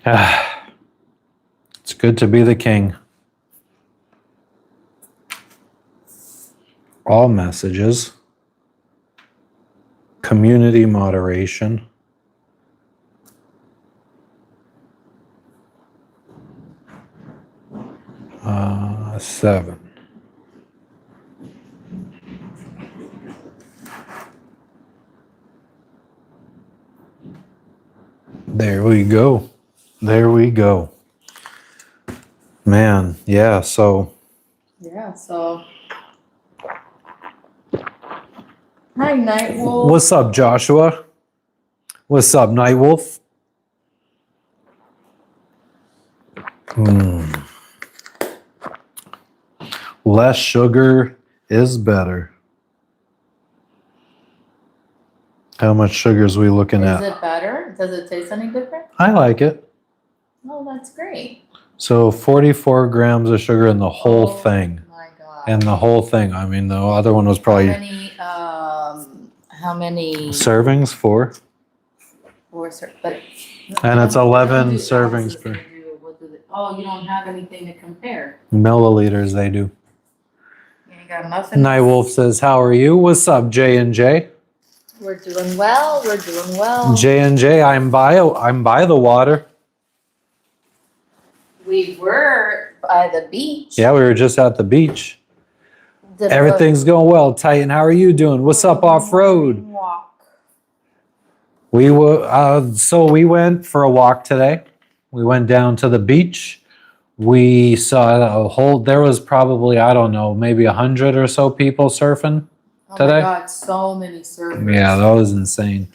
It's good to be the king. All messages. Community moderation. Seven. There we go. There we go. Man, yeah, so. Yeah, so. Hi, Nightwolf. What's up, Joshua? What's up, Nightwolf? Less sugar is better. How much sugar is we looking at? Is it better? Does it taste any different? I like it. Oh, that's great. So 44 grams of sugar in the whole thing. My God. And the whole thing. I mean, the other one was probably. How many servings? 4. But and it's 11 servings per. Oh, you don't have anything to compare. Milliliters they do. You got muffins? Nightwolf says, how are you? What's up, J&J? We're doing well. We're doing well. J&J, I'm by the water. We were by the beach. Yeah, we were just at the beach. Everything's going well. Titan, how are you doing? What's up off-road? We went for a walk today. We went down to the beach. We saw there was probably, I don't know, maybe 100 or so people surfing today. Oh my God, so many surfers. Yeah, that was insane.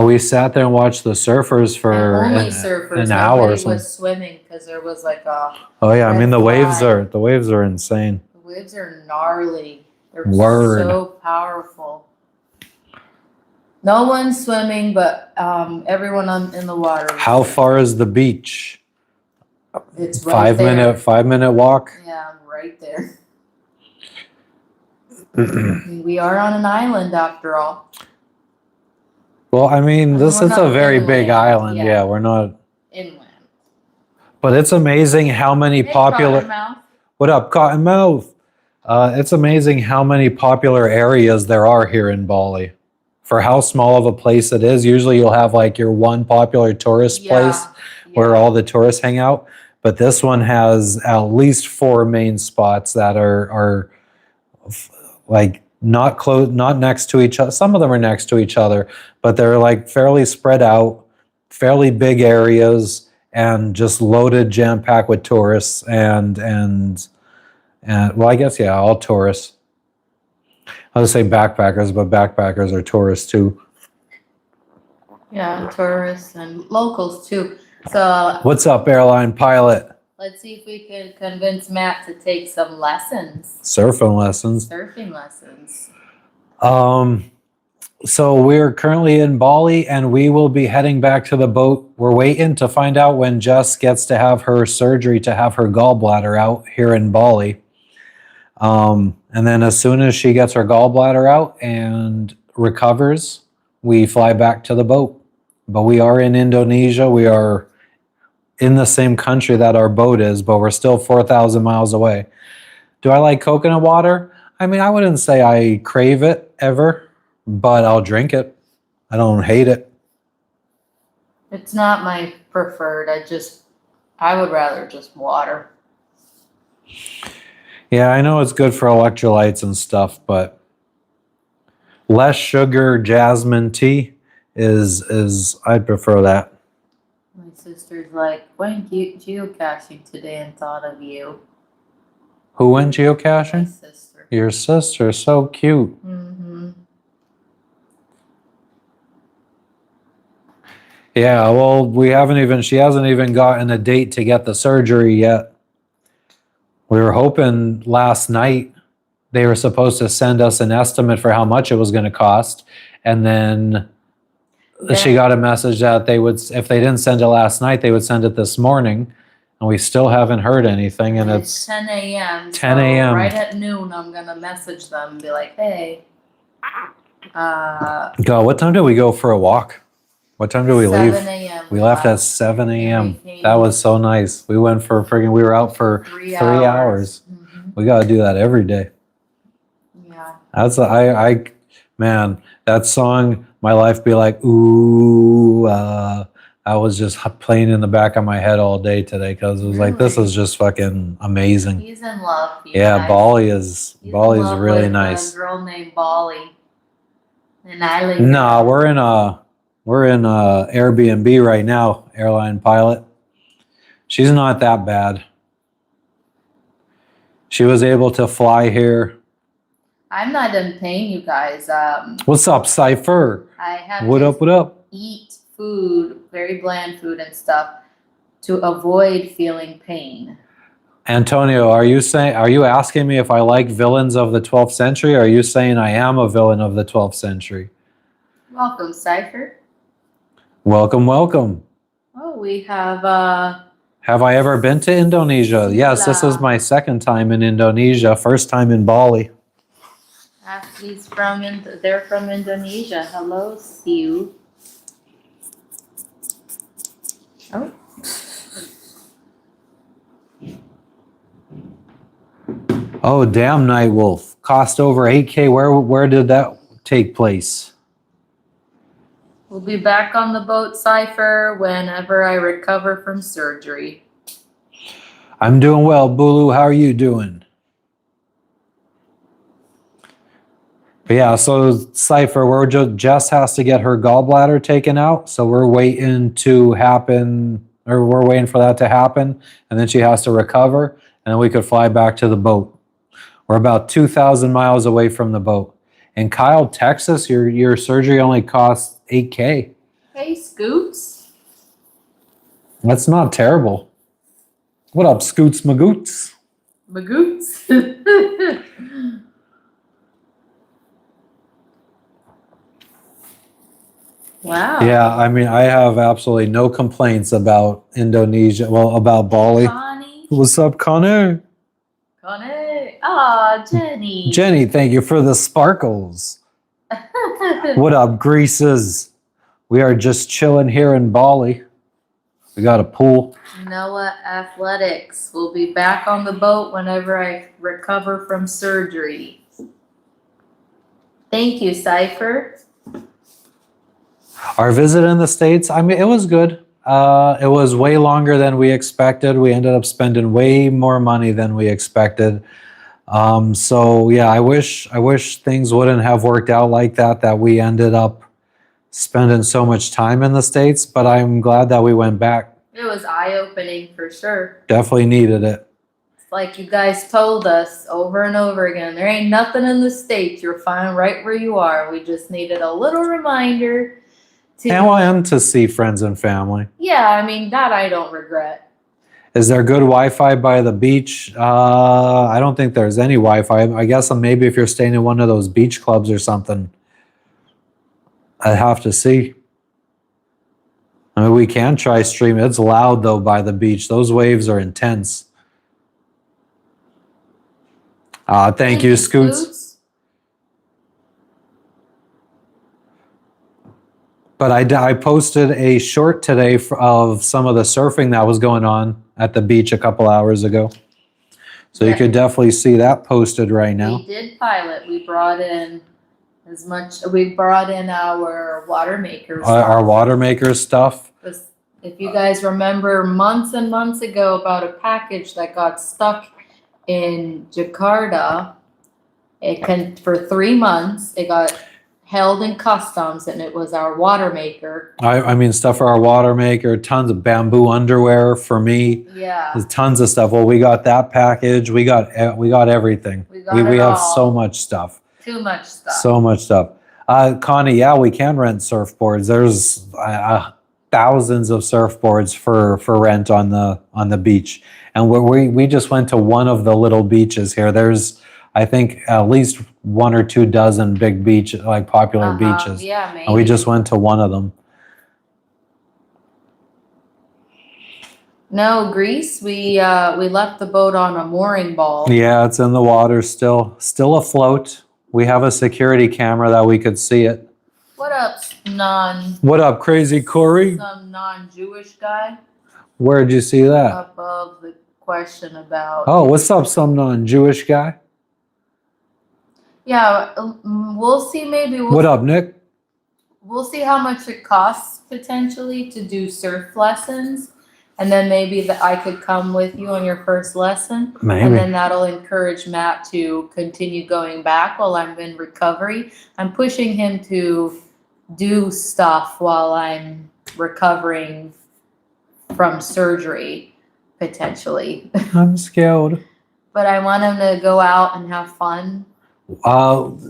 We sat there and watched the surfers for an hour or something. Was swimming because there was like a. Oh yeah, I mean the waves are insane. The waves are gnarly. They're so powerful. No one's swimming, but everyone in the water. How far is the beach? It's right 5-minute walk. Yeah, I'm right there. We are on an island after all. Well, I mean, this is a very big island. Yeah, we're not inland. But it's amazing how many popular. Cottonmouth. What up, Cottonmouth? It's amazing how many popular areas there are here in Bali. For how small of a place it is, usually you'll have like your one popular tourist place where all the tourists hang out. But this one has at least 4 main spots that are like not close, not next to each other. Some of them are next to each other, but they're like fairly spread out, fairly big areas, and just loaded, jam-packed with tourists and well, I guess all tourists. I was say backpackers, but backpackers are tourists too. Yeah, tourists and locals too. So what's up, airline pilot? Let's see if we can convince Matt to take some lessons. Surfing lessons. Surfing lessons. So we're currently in Bali and we will be heading back to the boat. We're waiting to find out when Jess gets to have her surgery to have her gallbladder out here in Bali. And then as soon as she gets her gallbladder out and recovers, we fly back to the boat. But we are in Indonesia. We are in the same country that our boat is, but we're still 4,000 miles away. Do I like coconut water? I mean, I wouldn't say I crave it ever, but I'll drink it. I don't hate it. It's not my preferred. I would rather just water. Yeah, I know it's good for electrolytes and stuff, but less sugar jasmine tea is I'd prefer that. My sister's like, went geocaching today and thought of you. Who went geocaching? My sister. Your sister, so cute. Mm-hmm. Yeah, well, she hasn't even gotten a date to get the surgery yet. We were hoping last night they were supposed to send us an estimate for how much it was going to cost. And then she got a message that if they didn't send it last night, they would send it this morning. And we still haven't heard anything. And it's 10 a.m. 10 a.m. Right at noon, I'm going to message them and be like, hey. God, what time did we go for a walk? What time did we leave? 7 a.m. We left at 7 And a.m. we came That was so nice. We went for we were out for 3 3 hours. Mhm. We got to do that every day. Yeah. That's man, that song, My Life Be Like, ooh, I was just playing in the back of my head all day today because it was like, this Really? is just fucking amazing. He's in love. You Yeah, guys. Bali's He's in really love with nice. a girl named Bali. And I live No, we're in Airbnb right now, airline pilot. She's not that bad. She was able to fly here. I'm not done paying you guys. What's up, Cypher? I have What to up, what up? eat food, very bland food and stuff, to avoid feeling pain. Antonio, are you asking me if I like villains of the 12th century, or are you saying I am a villain of the 12th century? Welcome, Cypher. Welcome, welcome. Oh, we have Have I ever been to Indonesia? Yes, this is my second time in Indonesia, first time in Bali. they're from Indonesia. Hello, Siu. Oh. Oh, damn, Nightwolf. Cost over 8K. Where did that take place? We'll be back on the boat, Cypher, whenever I recover from surgery. I'm doing well, Bulu. How are you doing? But yeah, so Cypher, Jess has to get her gallbladder taken out, so we're waiting for that to happen, and then she has to recover, and then we could fly back to the boat. We're about 2,000 miles away from the boat. In Kyle, Texas, your surgery only costs 8K. Hey, Scoots. That's not terrible. What up, Scoots Magoots? Magoots. Wow. Yeah, I mean, I have absolutely no complaints about Indonesia. Well, about Bali. Connie. What's up, Connor? Connie. Ah, Jenny. Jenny, thank you for the sparkles. What up, Greases? We are just chilling here in Bali. We got a pool. Noah Athletics. We'll be back on the boat whenever I recover from surgery. Thank you, Cypher. Our visit in the States, I mean, it was good. It was way longer than we expected. We ended up spending way more money than we expected. So yeah, I wish things wouldn't have worked out like that we ended up spending so much time in the States, but I'm glad that we went back. It was eye-opening for sure. Definitely needed it. It's like you guys told us over and over again, there ain't nothing in the States. You're fine right where you are. We just needed a little reminder And to see friends and family. Yeah, I mean, that I don't regret. Is there good Wi-Fi by the beach? I don't think there's any Wi-Fi. I guess maybe if you're staying in one of those beach clubs or something. I'd have to see. I mean, we can try stream. It's loud though by the beach. Those waves are intense. Thank you, Scoots. But I posted a short today of some of the surfing that was going on at the beach a couple hours ago. So you could definitely see that posted right now. We did pilot. We brought in our water maker stuff. Our water maker stuff. If you guys remember months and months ago about a package that got stuck in Jakarta, for 3 months, it got held in customs, and it was our water maker. I mean, stuff for our water maker, tons of bamboo underwear for me. Yeah. There's tons of stuff. Well, we got that package. We got everything. We have so much stuff. Too much stuff. So much stuff. Connie, yeah, we can rent surfboards. There's thousands of surfboards for rent on the beach. And we just went to one of the little beaches here. There's, I think, at least 1 or 2 dozen big popular beaches. Yeah, maybe. And we just went to one of them. No, Greece. We left the boat on a mooring ball. Yeah, it's in the water still afloat. We have a security camera that we could see it. What up, What up, crazy Corey? some non-Jewish guy Where'd you see that? above the question about? Oh, what's up, some non-Jewish guy? Yeah, we'll see. Maybe What up, Nick? we'll see how much it costs potentially to do surf lessons, and then maybe that I could come with you on your first lesson, and Maybe. then that'll encourage Matt to continue going back while I'm in recovery. I'm pushing him to do stuff while I'm recovering from surgery, potentially. I'm scared. But I want him to go out and have fun.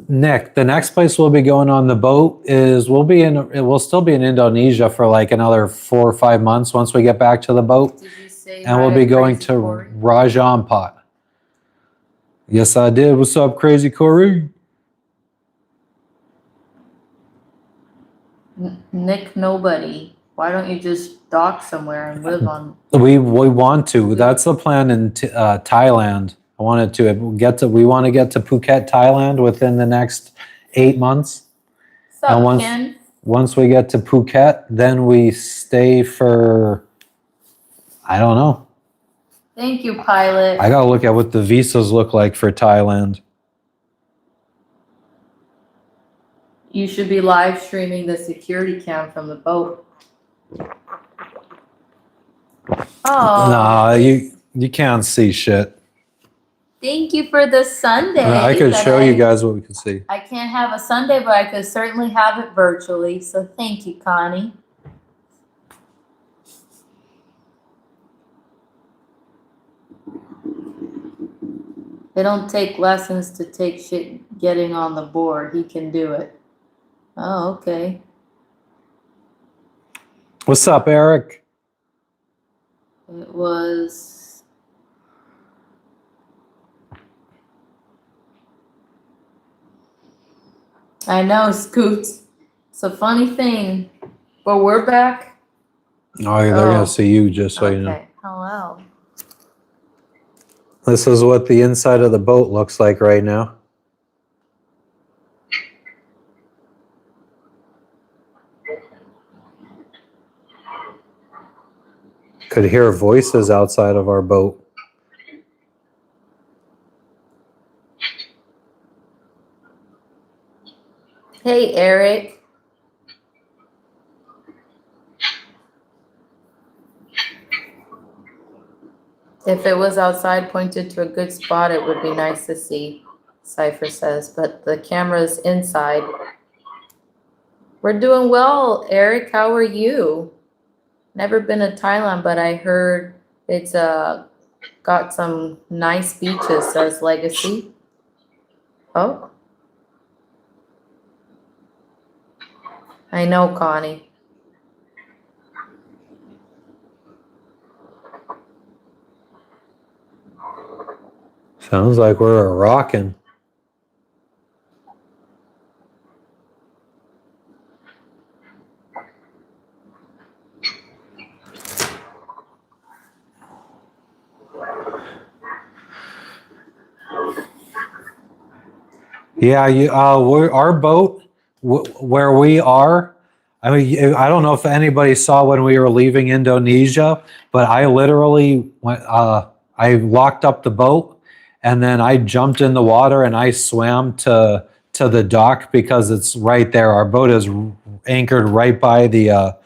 Nick, the next place we'll be going on the boat is we'll still be in Indonesia for like another 4 or 5 months once we get back to the boat. Did you say And we'll hi be going Crazy to Corey? Raja Ampat. Yes, I did. What's up, crazy Corey? Nick Nobody. Why don't you just dock somewhere and live on? We want to. That's the plan in Thailand. We want to get to Phuket, Thailand within the next 8 months. What's up, And Ken? once we get to Phuket, then we stay for, I don't know. Thank you, pilot. I gotta look at what the visas look like for Thailand. You should be live streaming the security cam from the boat. Oh, Nah, you can't see shit. thank you for the Sunday. I could that show you guys what we can see. I can't have a Sunday, but I could certainly have it virtually. So thank you, Connie. They don't take lessons to take shit getting on the board. He can do it. Oh, okay. What's up, Eric? It was. I know, Scoots. It's a funny thing. But we're back. Oh, they're gonna see you, just so you know. Okay. Hello. This is what the inside of the boat looks like right now. Could hear voices outside of our boat. Hey, Eric. If it was outside pointed to a good spot, it would be nice to see, Cypher says, but the camera's inside. We're doing well, Eric. How are you? Never been to Thailand, but I heard it's got some nice beaches, says Legacy. Oh. I know, Connie. Sounds like we're rocking. Yeah, our boat, where we are, I mean, I don't know if anybody saw when we were leaving Indonesia, but I literally went, I locked up the boat and then I jumped in the water and I swam to the dock because it's right there. Our boat is anchored right by the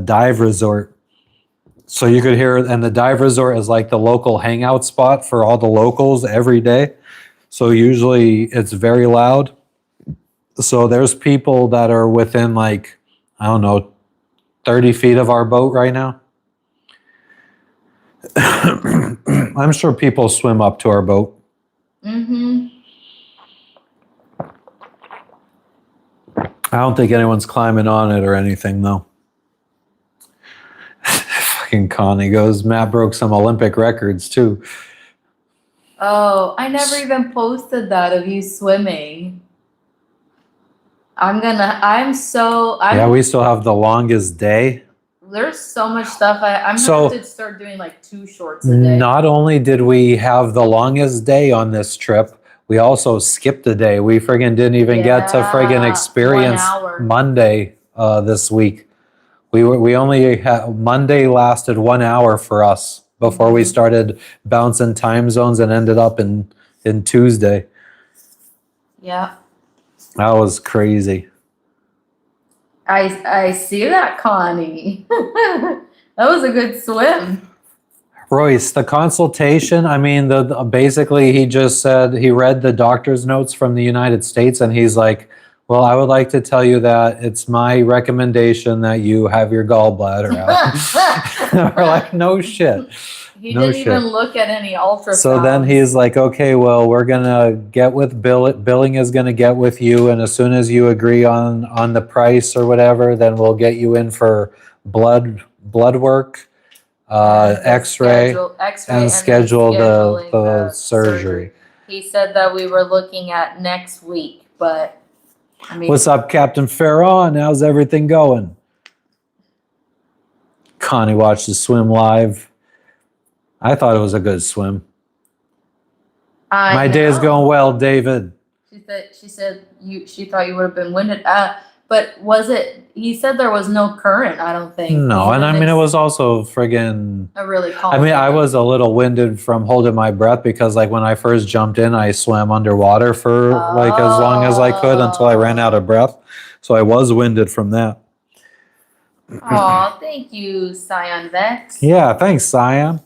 dive resort. So you could hear, and the dive resort is like the local hangout spot for all the locals every day. So usually it's very loud. So there's people that are within like, I don't know, 30 feet of our boat right now. I'm sure people swim up to our boat. Mm-hmm. I don't think anyone's climbing on it or anything though. Fucking Connie goes, Matt broke some Olympic records too. Oh, I never even posted that of you swimming. Yeah, we still have the longest day. There's so much stuff. I'm So- gonna have to start doing like 2 shorts a day. Not only did we have the longest day on this trip, we also skipped a day. We friggin' didn't even get to friggin' Yeah, experience 1 hour. Monday this week. We only had Monday lasted 1 hour for us before we Mhm. started bouncing time zones and ended up in Tuesday. Yeah. That was crazy. I see that, Connie. That was a good swim. Royce, the consultation, I mean, basically he just said he read the doctor's notes from the United States and he's like, well, I would like to tell you that it's my recommendation that you have your gallbladder out. We're like, no shit. He No didn't even shit. look at any ultrasounds. So then he's like, okay, well, we're gonna get with billing is gonna get with you, and as soon as you agree on the price or whatever, then we'll get you in for blood work, And the X-ray, X-ray, and then schedule scheduling the surgery. He said that we were looking at next week, but I mean, What's up, Captain Farron? How's everything going? Connie watched the swim live. I thought it was a good swim. My day is going well, David. She said she thought you would have been winded. But was it? He said there was no current. I don't think. No, and I mean it was also friggin' a really calm. I mean, I was a little winded from holding my breath because, like, when I first jumped in, I swam underwater for like as long as I could until I ran out of breath. So I was winded from that. Oh, thank you, Scion Vex. Yeah, thanks, Cyan.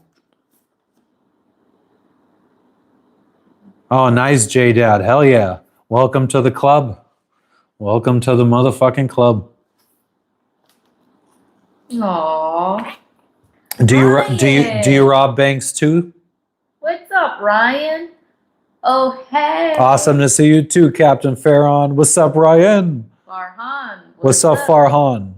Oh, nice, J Dad. Hell yeah. Welcome to the club. Welcome to the motherfucking club. Aw. Do you rob banks too? What's up, Ryan? Oh, hey. Awesome to see you too, Captain Farron. What's up, Ryan? Farhan. What's up, Farhan?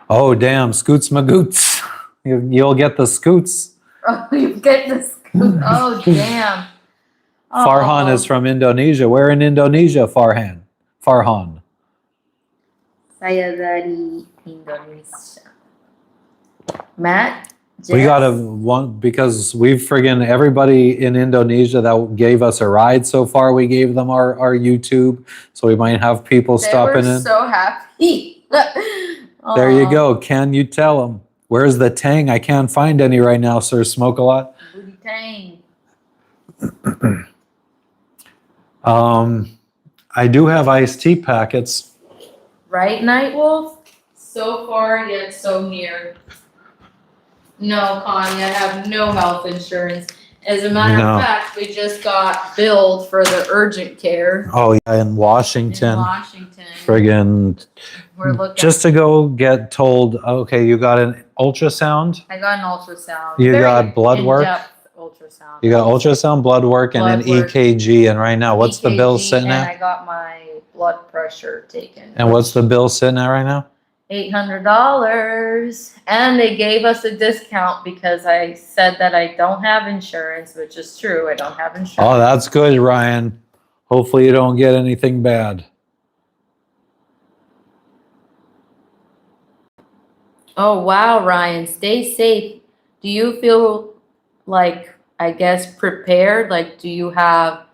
Oh, damn, scoots magoots. You'll get the scoots. Oh, you get the scoop. Oh, damn. Farhan is from Indonesia. Where in Indonesia, Farhan? Farhan. Saya dari Indonesia. Matt? We Jess? got one because we've friggin' everybody in Indonesia that gave us a ride so far. We gave them our YouTube, so we might have people stopping in. So happy. There you go. Can you tell them? Where's the tang? I can't find any right now, sir. Smoke a lot. Booty tang. I do have iced tea packets. Right, Nightwolf? So far yet so near. No, Connie, I have no health insurance. As a matter of fact, we just got billed for the urgent care. Oh yeah, in Washington. In Washington. Friggin' We're looking. Just to go get told, okay, you got an ultrasound. I got an ultrasound. You got blood work. In-depth ultrasound. You got ultrasound, blood work, and an EKG. And right now, what's the bill sitting at? And I got my blood pressure taken. And what's the bill sitting at right now? $800. And they gave us a discount because I said that I don't have insurance, which is true. I don't have insurance. Oh, that's good, Ryan. Hopefully you don't get anything bad. Oh, wow, Ryan. Stay safe. Do you feel like, I guess, prepared? Like, do you have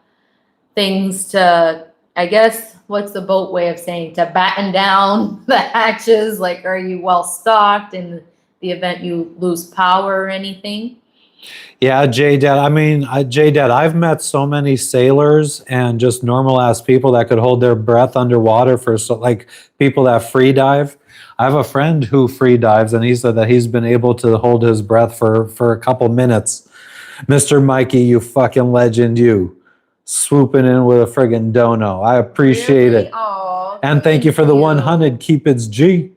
things to, I guess, what's the boat way of saying, to batten down the hatches? Like, are you well stocked in the event you lose power or anything? Yeah, J-Dad. I mean, J-Dad, I've met so many sailors and just normal ass people that could hold their breath underwater for like people that free dive. I have a friend who free dives and he said that he's been able to hold his breath for a couple minutes. Mr. Mikey, you fucking legend, you. Swooping in with a friggin' dono. I appreciate Really? it. Oh, And thank you for the 100. Keep it G.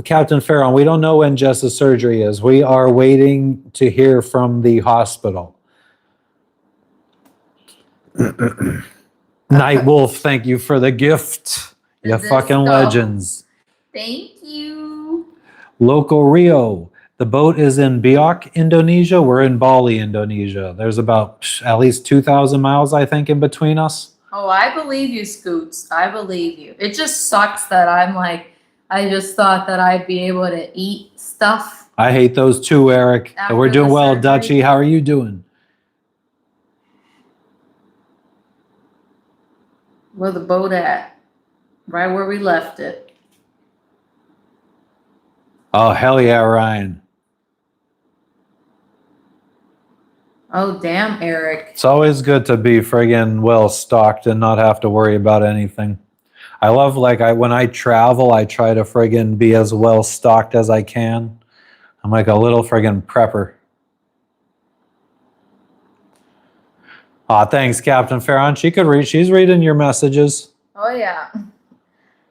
Captain Farron, we don't know when Jess's surgery is. We are waiting to hear from the hospital. Night Wolf, thank you for the gift. You fucking legends. Thank you. Local Rio. The boat is in Biak, Indonesia. We're in Bali, Indonesia. There's about at least 2,000 miles, I think, in between us. Oh, I believe you, Scoots. I believe you. It just sucks that I'm like, I just thought that I'd be able to eat stuff. I hate those too, Eric. After We're doing the well, surgery? Dutchie. How are you doing? Where the boat at? Right where we left it. Oh, hell yeah, Ryan. Oh, damn, Eric. It's always good to be friggin' well stocked and not have to worry about anything. I love, like, when I travel, I try to friggin' be as well stocked as I can. I'm like a little friggin' prepper. Aw, thanks, Captain Farron. She could read. She's reading your messages. Oh, yeah.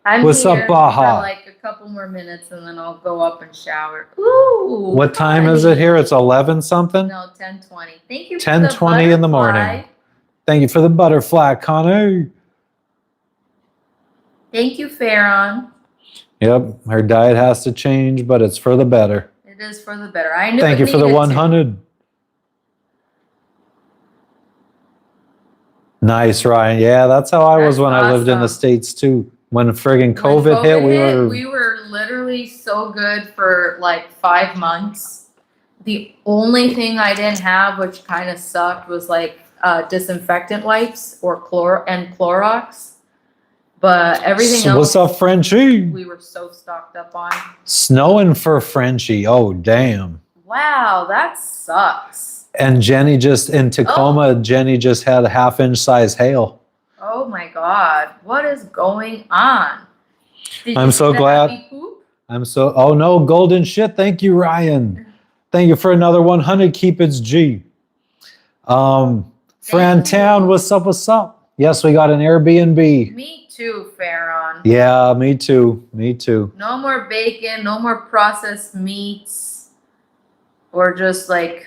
I'm What's up, here Baja? for like a couple more minutes and then I'll go up and shower. Ooh. What time is it here? It's 11 something? No, 10:20. Thank you for 10:20 in the morning. Thank you for the butterfly, Connor. Thank you, Farron. Yep, her diet has to change, but it's for the better. It is for the better. I knew Thank it you for the needed to. 100. Nice, Ryan. Yeah, that's how I was That's when I lived in the awesome. States too. When friggin' When COVID hit, we were literally so good for like 5 months. The only thing I didn't have, which kind of sucked, was like disinfectant wipes or Clorox. But everything So else, what's up, Frenchie? we were so stocked up on. Snowing for Frenchie. Oh, damn. Wow, that sucks. And Jenny just, in Tacoma, Jenny just had a half-inch size hail. Oh my God, what is going on? Did I'm you so see the glad. happy poop? Oh no, golden shit. Thank you, Ryan. Thank you for another 100. Keep its G. Fran Town, what's up, what's up? Yes, we got an Airbnb. Me too, Farron. Yeah, me too. Me too. No more bacon, no more processed meats, or just like.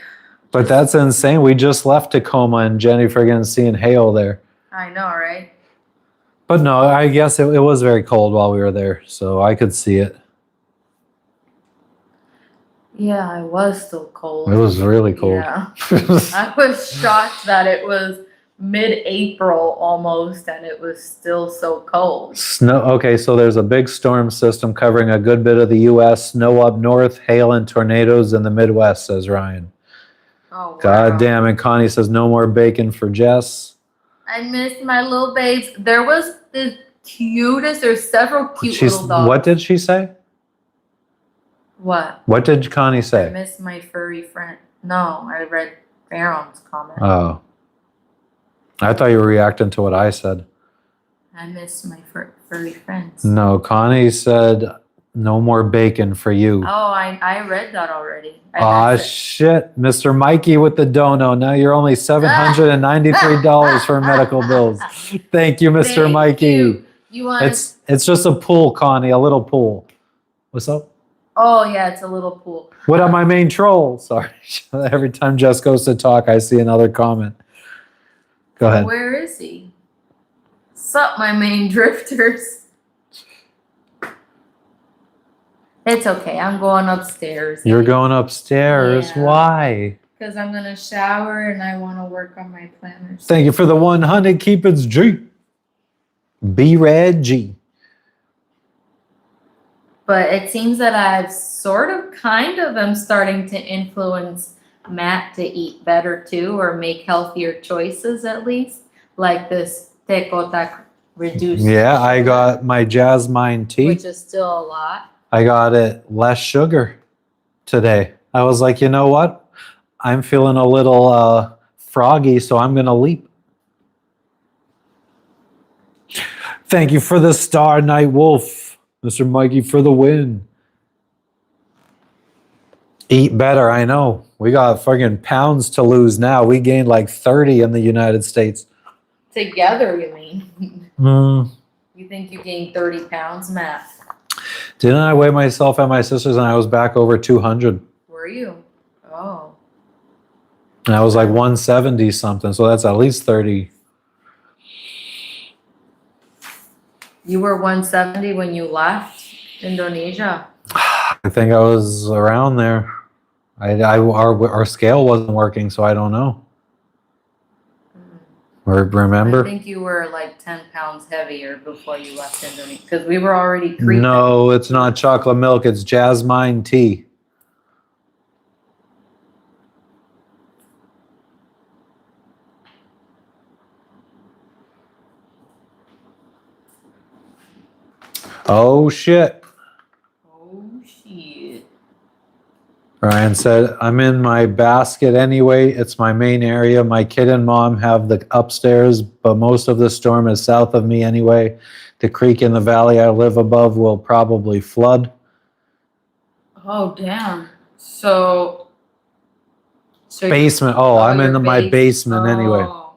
But that's insane. We just left Tacoma and Jenny friggin' seeing hail there. I know, right? But no, I guess it was very cold while we were there, so I could see it. Yeah, it was still cold. It was really cold. Yeah. I was shocked that it was mid-April almost and it was still so cold. Snow. Okay, so there's a big storm system covering a good bit of the U.S. Snow up north, hail and tornadoes in the Midwest, says Ryan. Oh, wow. God damn. And Connie says no more bacon for Jess. I miss my little babes. There was the cutest, there's several cute little dogs. What did she say? What? What did Connie I say? miss my furry friend. No, I read Farron's comment. Oh. I thought you were reacting to what I said. I miss my furry friends. No, Connie said no more bacon for you. Oh, I read that already. Aw, shit. Mr. Mikey with the dono. Now you're only $793 for medical bills. Thank you, Mr. Thank Mikey. You want It's just a pool, Connie, a little pool. What's up? Oh, yeah, it's a little pool. What up, my main troll? Sorry. Every time Jess goes to talk, I see another comment. Go ahead. Where is he? Sup, my main drifters? It's okay. I'm going upstairs. You're going upstairs. Yeah. Why? Because I'm going to shower and I want to work on my planners. Thank you for the 100. Keep it G. B-Red G. But it seems that I've kind of am starting to influence Matt to eat better too, or make healthier choices at least, like this tecotac reduced. Yeah, I got my jasmine tea. Which is still a lot. I got it less sugar today. I was like, you know what? I'm feeling a little froggy, so I'm going to leap. Thank you for the Star Night Wolf. Mr. Mikey for the win. Eat better, I know. We got fucking pounds to lose now. We gained like 30 in the United States. Together, you mean? Mm. You think you gained 30 pounds, Matt? Didn't I weigh myself at my sister's and I was back over 200? Were you? Oh. And I was like 170 something, so that's at least 30. You were 170 when you left Indonesia. I think I was around there. Our scale wasn't working, so I don't know. Remember? I think you were like 10 pounds heavier before you left Indonesia because we were already creeping. No, it's not chocolate milk. It's jasmine tea. Oh shit. Oh shit. Ryan said, I'm in my basket anyway. It's my main area. My kid and mom have the upstairs, but most of the storm is south of me anyway. The creek in the valley I live above will probably flood. Oh damn. So Basement. Oh, I'm in my basement anyway. Oh.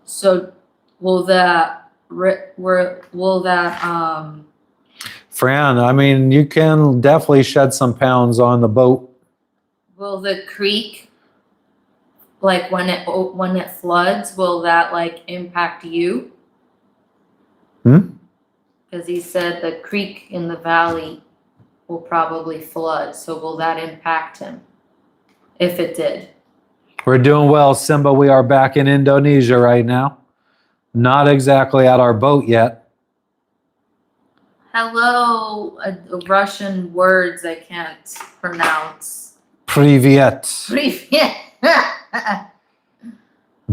So will that Fran, I mean, you can definitely shed some pounds on the boat. will the creek, like when it floods, will that like impact you? Because he said the creek in the valley will probably flood. So will that impact him if it did? We're doing well, Simba. We are back in Indonesia right now. Not exactly at our boat yet. Hello, Russian words I can't pronounce. Privyet. Привет.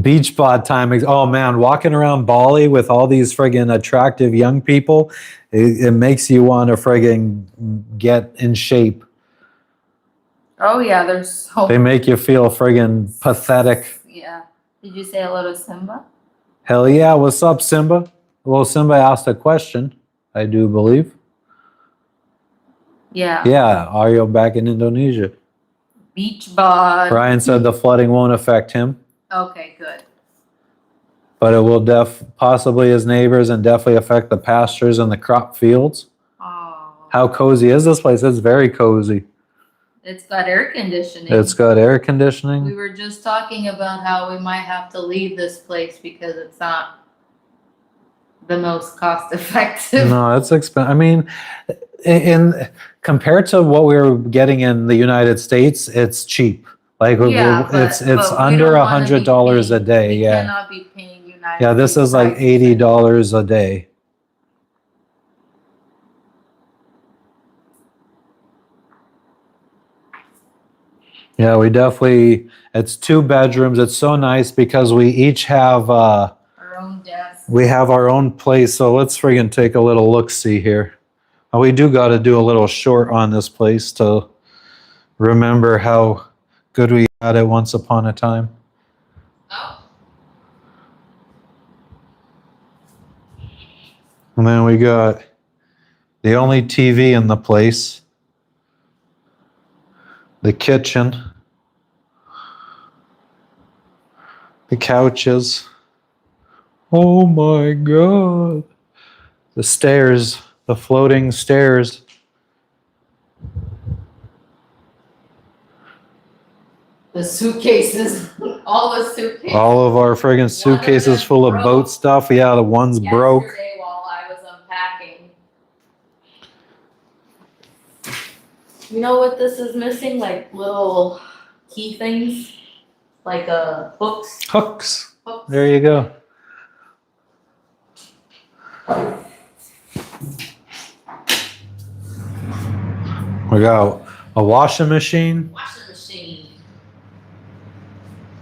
Beach bod time. Oh man, walking around Bali with all these friggin' attractive young people, it makes you want to friggin' get in shape. Oh yeah, they're so. They make you feel friggin' pathetic. Yeah. Did you say hello to Simba? Hell yeah, what's up, Simba? Well, Simba asked a question, I do believe. Yeah. Yeah, are you back in Indonesia? Beach bod. Ryan said the flooding won't affect him, Okay, good. but it will possibly his neighbors and definitely affect the pastures and the crop fields. Oh. How cozy is this place? It's very cozy. It's got air conditioning. It's got air conditioning. We were just talking about how we might have to leave this place because it's not the most cost effective. No, it's expensive. I mean, in compared to what we were getting in the United States, it's cheap. Like Yeah, it's but we under don't wanna be $100 a paying- day. We Yeah, cannot be paying United yeah. This States is like prices. $80 a day. Yeah, we definitely. It's 2 bedrooms. It's so nice because we each have. Our own desk. We have our own place. So let's friggin' take a little look see here. We do got to do a little short on this place to remember how good we had it once upon a time. Oh. And then we got the only TV in the place, the kitchen, the couches. Oh my God. The stairs, the floating stairs. The suitcases, all the suitcases. All of our friggin' suitcases them full of broke. boat stuff. Yeah, the one's broke. Yesterday while I was unpacking. You know what this is missing? Like little key things, like hooks. Hooks. Hooks. There you go. We got a washing machine, Washing machine.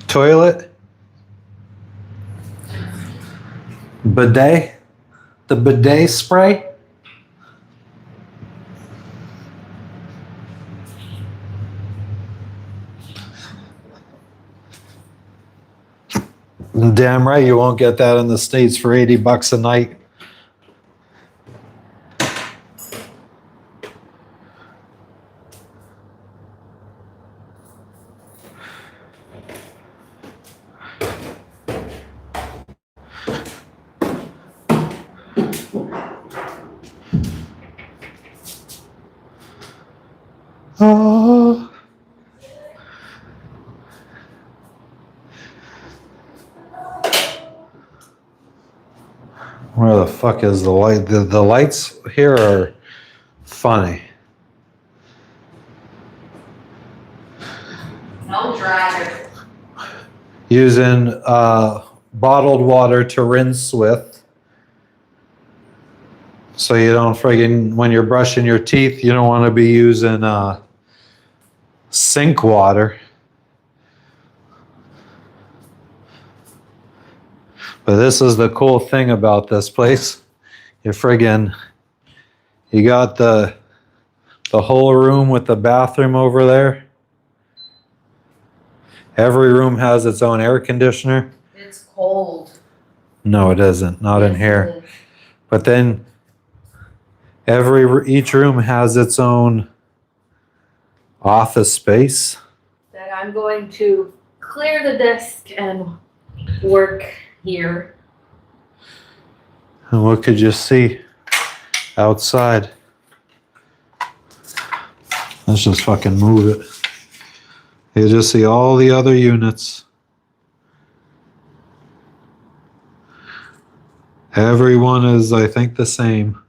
toilet, bidet, the bidet spray. Damn right you won't get that in the States for $80 a night. Oh. Where the fuck is the light? The lights here are funny. No dryer. Using bottled water to rinse with. So you don't friggin', when you're brushing your teeth, you don't want to be using sink water. But this is the cool thing about this place. You friggin', you got the whole room with the bathroom over there. Every room has its own air conditioner. It's cold. No, it isn't. Not in Yes, here. it is. But then each room has its own office space. That I'm going to clear the desk and work here. And what could you see outside? Let's just fucking move it. You just see all the other units. Everyone is, I think, the same.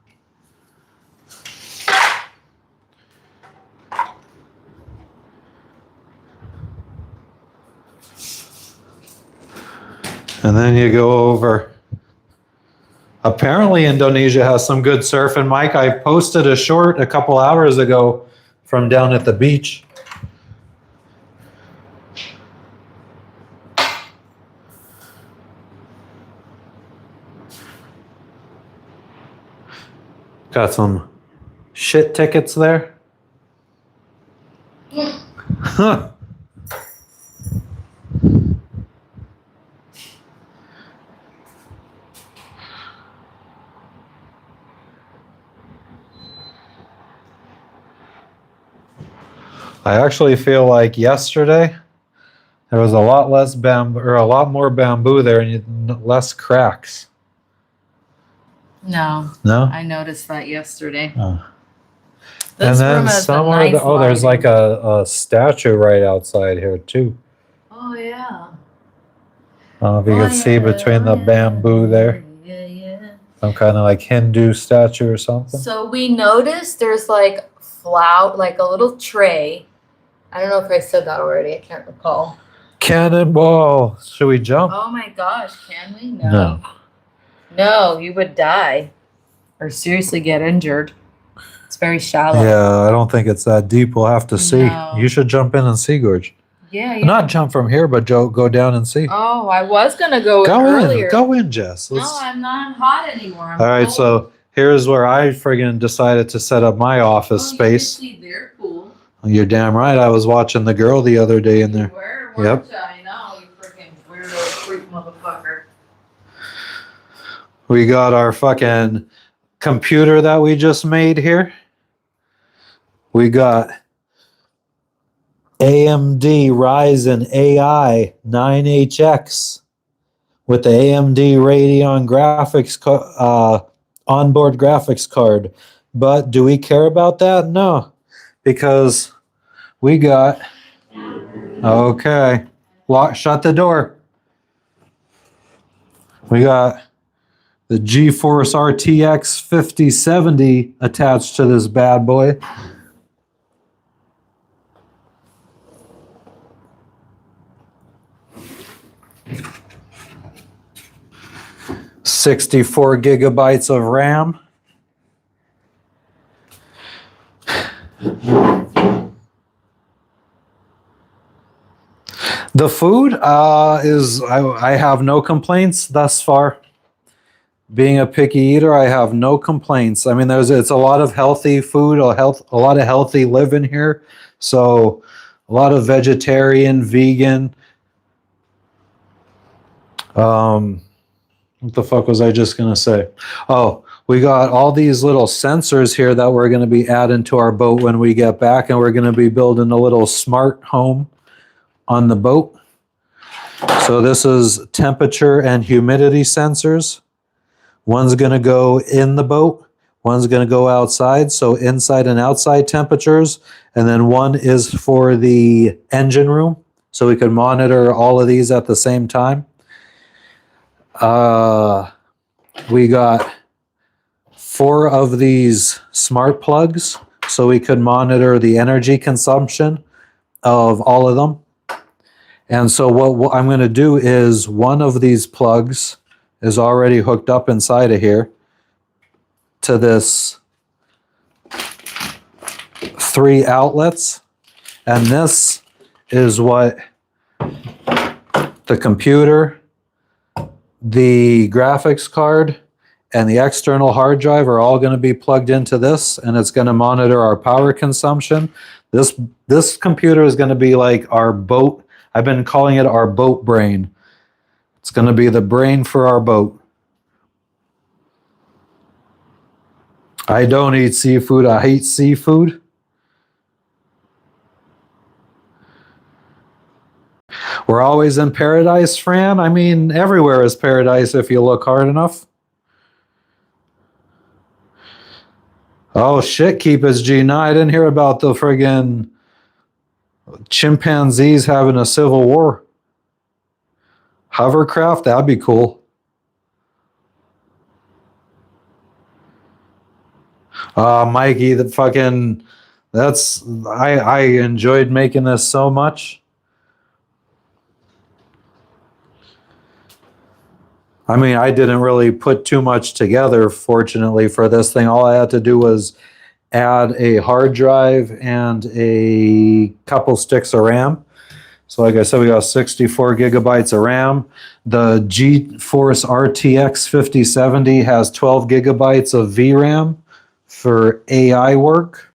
And then you go over. Apparently Indonesia has some good surfing, Mike. I posted a short a couple hours ago from down at the beach. Got some shit tickets there. Huh. I actually feel like yesterday there was a lot less bamboo, or a lot more bamboo there, and less cracks. No, No. I noticed that yesterday. Oh. This And then room has somewhere, nice there's like lighting. a statue right outside here too. Oh yeah. I don't know if you can see between the bamboo there. Yeah. Some kind of like Hindu statue or something. So we noticed there's like like a little tray. I don't know if I said that already. I can't recall. Cannonball. Should we jump? Oh my gosh, can we? No. No, you would die or seriously get injured. It's very shallow. Yeah, I don't think it's that deep. We'll have to see. No. You should jump in and see, Gorge. Yeah, yeah. Not jump from here, but go down and see. Oh, I was gonna go, Go earlier. in. Go in, Jess. No, I'm not hot anymore. I'm All right, cold. so here's where I friggin' decided to set up my office space. You can see their pool. You're damn right. I was watching the girl the other day in there. You were, Yep. weren't you? I know, you freaking weirdo freak motherfucker. We got our fucking computer that we just made here. We got AMD Ryzen AI 9HX with the AMD Radeon graphics onboard graphics card. But do we care about that? No, because we got, okay, shut the door. We got the GeForce RTX 5070 attached to this bad boy. $64 gigabytes of RAM. The food I have no complaints thus far. Being a picky eater, I have no complaints. I mean, it's a lot of healthy food, a lot of healthy living here. So a lot of vegetarian, vegan. What the fuck was I just gonna say? Oh, we got all these little sensors here that we're gonna be adding to our boat when we get back, and we're gonna be building a little smart home on the boat. So this is temperature and humidity sensors. One's gonna go in the boat, one's gonna go outside, so inside and outside temperatures, and then one is for the engine room, so we can monitor all of these at the same time. We got 4 of these smart plugs, so we could monitor the energy consumption of all of them. And so what I'm going to do is one of these plugs is already hooked up inside of here to this 3 outlets. And this is what the computer, the graphics card, and the external hard drive are all going to be plugged into this, and it's going to monitor our power consumption. This computer is going to be like our boat. I've been calling it our boat brain. It's going to be the brain for our boat. I don't eat seafood. I hate seafood. We're always in paradise, Fran. I mean, everywhere is paradise if you look hard enough. Oh shit, keep his G. No, I didn't hear about the friggin' chimpanzees having a civil war. Hovercraft, that'd be cool. Mikey, I enjoyed making this so much. I mean, I didn't really put too much together, fortunately, for this thing. All I had to do was add a hard drive and a couple sticks of RAM. So like I said, we got 64 gigabytes of RAM. The GeForce RTX 5070 has 12 gigabytes of VRAM for AI work.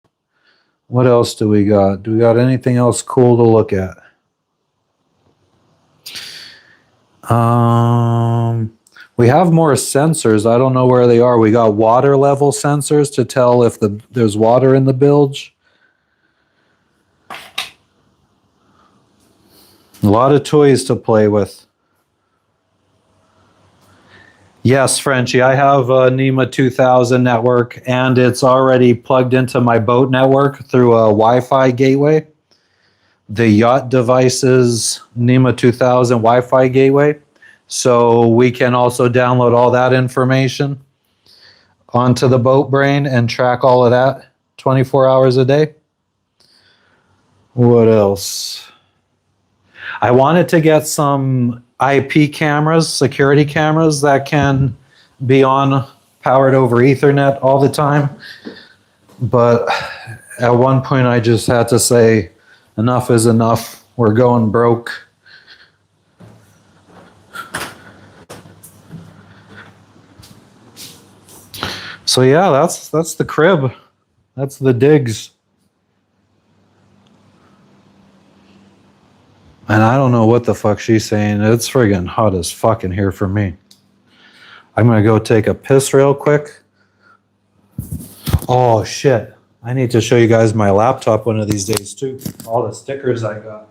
What else do we got? Do we got anything else cool to look at? We have more sensors. I don't know where they are. We got water level sensors to tell if there's water in the bilge. A lot of toys to play with. Yes, Frenchie, I have a NEMA 2000 network, and it's already plugged into my boat network through a Wi-Fi gateway. The yacht devices NEMA 2000 Wi-Fi gateway. So we can also download all that information onto the boat brain and track all of that 24 hours a day. What else? I wanted to get some IP cameras, security cameras that can be on powered over Ethernet all the time. But at one point I just had to say, enough is enough. We're going broke. So yeah, that's the crib. That's the digs. And I don't know what the fuck she's saying. It's friggin' hot as fuck in here for me. I'm gonna go take a piss real quick. Oh shit. I need to show you guys my laptop one of these days too. All the stickers I got.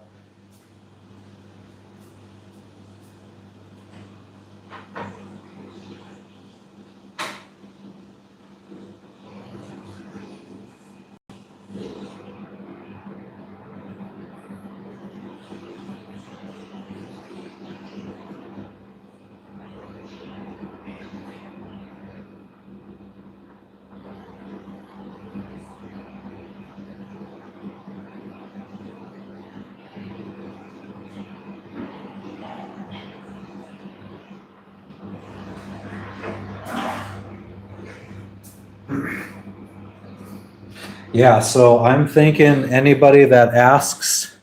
Yeah, so I'm thinking anybody that asks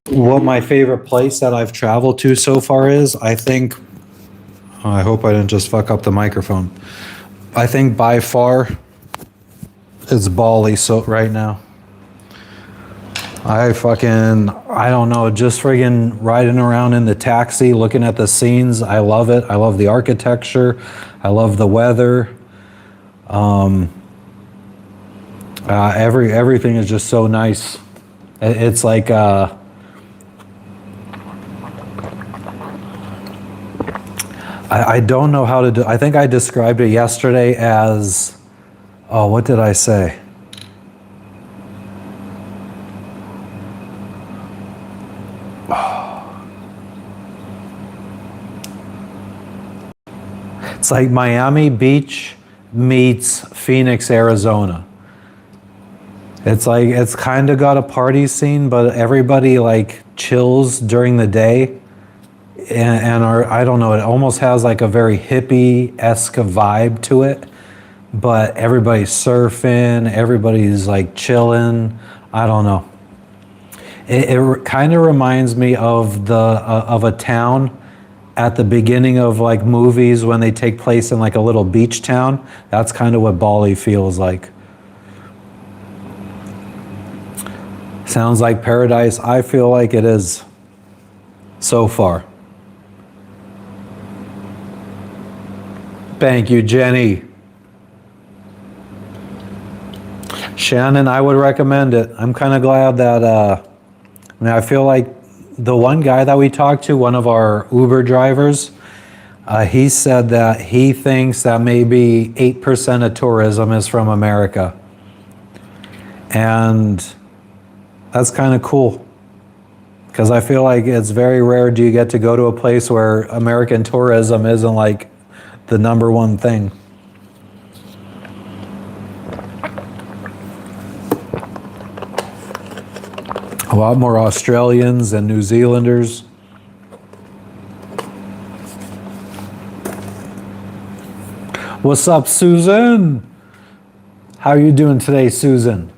what my favorite place that I've traveled to so far is, I think, I hope I didn't just fuck up the microphone. I think by far it's Bali so right now. I don't know, just friggin' riding around in the taxi, looking at the scenes. I love it. I love the architecture. I love the weather. Everything is just so nice. It's like I don't know how to do. I think I described it yesterday as, oh, what did I say? It's like Miami Beach meets Phoenix, Arizona. It's like, it's kind of got a party scene, but everybody like chills during the day. And I don't know, it almost has like a very hippie-esque vibe to it. But everybody's surfing, everybody's like chilling. I don't know. It kind of reminds me of a town at the beginning of like movies when they take place in like a little beach town. That's kind of what Bali feels like. Sounds like paradise. I feel like it is so far. Thank you, Jenny. Shannon, I would recommend it. I'm kind of glad that, I feel like the one guy that we talked to, one of our Uber drivers, he said that he thinks that maybe 8% of tourism is from America. And that's kind of cool. Because I feel like it's very rare do you get to go to a place where American tourism isn't like the number one thing. A lot more Australians and New Zealanders. What's up, Susan? How are you doing today, Susan?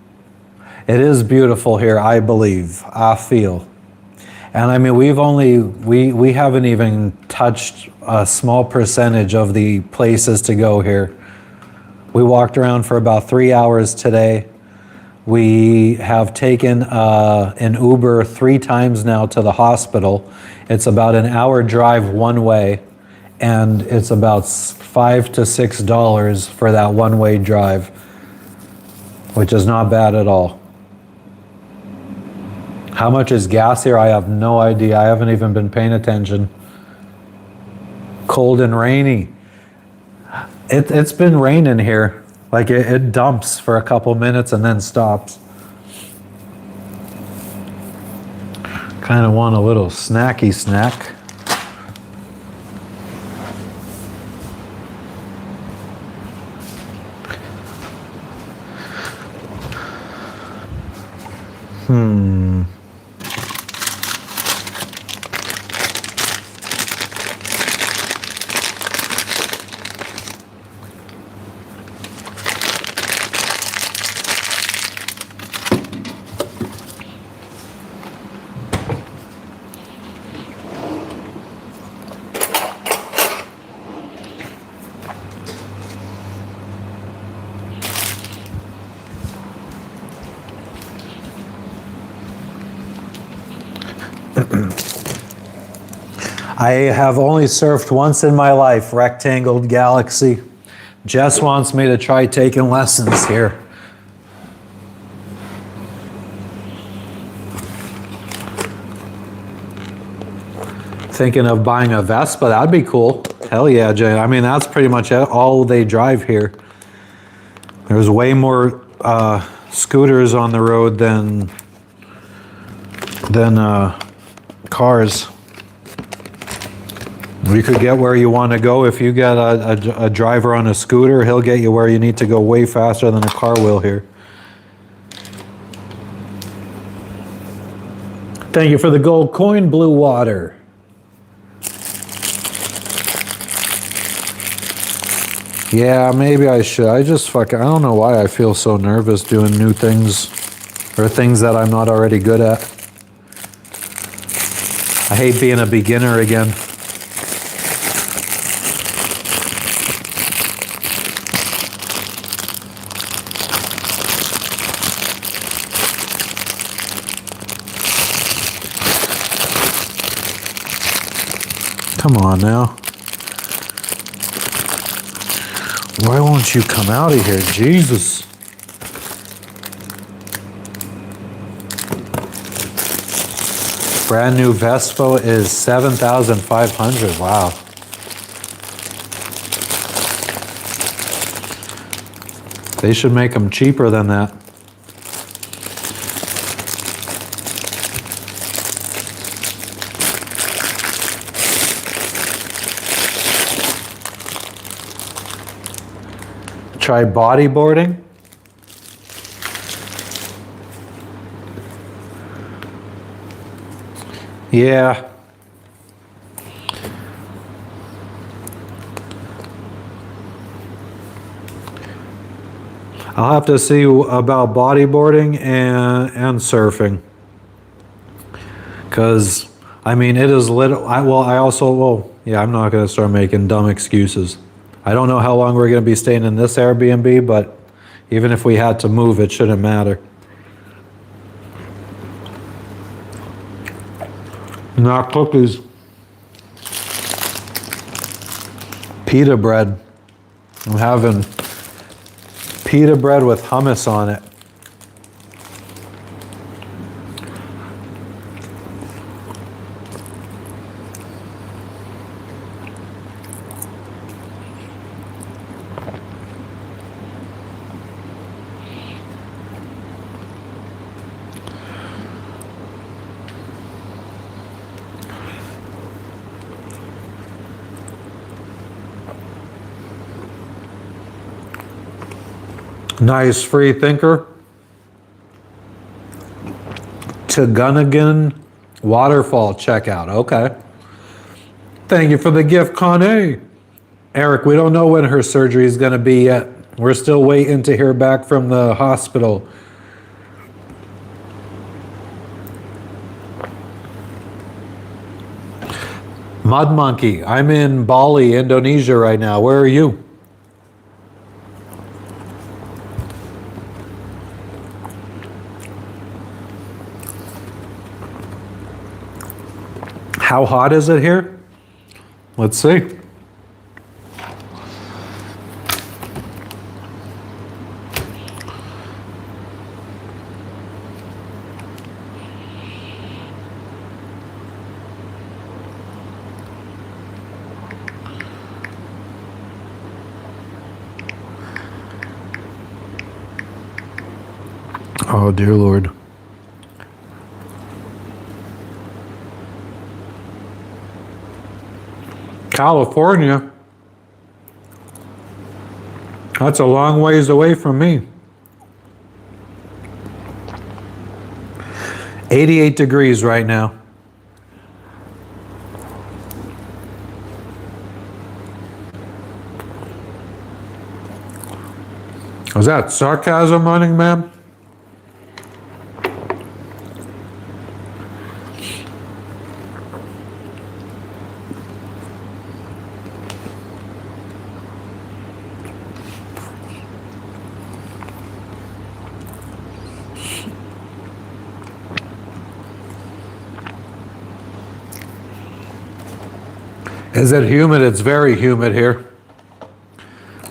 It is beautiful here, I believe, I feel. And I mean, we haven't even touched a small percentage of the places to go here. We walked around for about 3 hours today. We have taken an Uber 3 times now to the hospital. It's about an hour drive one way, and it's about $5 to $6 for that one-way drive, which is not bad at all. How much is gas here? I have no idea. I haven't even been paying attention. Cold and rainy. It's been raining here. Like it dumps for a couple minutes and then stops. Kind of want a little snacky snack. I have only surfed once in my life, Rectangle Galaxy. Jess wants me to try taking lessons here. Thinking of buying a Vespa, that'd be cool. Hell yeah, Jay. I mean, that's pretty much all they drive here. There's way more scooters on the road than cars. You could get where you want to go. If you get a driver on a scooter, he'll get you where you need to go way faster than a car will here. Thank you for the gold coin, Blue Water. Yeah, maybe I should. I don't know why I feel so nervous doing new things or things that I'm not already good at. I hate being a beginner again. Come on now. Why won't you come out of here? Jesus. Brand new Vespa is $7,500. Wow. They should make them cheaper than that. Try bodyboarding. Yeah. I'll have to see about bodyboarding and surfing. Because, I mean, it is little. Yeah, I'm not going to start making dumb excuses. I don't know how long we're going to be staying in this Airbnb, but even if we had to move, it shouldn't matter. Not cookies. Pita bread. I'm having pita bread with hummus on it. Nice free thinker. Tugunnigan waterfall checkout. Okay. Thank you for the gift, Connie. Eric, we don't know when her surgery is going to be yet. We're still waiting to hear back from the hospital. Mud Monkey, I'm in Bali, Indonesia right now. Where are you? How hot is it here? Let's see. Oh, dear Lord. California? That's a long ways away from me. 88 degrees right now. Was that sarcasm, Running Man? Is it humid? It's very humid here.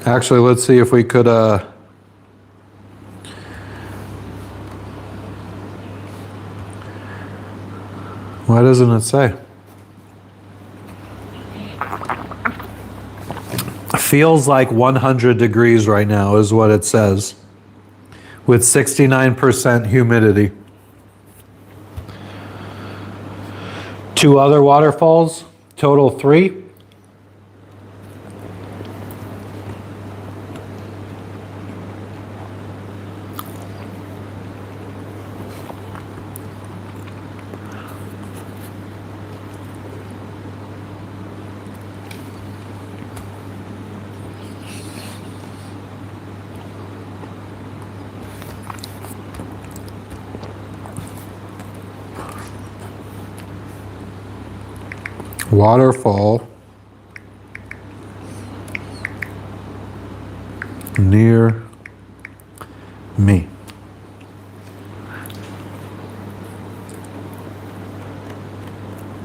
Actually, let's see if we could, why doesn't it say? Feels like 100 degrees right now is what it says, with 69% humidity. 2 other waterfalls, total 3. Waterfall near me.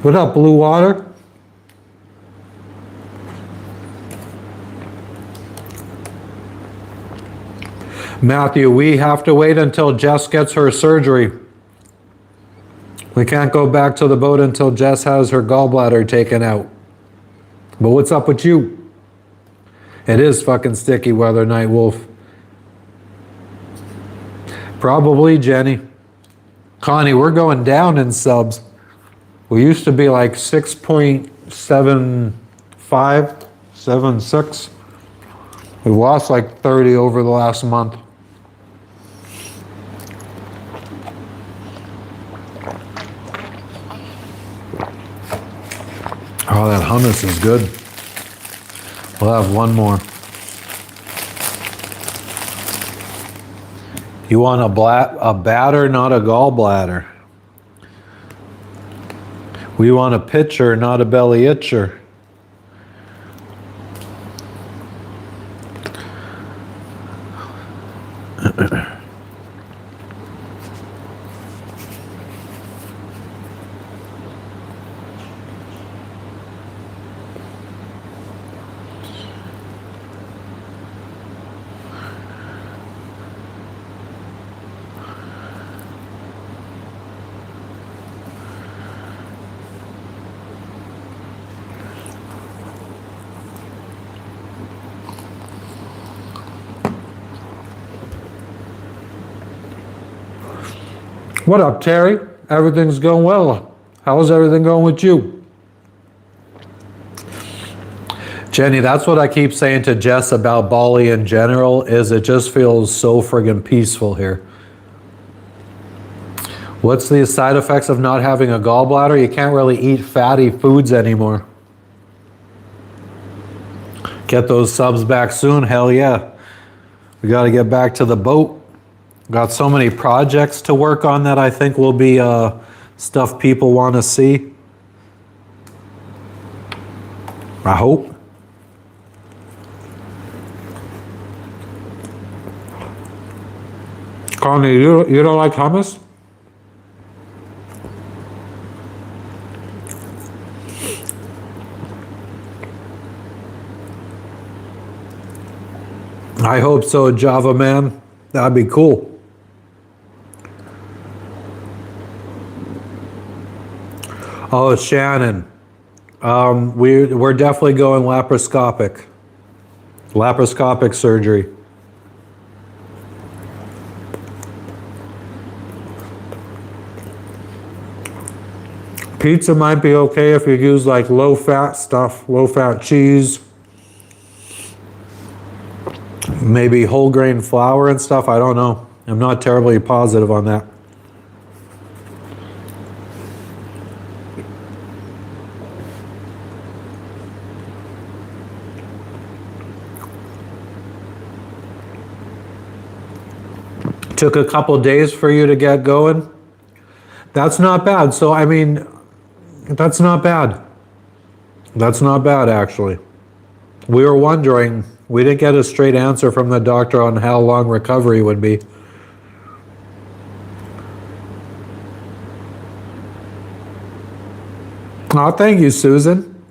What up, Blue Water? Matthew, we have to wait until Jess gets her surgery. We can't go back to the boat until Jess has her gallbladder taken out. But what's up with you? It is fucking sticky weather, Night Wolf. Probably, Jenny. Connie, we're going down in subs. We used to be like 6.75, 76. We've lost like 30 over the last month. Oh, that hummus is good. We'll have one more. You want a batter, not a gallbladder. We want a pitcher, not a belly itcher. What up, Terry? Everything's going well. How's everything going with you? Jenny, that's what I keep saying to Jess about Bali in general, is it just feels so friggin' peaceful here. What's the side effects of not having a gallbladder? You can't really eat fatty foods anymore. Get those subs back soon, hell yeah. We gotta get back to the boat. Got so many projects to work on that I think will be stuff people want to see. I hope. Connie, you don't like hummus? I hope so, Java man. That'd be cool. Oh, Shannon. We're definitely going laparoscopic. Laparoscopic surgery. Pizza might be okay if you use like low-fat stuff, low-fat cheese. Maybe whole grain flour and stuff. I don't know. I'm not terribly positive on that. Took a couple days for you to get going. That's not bad. So, I mean, that's not bad. That's not bad, actually. We were wondering, we didn't get a straight answer from the doctor on how long recovery would be. Oh, thank you, Susan.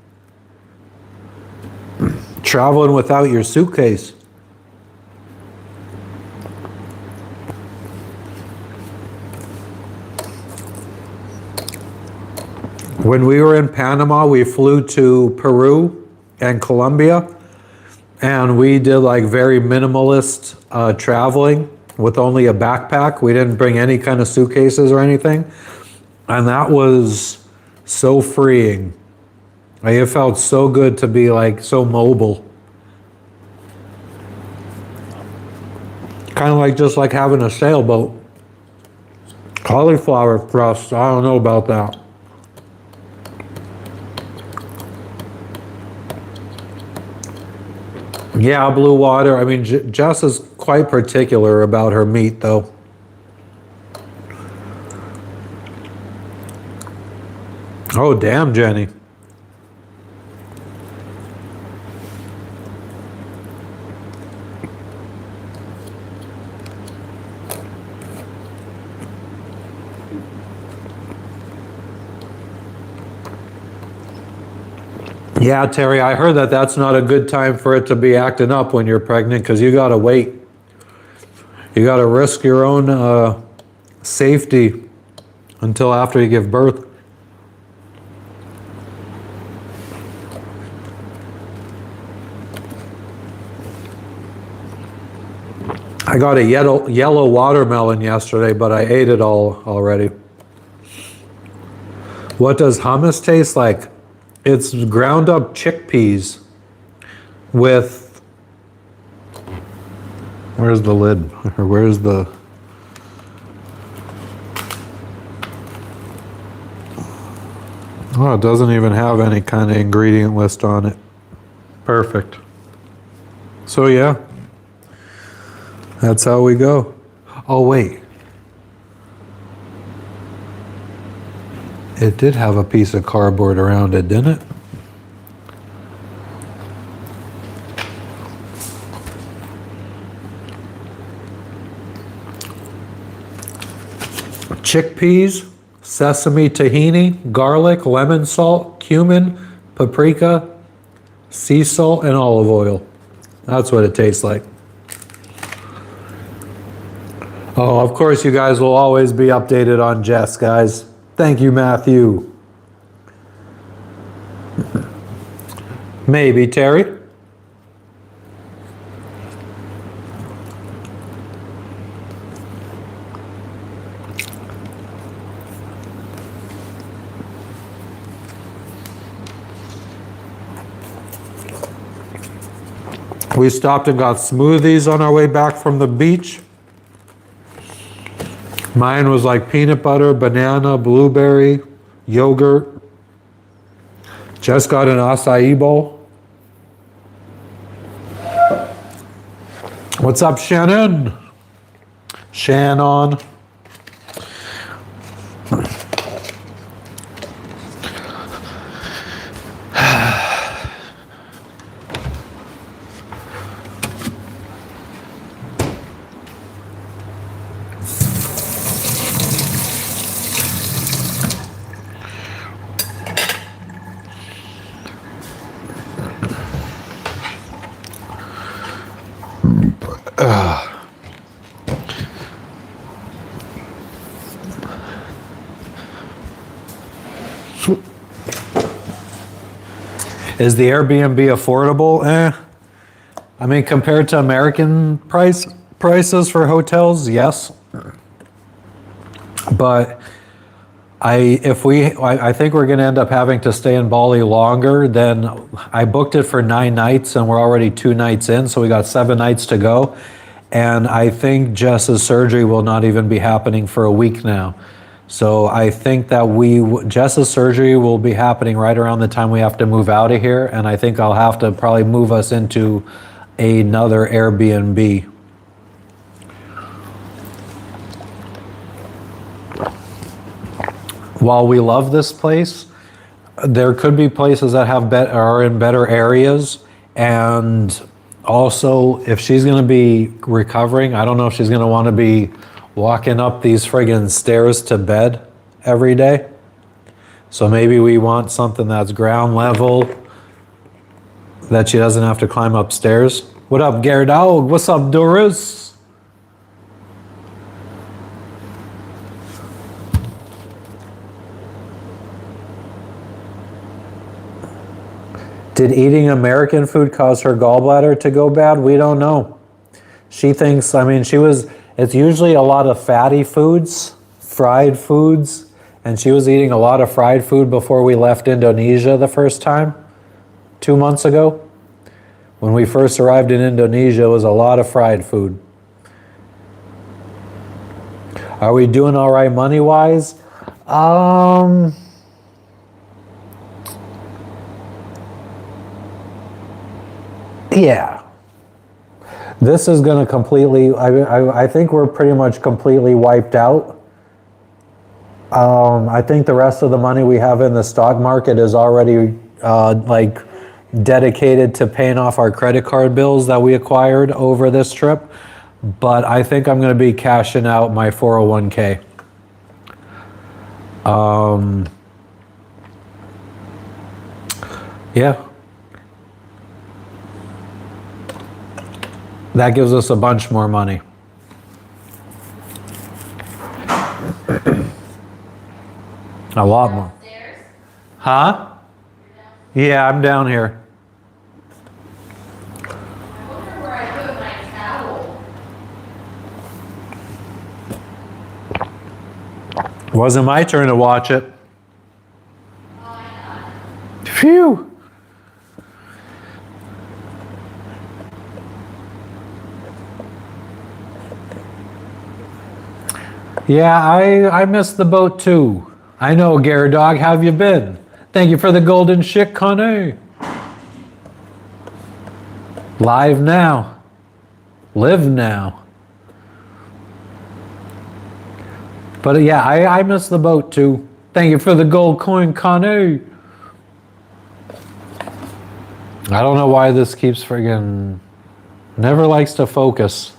Traveling without your suitcase. When we were in Panama, we flew to Peru and Colombia, and we did like very minimalist traveling with only a backpack. We didn't bring any kind of suitcases or anything, and that was so freeing. Like, it felt so good to be like so mobile. Kind of like just like having a sailboat. Cauliflower thrust, I don't know about that. Yeah, blue water. I mean, Jess is quite particular about her meat, though. Oh, damn, Jenny. Yeah, Terry, I heard that that's not a good time for it to be acting up when you're pregnant, because you got to wait. You got to risk your own safety until after you give birth. I got a yellow watermelon yesterday, but I ate it all already. What does hummus taste like? It's ground up chickpeas with, where's the lid? Or where's the, oh, it doesn't even have any kind of ingredient list on it. Perfect. So yeah, that's how we go. Oh wait. It did have a piece of cardboard around it, didn't it? Chickpeas, sesame tahini, garlic, lemon salt, cumin, paprika, sea salt, and olive oil. That's what it tastes like. Oh, of course you guys will always be updated on Jess, guys. Thank you, Matthew. Maybe, Terry. We stopped and got smoothies on our way back from the beach. Mine was like peanut butter, banana, blueberry, yogurt. Just got an acai bowl. What's up, Shannon? Shannon. Is the Airbnb affordable? I mean, compared to American prices for hotels, yes. But I think we're going to end up having to stay in Bali longer than I booked it for 9 nights, and we're already 2 nights in, so we got 7 nights to go. And I think Jess's surgery will not even be happening for a week now. So I think that Jess's surgery will be happening right around the time we have to move out of here, and I think I'll have to probably move us into another Airbnb. While we love this place, there could be places that are in better areas, and also if she's going to be recovering, I don't know if she's going to want to be walking up these friggin' stairs to bed every day. So maybe we want something that's ground level, that she doesn't have to climb upstairs. What up, Gerdog? What's up, Doris? Did eating American food cause her gallbladder to go bad? We don't know. She thinks, I mean, it's usually a lot of fatty foods, fried foods, and she was eating a lot of fried food before we left Indonesia the first time, 2 months ago. When we first arrived in Indonesia, it was a lot of fried food. Are we doing all right money-wise? Yeah. This is going to completely, I think we're pretty much completely wiped out. I think the rest of the money we have in the stock market is already like dedicated to paying off our credit card bills that we acquired over this trip. But I think I'm going to be cashing out my 401k. Yeah. That gives us a bunch more money. A lot more. Huh? Yeah, I'm down here. I wonder where I put my towel. Wasn't my turn to watch it. Oh, yeah. Phew. Yeah, I missed the boat too. I know, Gyarados, how have you been? Thank you for the golden shit, Connie. Live now. Live now. But yeah, I missed the boat too. Thank you for the gold coin, Connie. I don't know why this keeps friggin' never likes to focus.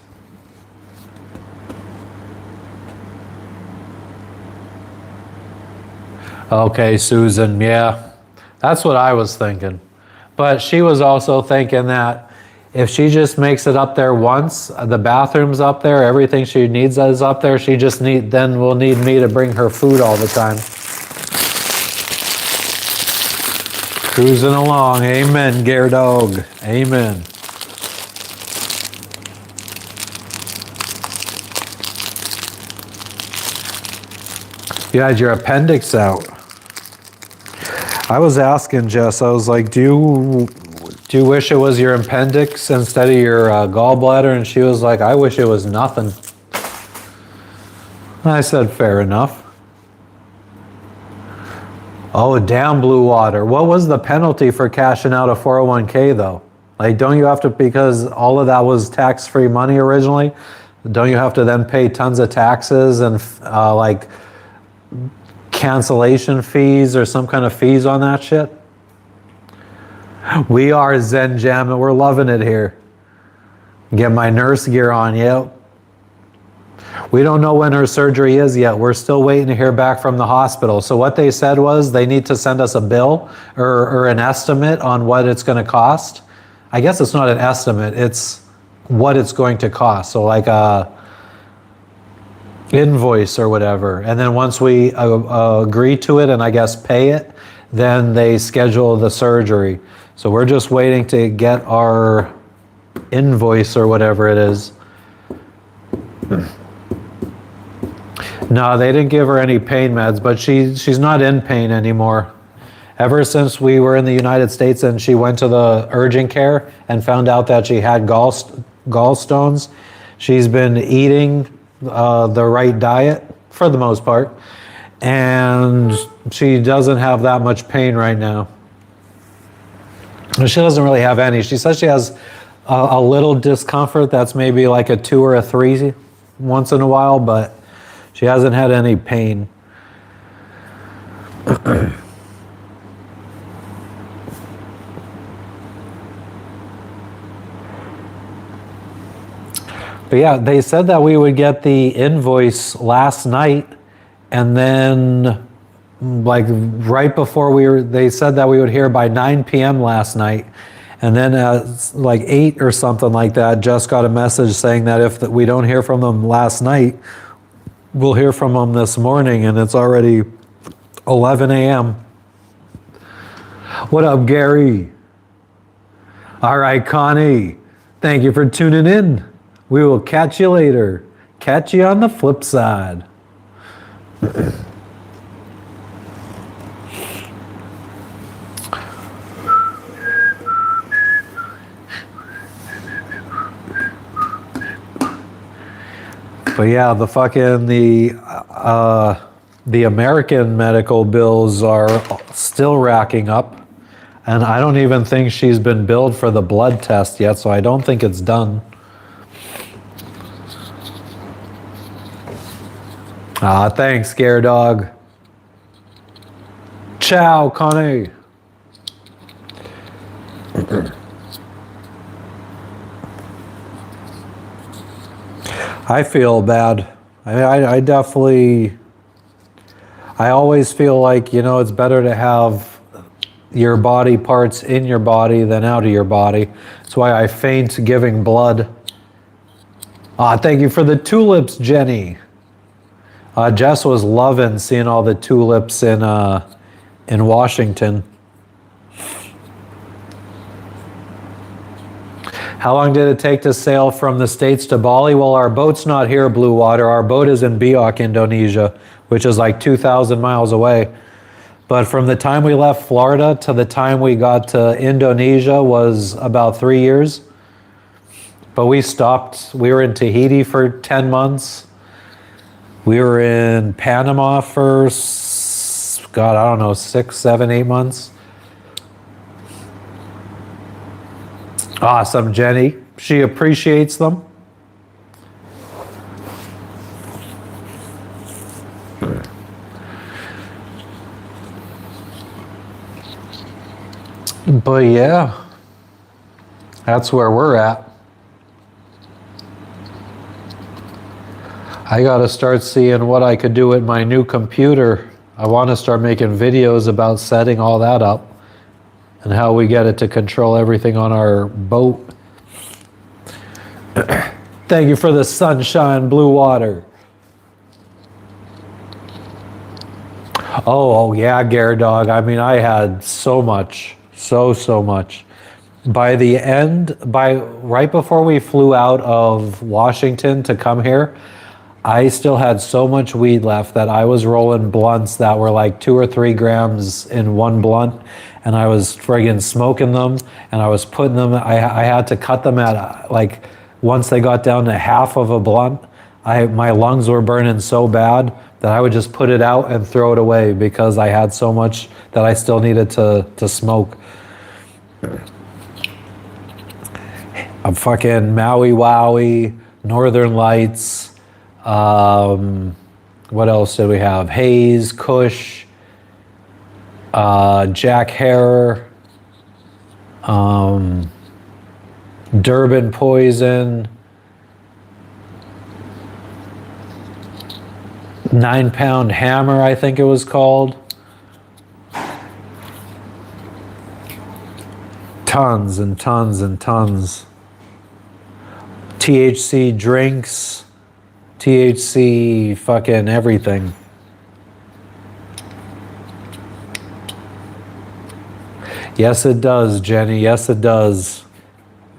Okay, Susan, yeah, that's what I was thinking. But she was also thinking that if she just makes it up there once, the bathroom's up there, everything she needs is up there, then will need me to bring her food all the time. Cruising along, amen, Gerdog, amen. You had your appendix out. I was asking Jess, I was like, do do you wish it was your appendix instead of your gallbladder? And she was like, I wish it was nothing. I said, fair enough. Oh, damn, Blue Water. What was the penalty for cashing out a 401k though? Like, don't you have to, because all of that was tax-free money originally, don't you have to then pay tons of taxes and like cancellation fees or some kind of fees on that shit? We are Zen Jam and we're loving it here. Get my nurse gear on, yep. We don't know when her surgery is yet. We're still waiting to hear back from the hospital. So what they said was they need to send us a bill or an estimate on what it's going to cost. I guess it's not an estimate, it's what it's going to cost. So like a invoice or whatever. And then once we agree to it and I guess pay it, then they schedule the surgery. So we're just waiting to get our invoice or whatever it is. No, they didn't give her any pain meds, but she's not in pain anymore. Ever since we were in the United States and she went to the urgent care and found out that she had gallstones, she's been eating the right diet for the most part, and she doesn't have that much pain right now. She doesn't really have any. She says she has a little discomfort that's maybe like a 2 or a 3 once in a while, but she hasn't had any pain. But yeah, they said that we would get the invoice last night, and then like right before they said that we would hear by 9 p.m. last night. And then at like 8 or something like that, just got a message saying that if we don't hear from them last night, we'll hear from them this morning, and it's already 11 a.m. What up, Gary? All right, Connie. Thank you for tuning in. We will catch you later. Catch you on the flip side. But yeah, the American medical bills are still racking up, and I don't even think she's been billed for the blood test yet, so I don't think it's done. Thanks, Scare Dog. Ciao, Connie. I feel bad. I definitely, I always feel like, it's better to have your body parts in your body than out of your body. That's why I faint giving blood. Thank you for the tulips, Jenny. Jess was loving seeing all the tulips in Washington. How long did it take to sail from the States to Bali? Well, our boat's not here, Blue Water. Our boat is in Biak, Indonesia, which is like 2,000 miles away. But from the time we left Florida to the time we got to Indonesia was about 3 years. But we stopped. We were in Tahiti for 10 months. We were in Panama for, God, I don't know, 6, 7, 8 months. Awesome, Jenny. She appreciates them. But yeah, that's where we're at. I gotta start seeing what I could do with my new computer. I want to start making videos about setting all that up and how we get it to control everything on our boat. Thank you for the sunshine, Blue Water. Oh yeah, Gare Dog. I mean, I had so much, so much. By the end, right before we flew out of Washington to come here, I still had so much weed left that I was rolling blunts that were like 2 or 3 grams in one blunt. and I was friggin' smoking them, and I was putting them. I had to cut them at like once they got down to half of a blunt. My lungs were burning so bad that I would just put it out and throw it away because I had so much that I still needed to smoke. I'm fucking Maui Wowie, Northern Lights. What else did we have? Haze, Kush, Jack Hare, Durban Poison, 9 Pound Hammer, I think it was called. Tons and tons and tons. THC drinks, THC fucking everything. Yes, it does, Jenny. Yes, it does.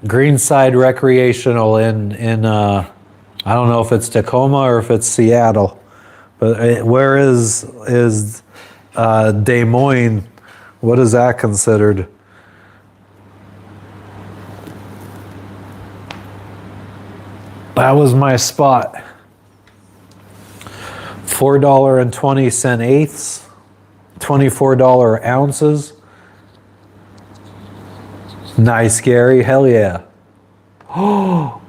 Greenside Recreational in I don't know if it's Tacoma or if it's Seattle, but where is Des Moines? What is that considered? That was my spot. $4.20 $24 ounces. Nice, Gary. Hell yeah. Oh.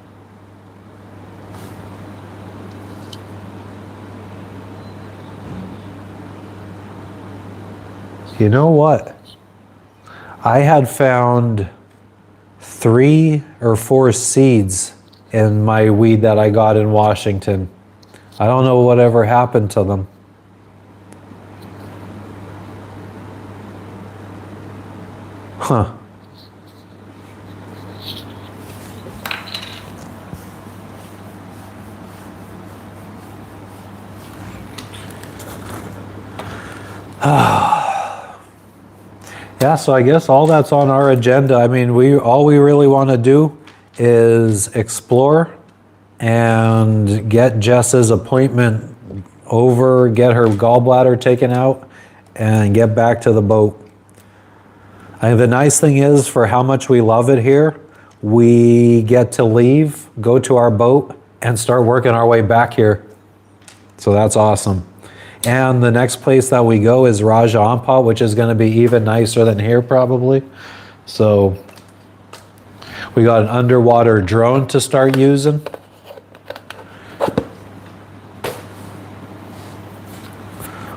You know what? I had found 3 or 4 seeds in my weed that I got in Washington. I don't know whatever happened to them. Huh. Yeah, so I guess all that's on our agenda. I mean, all we really want to do is explore and get Jess's appointment over, get her gallbladder taken out, and get back to the boat. And the nice thing is, for how much we love it here, we get to leave, go to our boat, and start working our way back here. So that's awesome. And the next place that we go is Raja Ampat, which is going to be even nicer than here probably. So we got an underwater drone to start using.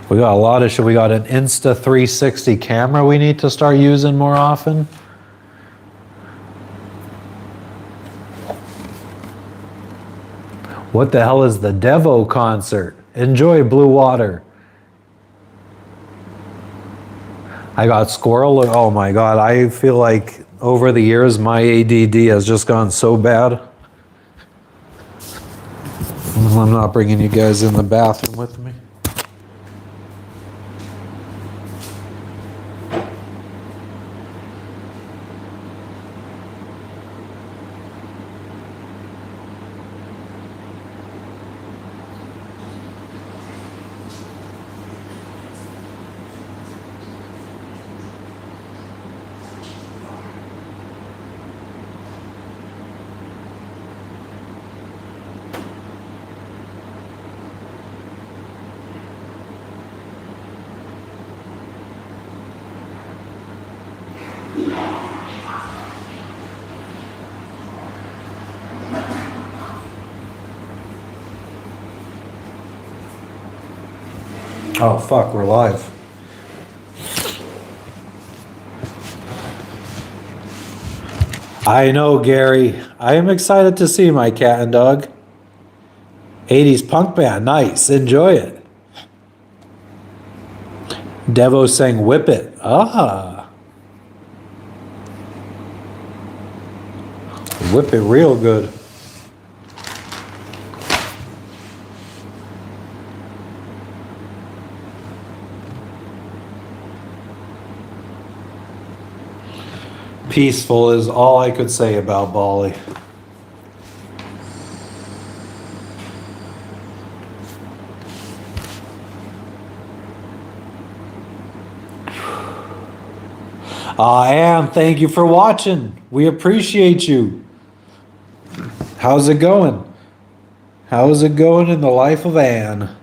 We got a lot of shit. We got an Insta360 camera we need to start using more often. What the hell is the Devo concert? Enjoy blue water. I got squirrel. Oh my God. I feel like over the years, my ADD has just gone so bad. I'm not bringing you guys in the bathroom with me. Oh fuck, we're live. I know, Gary. I am excited to see my cat and dog. 80s punk band, nice, enjoy it. Devo sang Whip It. Ah. Whip it real good. Peaceful is all I could say about Bali. Ann, thank you for watching. We appreciate you. How's it going? How's it going in the life of Ann?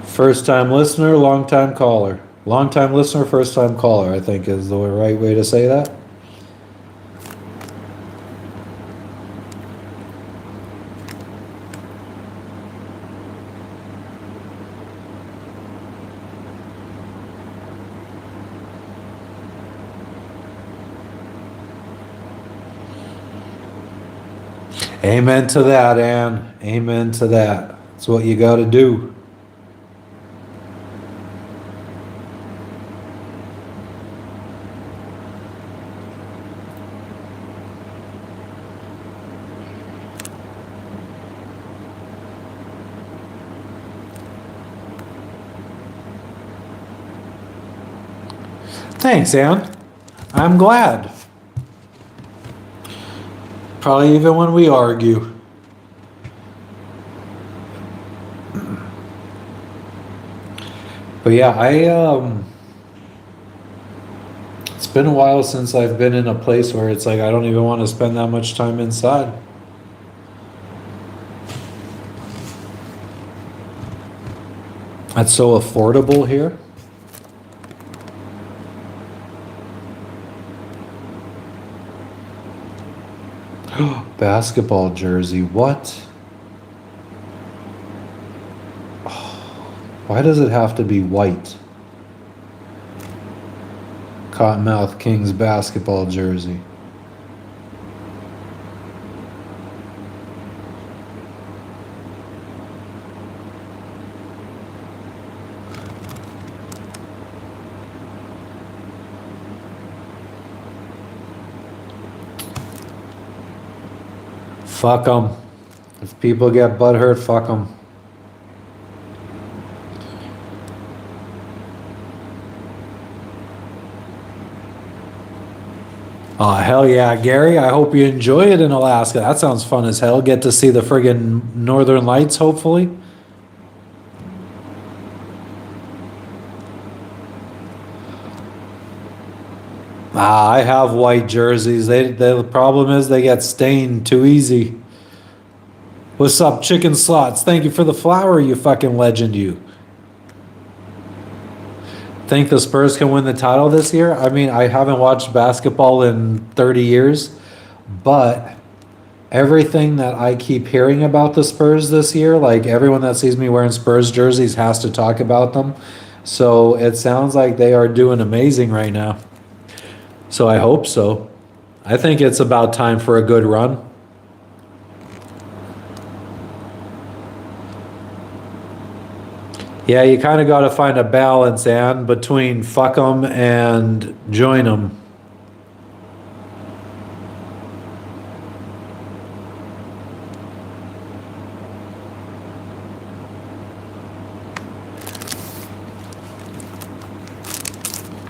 First time listener, long time caller. Long time listener, first time caller, I think is the right way to say that. Amen to that, Ann. Amen to that. That's what you got to do. Thanks, Ann. I'm glad. Probably even when we argue. But yeah, it's been a while since I've been in a place where it's like I don't even want to spend that much time inside. That's so affordable here. Basketball jersey, what? Why does it have to be white? Cottonmouth Kings basketball jersey. Fuck them. If people get butthurt, fuck them. Oh, hell yeah, Gary. I hope you enjoy it in Alaska. That sounds fun as hell. Get to see the friggin' northern lights, hopefully. I have white jerseys. The problem is they get stained too easy. What's up, Chicken Slots? Thank you for the flower, you fucking legend, you. Think the Spurs can win the title this year? I mean, I haven't watched basketball in 30 years, but everything that I keep hearing about the Spurs this year, like everyone that sees me wearing Spurs jerseys has to talk about them. So it sounds like they are doing amazing right now. So I hope so. I think it's about time for a good run. Yeah, you kind of got to find a balance, Ann, between fuck 'em and join 'em.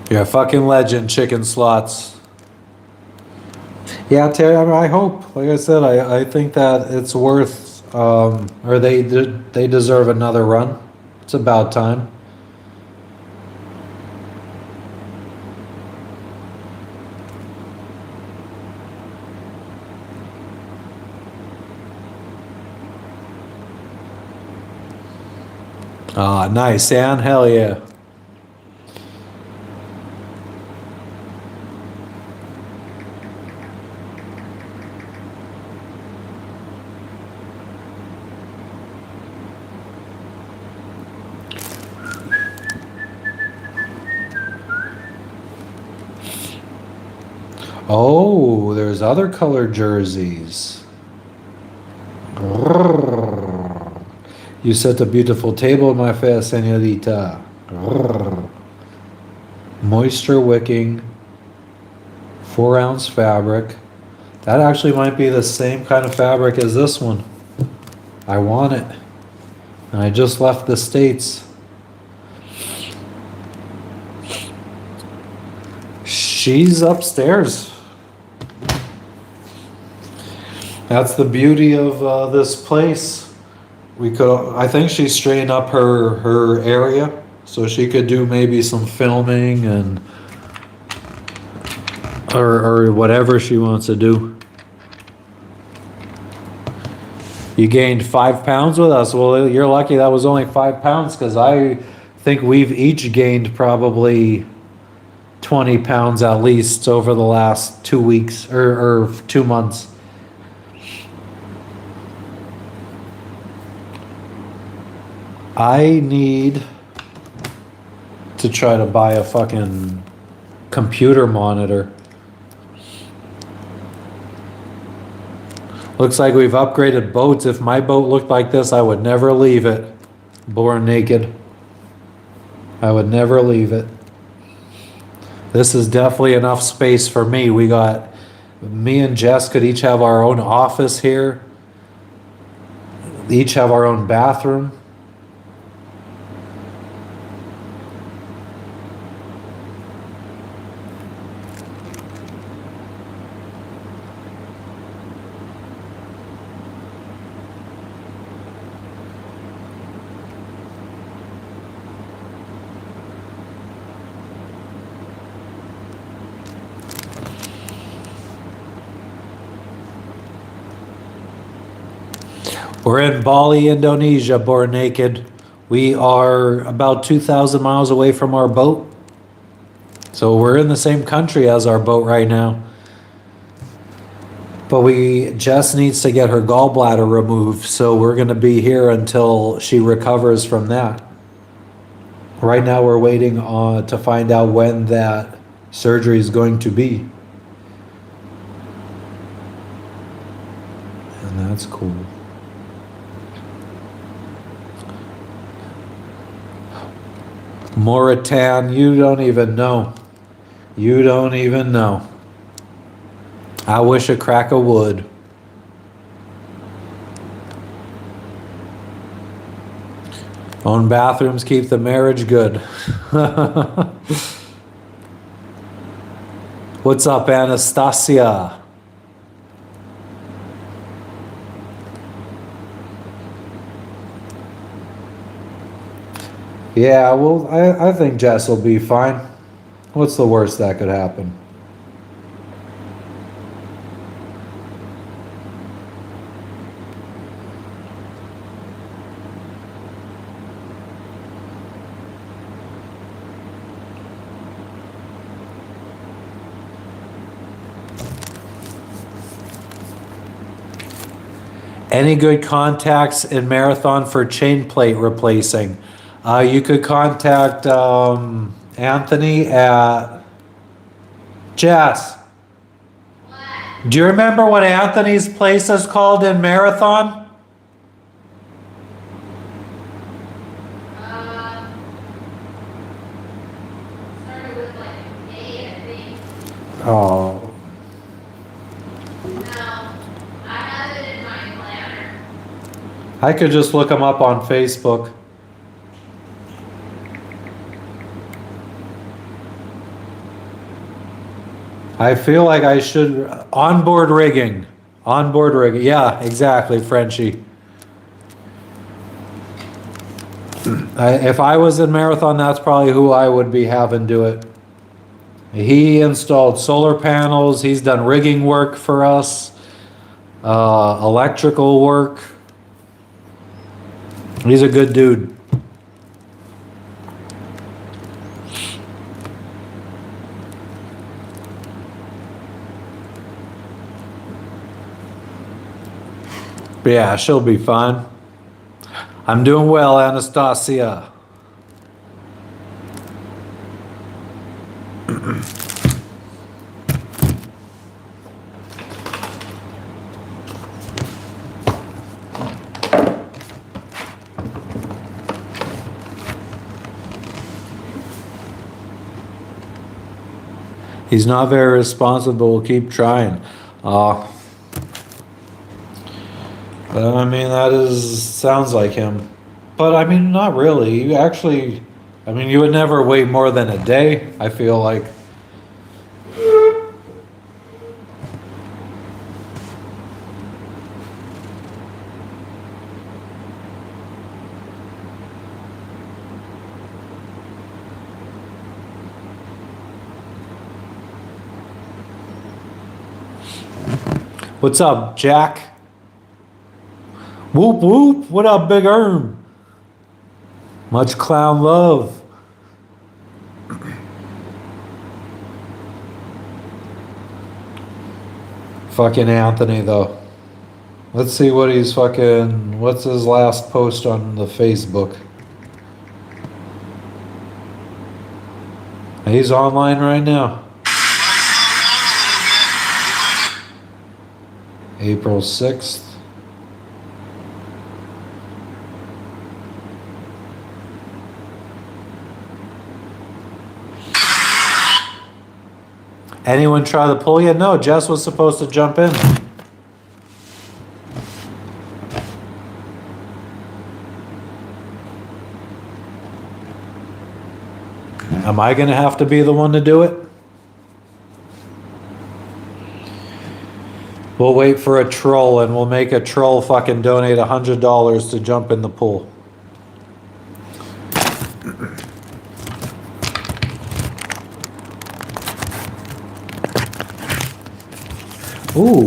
You're a fucking legend, Chicken Slots. Yeah, Terry, I hope. Like I said, I think that it's worth, or they deserve another run. It's about time. Ah, nice, Ann. Hell yeah. Oh, there's other color jerseys. You set a beautiful table, my fair señorita. Moisture wicking, 4-ounce fabric. That actually might be the same kind of fabric as this one. I want it. And I just left the States. She's upstairs. That's the beauty of this place. I think she's straightened up her area so she could do maybe some filming and or whatever she wants to do. You gained 5 pounds with us. Well, you're lucky that was only 5 pounds, because I think we've each gained probably 20 pounds at least over the last 2 weeks or 2 months. I need to try to buy a fucking computer monitor. Looks like we've upgraded boats. If my boat looked like this, I would never leave it. Born naked. I would never leave it. This is definitely enough space for me. Me and Jess could each have our own office here. Each have our own bathroom. We're in Bali, Indonesia, born naked. We are about 2,000 miles away from our boat. So we're in the same country as our boat right now. But Jess needs to get her gallbladder removed, so we're going to be here until she recovers from that. Right now we're waiting to find out when that surgery is going to be. And that's cool. Mauritania, you don't even know. You don't even know. I wish a crack of wood. Own bathrooms keep the marriage good. What's up, Anastasia? Yeah, well, I think Jess will be fine. What's the worst that could happen? Any good contacts in Marathon for chain plate replacing? You could contact Anthony at Jess. What? Do you remember what Anthony's place is called in Marathon? Started with like a K, I think. Oh. No, I have it in my planner. I could just look him up on Facebook. I feel like I should onboard rigging. Onboard rigging. Yeah, exactly, Frenchie. If I was in Marathon, that's probably who I would be having do it. He installed solar panels. He's done rigging work for us, electrical work. He's a good dude. But yeah, she'll be fine. I'm doing well, Anastasia. He's not very responsible. We'll keep trying. I mean, sounds like him. But I mean, not really. You actually, I mean, you would never wait more than a day, I feel like. What's up, Jack? Whoop whoop. What up, Big Erm? Much clown love. Fucking Anthony, though. Let's see what he's fucking. What's his last post on the Facebook? He's online right now. April 6th. Anyone try to pull you? No, Jess was supposed to jump in. Am I going to have to be the one to do it? We'll wait for a troll and we'll make a troll fucking donate $100 to jump in the pool. Ooh.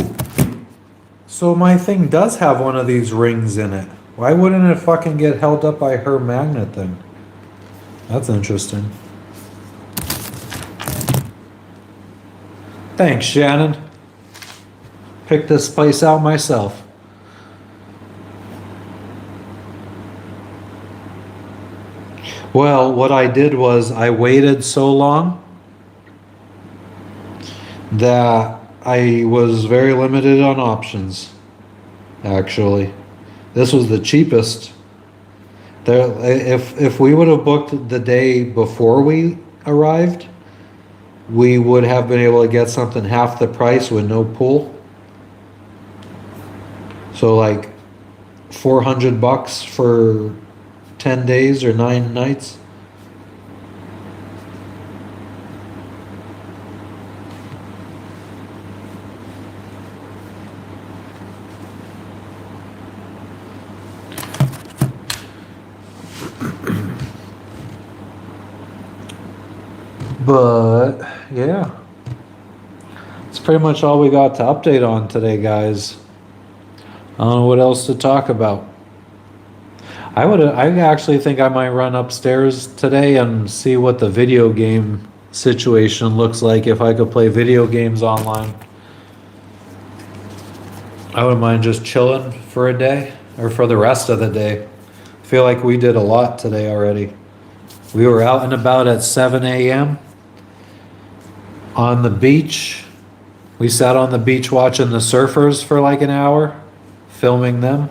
So my thing does have one of these rings in it. Why wouldn't it fucking get held up by her magnet thing? That's interesting. Thanks, Shannon. Picked this place out myself. Well, what I did was I waited so long that I was very limited on options, actually. This was the cheapest. If we would have booked the day before we arrived, we would have been able to get something half the price with no pool. So like $400 for 10 days or 9 nights. But yeah, it's pretty much all we got to update on today, guys. I don't know what else to talk about. I actually think I might run upstairs today and see what the video game situation looks like if I could play video games online. I wouldn't mind just chilling for a day or for the rest of the day. I feel like we did a lot today already. We were out and about at 7 a.m. on the beach. We sat on the beach watching the surfers for like an hour, filming them.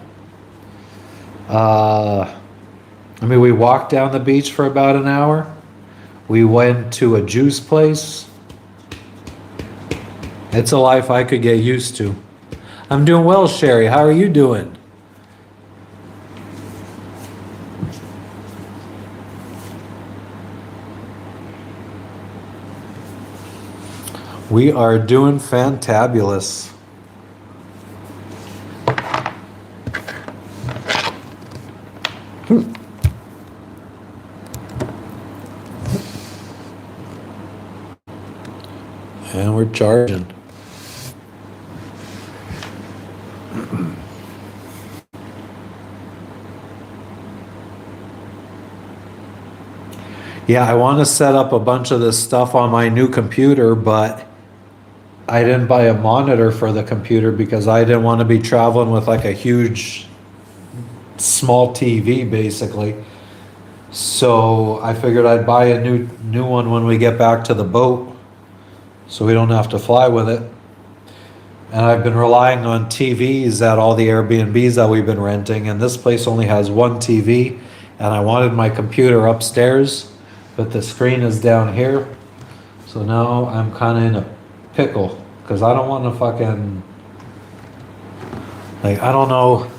We walked down the beach for about an hour. We went to a juice place. It's a life I could get used to. I'm doing well, Sherry. How are you doing? We are doing fantabulous. And we're charging. Yeah, I want to set up a bunch of this stuff on my new computer, but I didn't buy a monitor for the computer because I didn't want to be traveling with like a huge small TV basically. So I figured I'd buy a new one when we get back to the boat so we don't have to fly with it. And I've been relying on TVs at all the Airbnbs that we've been renting, and this place only has one TV, and I wanted my computer upstairs, but the screen is down here. So now I'm kind of in a pickle because I don't want to fucking, like, I don't know,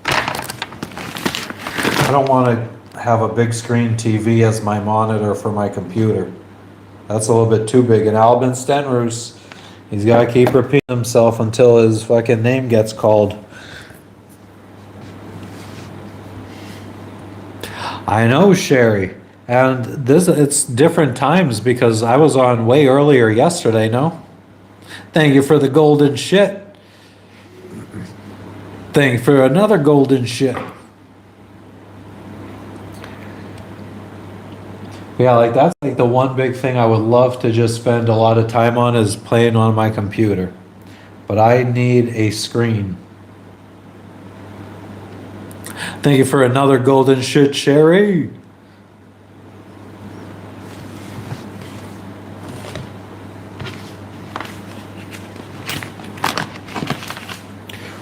I don't want to have a big screen TV as my monitor for my computer. That's a little bit too big. And Albin Stenroos, he's got to keep repeating himself until his fucking name gets called. I know, Sherry. And it's different times because I was on way earlier yesterday, no? Thank you for the golden shit. Thank you for another golden shit. Yeah, like that's like the one big thing I would love to just spend a lot of time on is playing on my computer. But I need a screen. Thank you for another golden shit, Sherry.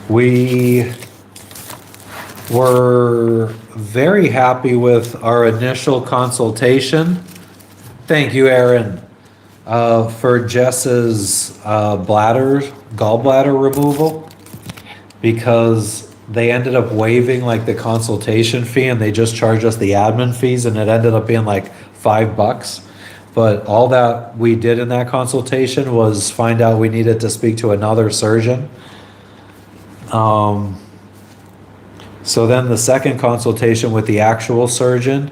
We were very happy with our initial consultation. Thank you, Aaron, for Jess's gallbladder removal, because they ended up waiving like the consultation fee and they just charged us the admin fees, and it ended up being like $5. But all that we did in that consultation was find out we needed to speak to another surgeon. So then the second consultation with the actual surgeon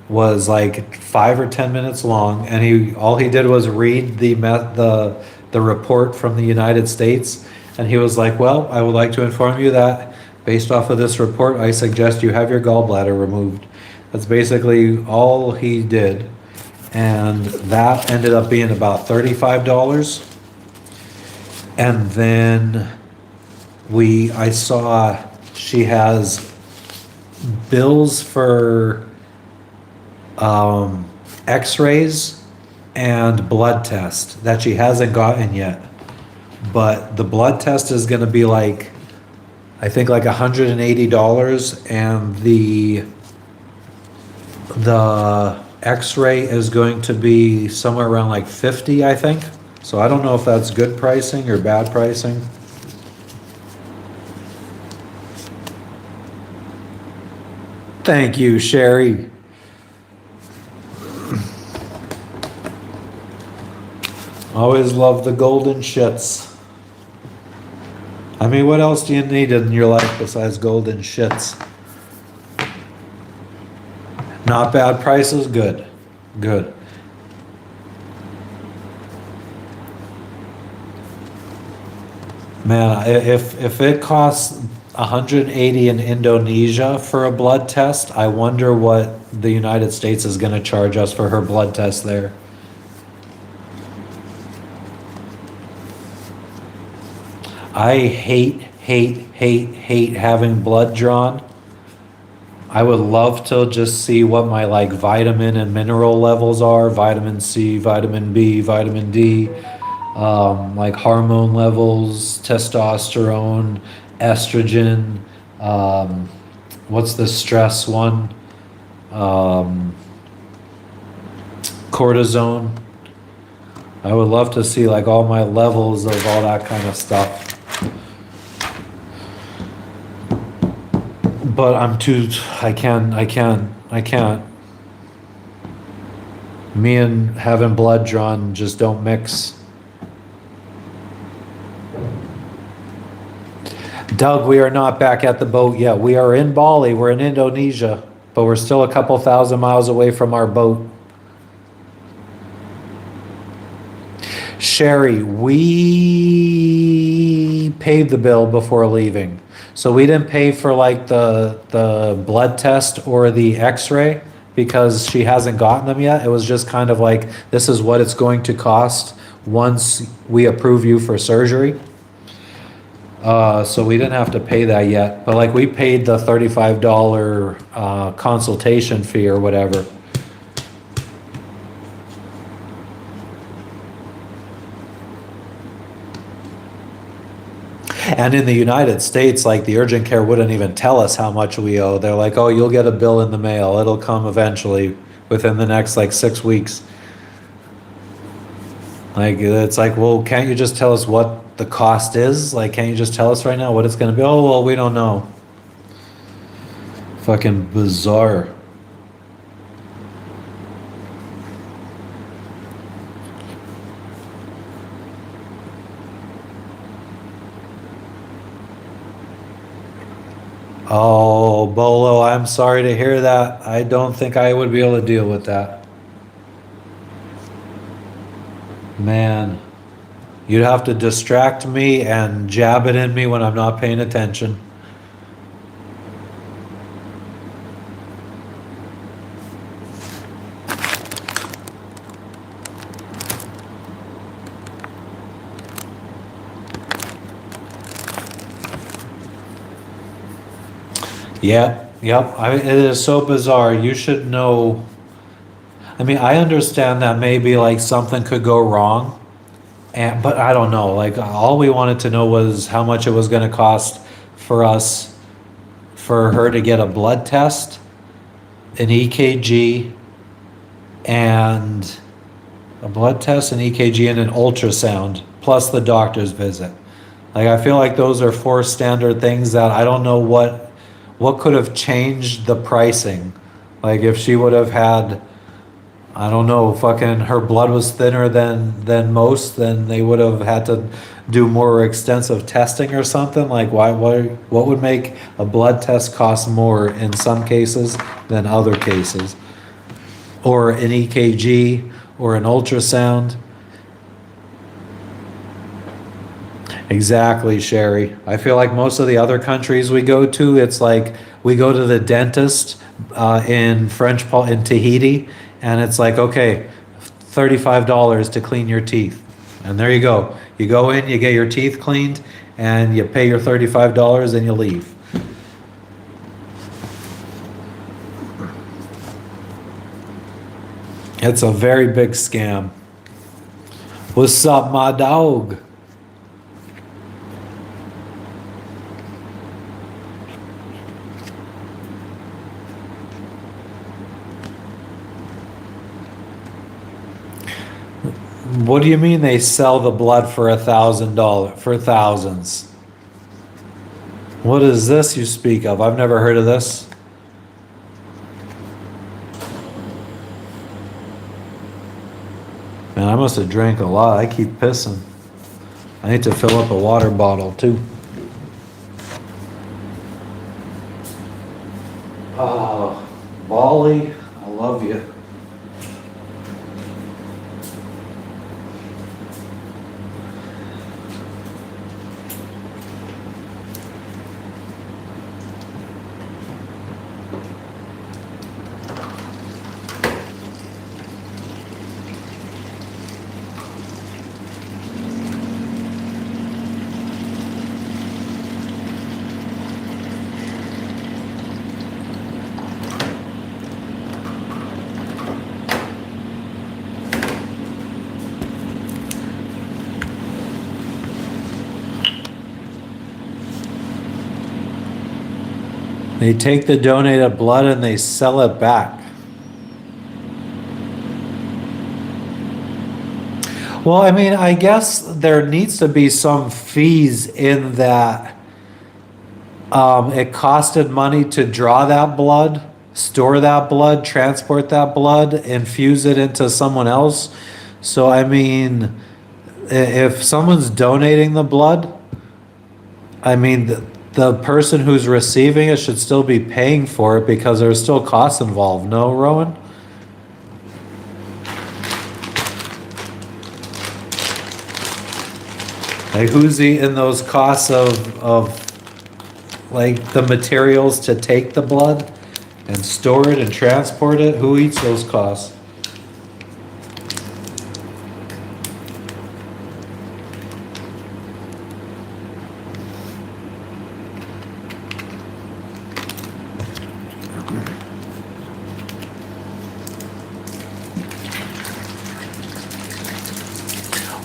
was like 5 or 10 minutes long, and all he did was read the report from the United States, and he was like, "Well, I would like to inform you that based off of this report, I suggest you have your gallbladder removed." That's basically all he did, and that ended up being about $35. And then I saw she has bills for x-rays and blood test that she hasn't gotten yet. But the blood test is going to be like, I think like $180, and the x-ray is going to be somewhere around like 50, I think. So I don't know if that's good pricing or bad pricing. Thank you, Sherry. Always love the golden shits. I mean, what else do you need in your life besides golden shits? Not bad prices? Good. Good. Man, if it costs 180 in Indonesia for a blood test, I wonder what the United States is going to charge us for her blood test there. I hate having blood drawn. I would love to just see what my like vitamin and mineral levels are, vitamin C, vitamin B, vitamin D, like hormone levels, testosterone, estrogen, what's the stress one? Cortisone. I would love to see like all my levels of all that kind of stuff. But I can't. Me and having blood drawn just don't mix. Doug, we are not back at the boat yet. We are in Bali. We're in Indonesia, but we're still a couple thousand miles away from our boat. Sherry, we paid the bill before leaving. So we didn't pay for like the blood test or the x-ray because she hasn't gotten them yet. It was just kind of like, this is what it's going to cost once we approve you for surgery. So we didn't have to pay that yet, but like we paid the $35 consultation fee or whatever. And in the United States, like the urgent care wouldn't even tell us how much we owe. They're like, "Oh, you'll get a bill in the mail. It'll come eventually within the next like 6 weeks." Like, it's like, well, can't you just tell us what the cost is? Like, can't you just tell us right now what it's going to be? Oh, well, we don't know. Fucking bizarre. Oh, Bolo, I'm sorry to hear that. I don't think I would be able to deal with that. Man, You'd have to distract me and jab it in me when I'm not paying attention. Yep. It is so bizarre. You should know. I mean, I understand that maybe like something could go wrong, but I don't know. Like all we wanted to know was how much it was going to cost for us, for her to get a blood test, an EKG, and an EKG and an ultrasound, plus the doctor's visit. Like I feel like those are four standard things that I don't know what could have changed the pricing. Like if she would have had, I don't know, fucking her blood was thinner than most, then they would have had to do more extensive testing or something. Like what would make a blood test cost more in some cases than other cases? Or an EKG or an ultrasound? Exactly, Sherry. I feel like most of the other countries we go to, it's like we go to the dentist in in Tahiti, and it's like, okay, $35 to clean your teeth. And there you go. You go in, you get your teeth cleaned, and you pay your $35 and you leave. It's a very big scam. What's up, my dog? What do you mean they sell the blood for $1,000, for thousands? What is this you speak of? I've never heard of this. Man, I must have drank a lot. I keep pissing. I need to fill up a water bottle too. Oh, Bali, I love you. They take the donated blood and they sell it back. Well, I mean, I guess there needs to be some fees in that. It costed money to draw that blood, store that blood, transport that blood, infuse it into someone else. So, I mean, if someone's donating the blood, I mean, the person who's receiving it should still be paying for it because there's still costs involved. No, Rowan? Like who's eating those costs of like the materials to take the blood and store it and transport it? Who eats those costs?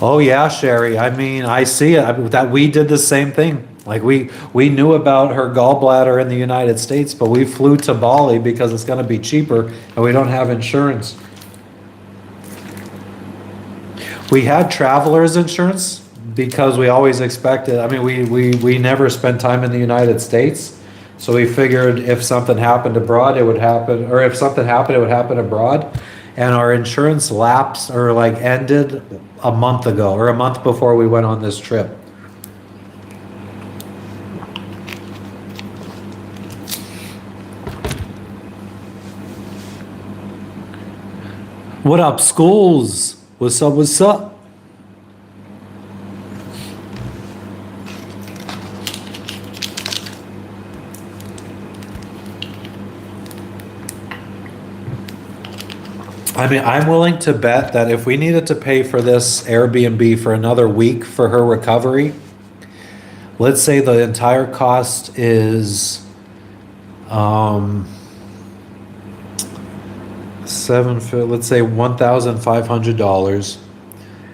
Oh yeah, Sherry. I mean, I see it. That we did the same thing. Like we knew about her gallbladder in the United States, but we flew to Bali because it's going to be cheaper, and we don't have insurance. We had traveler's insurance because we always expected. I mean, we never spent time in the United States, so we figured if something happened abroad, it would happen, or if something happened, it would happen abroad. And our insurance lapsed or like ended a month ago or a month before we went on this trip. What up, schools? What's up? What's up? I mean, I'm willing to bet that if we needed to pay for this Airbnb for another week for her recovery, let's say the entire cost is um let's say $1,500.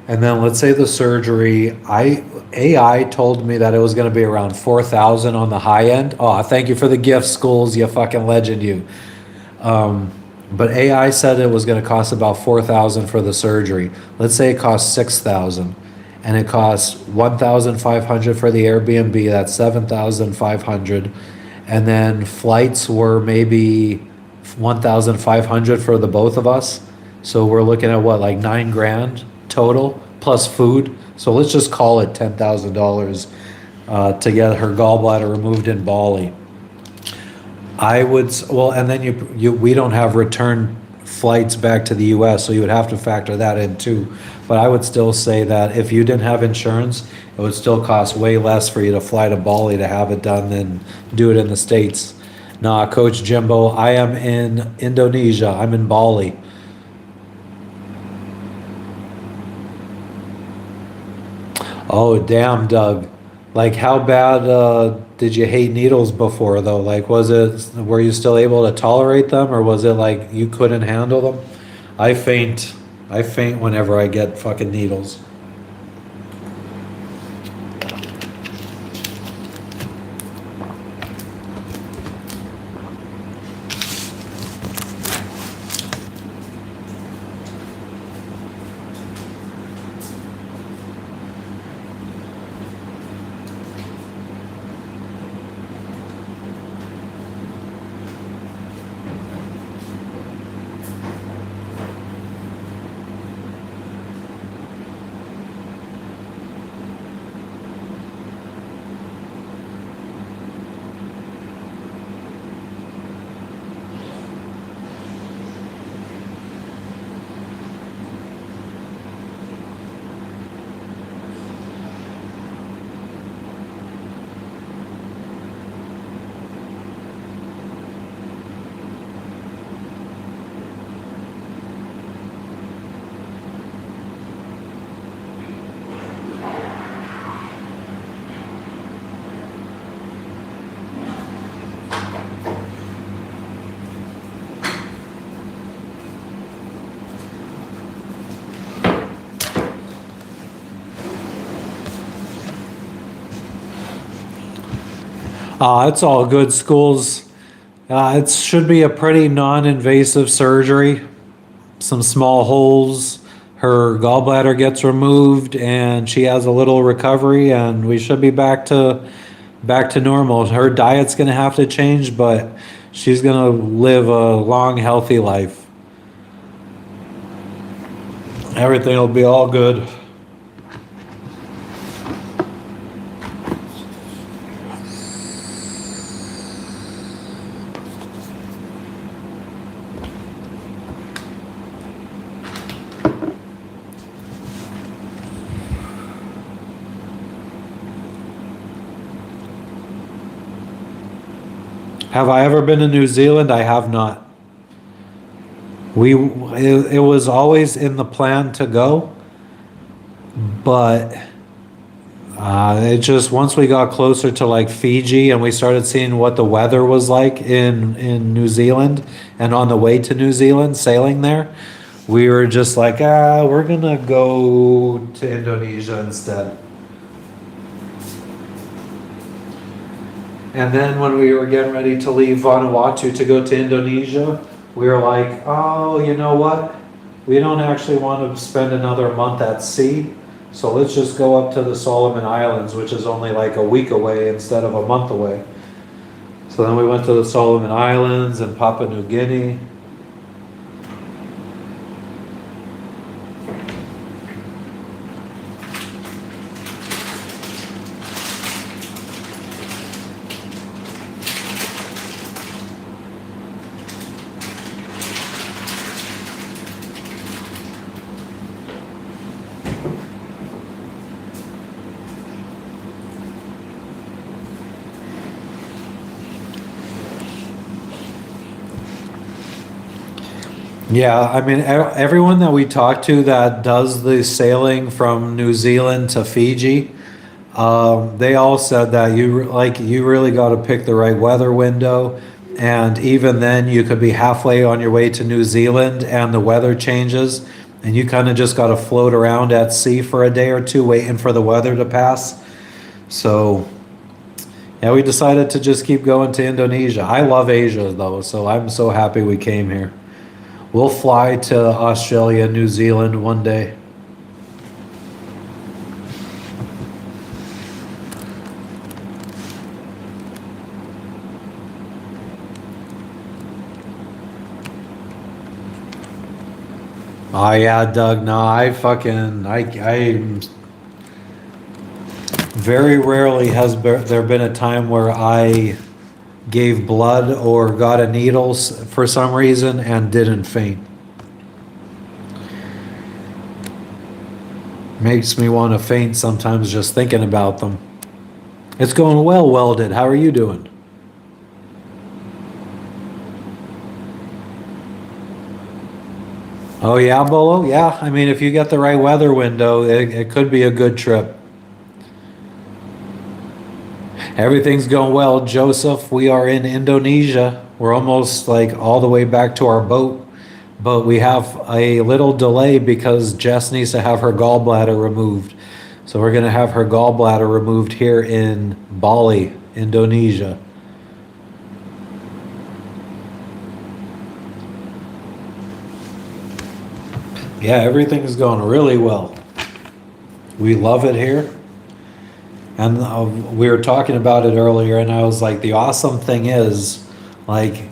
And then let's say the surgery, AI told me that it was going to be around 4,000 on the high end. Oh, thank you for the gift, schools, you fucking legend, you. But AI said it was going to cost about 4,000 for the surgery. Let's say it costs 6,000, and it costs 1,500 for the Airbnb. That's 7,500, and then flights were maybe 1,500 for the both of us. So we're looking at what, like 9 grand total plus food. So let's just call it $10,000 to get her gallbladder removed in Bali. I would, well, and then we don't have return flights back to the US, so you would have to factor that in too. But I would still say that if you didn't have insurance, it would still cost way less for you to fly to Bali to have it done than do it in the States. Nah, Coach Jimbo, I am in Indonesia. I'm in Bali. Oh, damn, Doug. Like, how bad did you hate needles before, though? Like, were you still able to tolerate them, or was it like you couldn't handle them? I faint. I faint whenever I get fucking needles. It's all good. Schools. It should be a pretty non-invasive surgery. Some small holes. Her gallbladder gets removed, and she has a little recovery, and we should be back to normal. Her diet's gonna have to change, but she's gonna live a long, healthy life. Everything will be all good. Have I ever been to New Zealand? I have not. It was always in the plan to go, but it just, once we got closer to like Fiji and we started seeing what the weather was like in New Zealand, and on the way to New Zealand, sailing there, we were just like, we're gonna go to Indonesia instead. And then when we were getting ready to leave Vanuatu to go to Indonesia, we were like, oh, you know what? We don't actually want to spend another month at sea. So let's just go up to the Solomon Islands, which is only like a week away instead of a month away. So then we went to the Solomon Islands and Papua New Guinea. Yeah, I mean, everyone that we talk to that does the sailing from New Zealand to Fiji, they all said that you really got to pick the right weather window, and even then, you could be halfway on your way to New Zealand, and the weather changes, and you kind of just got to float around at sea for a day or two, waiting for the weather to pass. So, yeah, we decided to just keep going to Indonesia. I love Asia though, so I'm so happy we came here. We'll fly to Australia, New Zealand one day. Oh yeah, Doug. No, I very rarely there been a time where I gave blood or got a needle for some reason and didn't faint. Makes me want to faint sometimes just thinking about them. It's going well, Welded. How are you doing? Oh yeah, Bolo? Yeah, I mean, if you get the right weather window, it could be a good trip. Everything's going well, Joseph. We are in Indonesia. We're almost like all the way back to our boat, but we have a little delay because Jess needs to have her gallbladder removed. So we're going to have her gallbladder removed here in Bali, Indonesia. Yeah, everything's going really well. We love it here. And we were talking about it earlier, and I was like, the awesome thing is, like,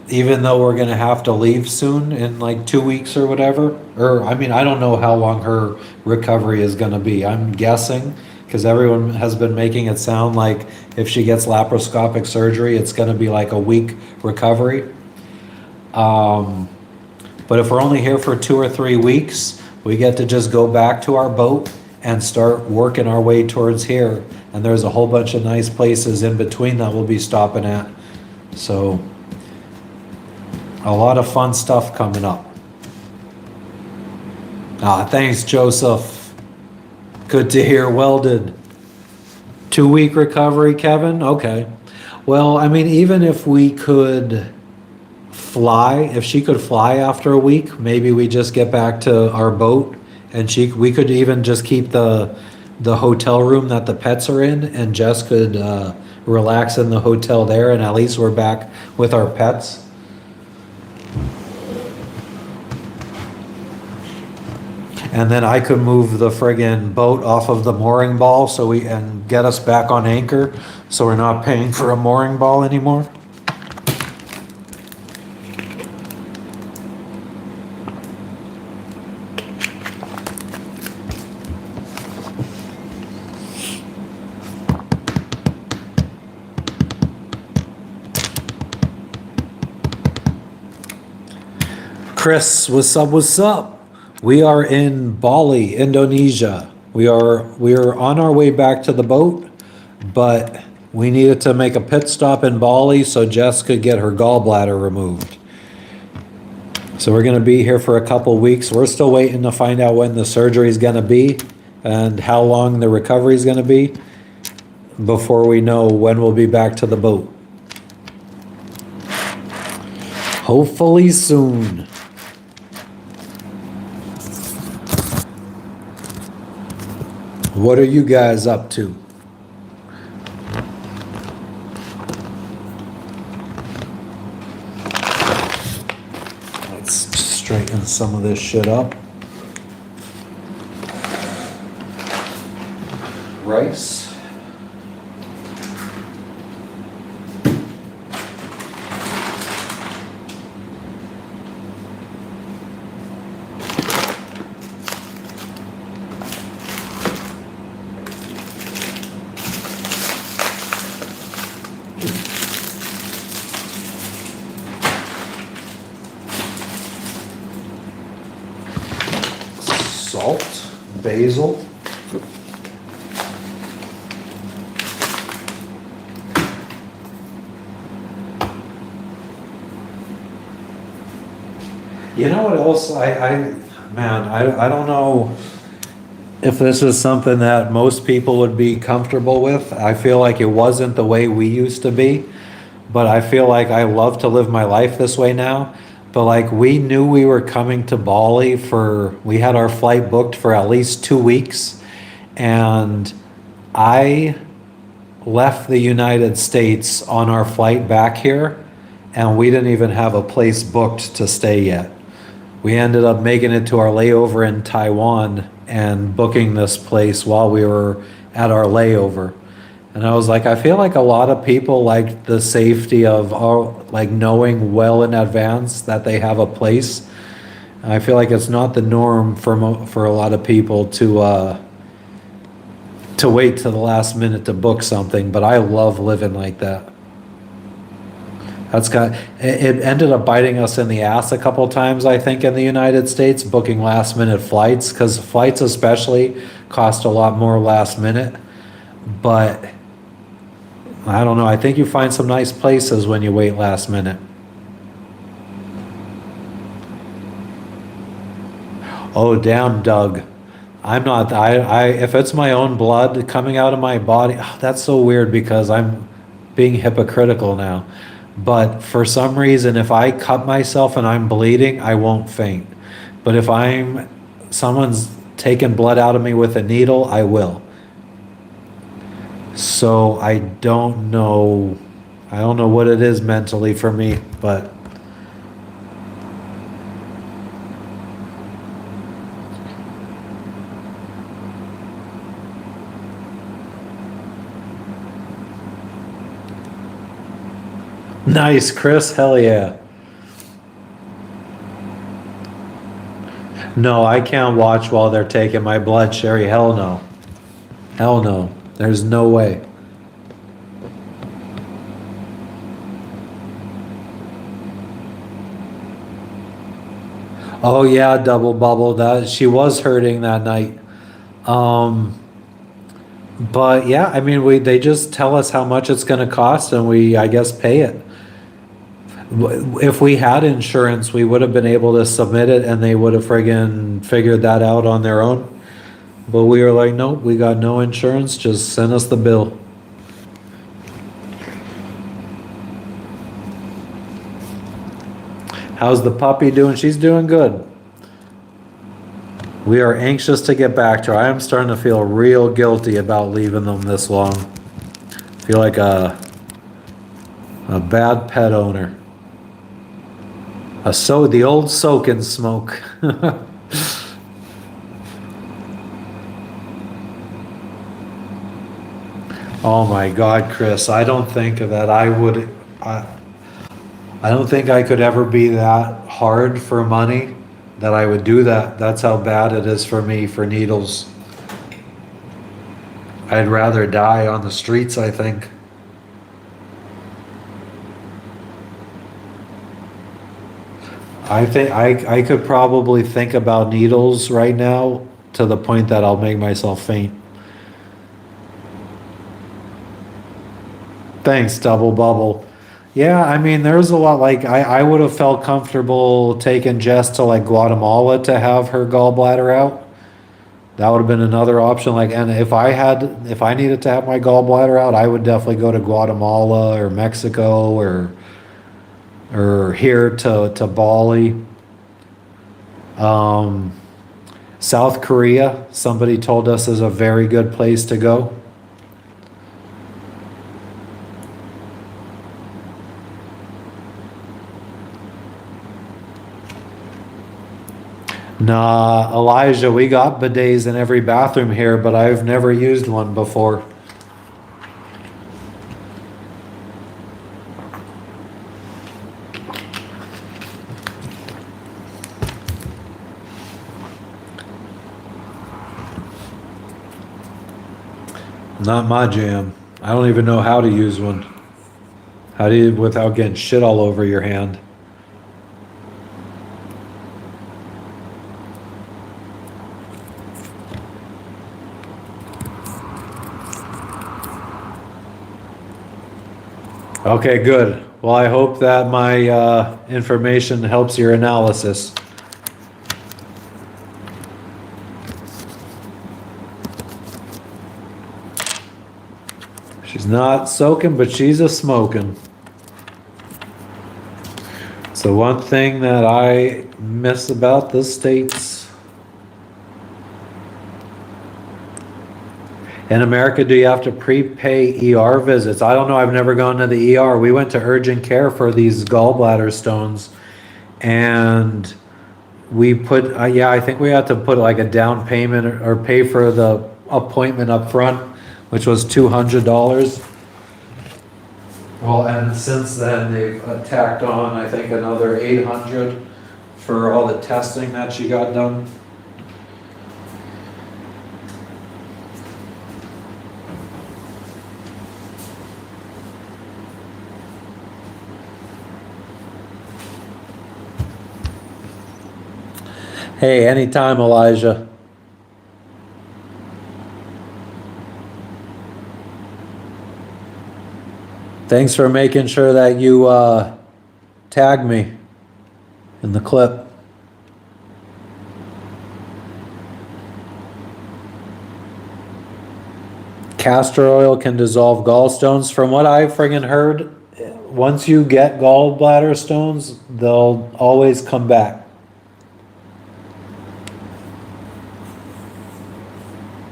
even though we're going to have to leave soon in like 2 weeks or whatever, or I mean, I don't know how long her recovery is going to be. I'm guessing because everyone has been making it sound like if she gets laparoscopic surgery, it's going to be like a week recovery. But if we're only here for 2 or 3 weeks, we get to just go back to our boat and start working our way towards here. And there's a whole bunch of nice places in between that we'll be stopping at. So, a lot of fun stuff coming up. Thanks, Joseph. Good to hear. Welded. 2 week recovery, Kevin? Okay. Well, I mean, even if we could fly, if she could fly after a week, maybe we just get back to our boat and we could even just keep the hotel room that the pets are in, and Jess could relax in the hotel there, and at least we're back with our pets. And then I could move the friggin' boat off of the mooring ball and get us back on anchor so we're not paying for a mooring ball anymore. Chris, what's up? What's up? We are in Bali, Indonesia. We are on our way back to the boat, but we needed to make a pit stop in Bali so Jess could get her gallbladder removed. So we're going to be here for a couple weeks. We're still waiting to find out when the surgery is going to be and how long the recovery is going to be before we know when we'll be back to the boat. Hopefully soon. What are you guys up to? Let's straighten some of this shit up. Rice. Salt, basil, You know what else? Man, I don't know if this is something that most people would be comfortable with. I feel like it wasn't the way we used to be, but I feel like I love to live my life this way now. But like we knew we were coming to Bali we had our flight booked for at least 2 weeks, and I left the United States on our flight back here, and we didn't even have a place booked to stay yet. We ended up making it to our layover in Taiwan and booking this place while we were at our layover. And I was like, I feel like a lot of people like the safety of like knowing well in advance that they have a place. And I feel like it's not the norm for a lot of people to wait to the last minute to book something, but I love living like that. It ended up biting us in the ass a couple times, I think, in the United States, booking last minute flights, because flights especially cost a lot more last minute. But I don't know, I think you find some nice places when you wait last minute. Oh, damn, Doug. I'm not, if it's my own blood coming out of my body, that's so weird because I'm being hypocritical now. But for some reason, if I cut myself and I'm bleeding, I won't faint. But if someone's taking blood out of me with a needle, I will. So I don't know what it is mentally for me, but nice, Chris. Hell yeah. No, I can't watch while they're taking my blood, Sherry. Hell no. Hell no. There's no way. Oh yeah, double bubble. That she was hurting that night. Um, but yeah, I mean, they just tell us how much it's going to cost, and we, I guess, pay it. If we had insurance, we would have been able to submit it, and they would have friggin' figured that out on their own. But we were like, nope, we got no insurance. Just send us the bill. How's the puppy doing? She's doing good. We are anxious to get back to her. I am starting to feel real guilty about leaving them this long. Feel like a bad pet owner. The old soak and smoke. Oh my God, Chris, I don't think that I don't think I could ever be that hard for money that I would do that. That's how bad it is for me for needles. I'd rather die on the streets, I think. I think I could probably think about needles right now to the point that I'll make myself faint. Thanks, Double Bubble. Yeah, I mean, there's a lot, like, I would have felt comfortable taking Jess to like Guatemala to have her gallbladder out. That would have been another option. Like, and if I needed to have my gallbladder out, I would definitely go to Guatemala or Mexico or here to Bali. South Korea, somebody told us, is a very good place to go. Nah, Elijah, we got bidets in every bathroom here, but I've never used one before. Not my jam. I don't even know how to use one. How do you, without getting shit all over your hand? Okay, good. Well, I hope that my information helps your analysis. She's not soaking, but she's a smoking. So one thing that I miss about the States. In America, do you have to prepay ER visits? I don't know. I've never gone to the ER. We went to urgent care for these gallbladder stones, and we put, yeah, I think we had to put like a down payment or pay for the appointment up front, which was $200. Well, and since then they've tacked on, I think, another 800 for all the testing that she got done. Hey, anytime, Elijah. Thanks for making sure that you tag me in the clip. Castor oil can dissolve gallstones. From what I friggin' heard, once you get gallbladder stones, they'll always come back.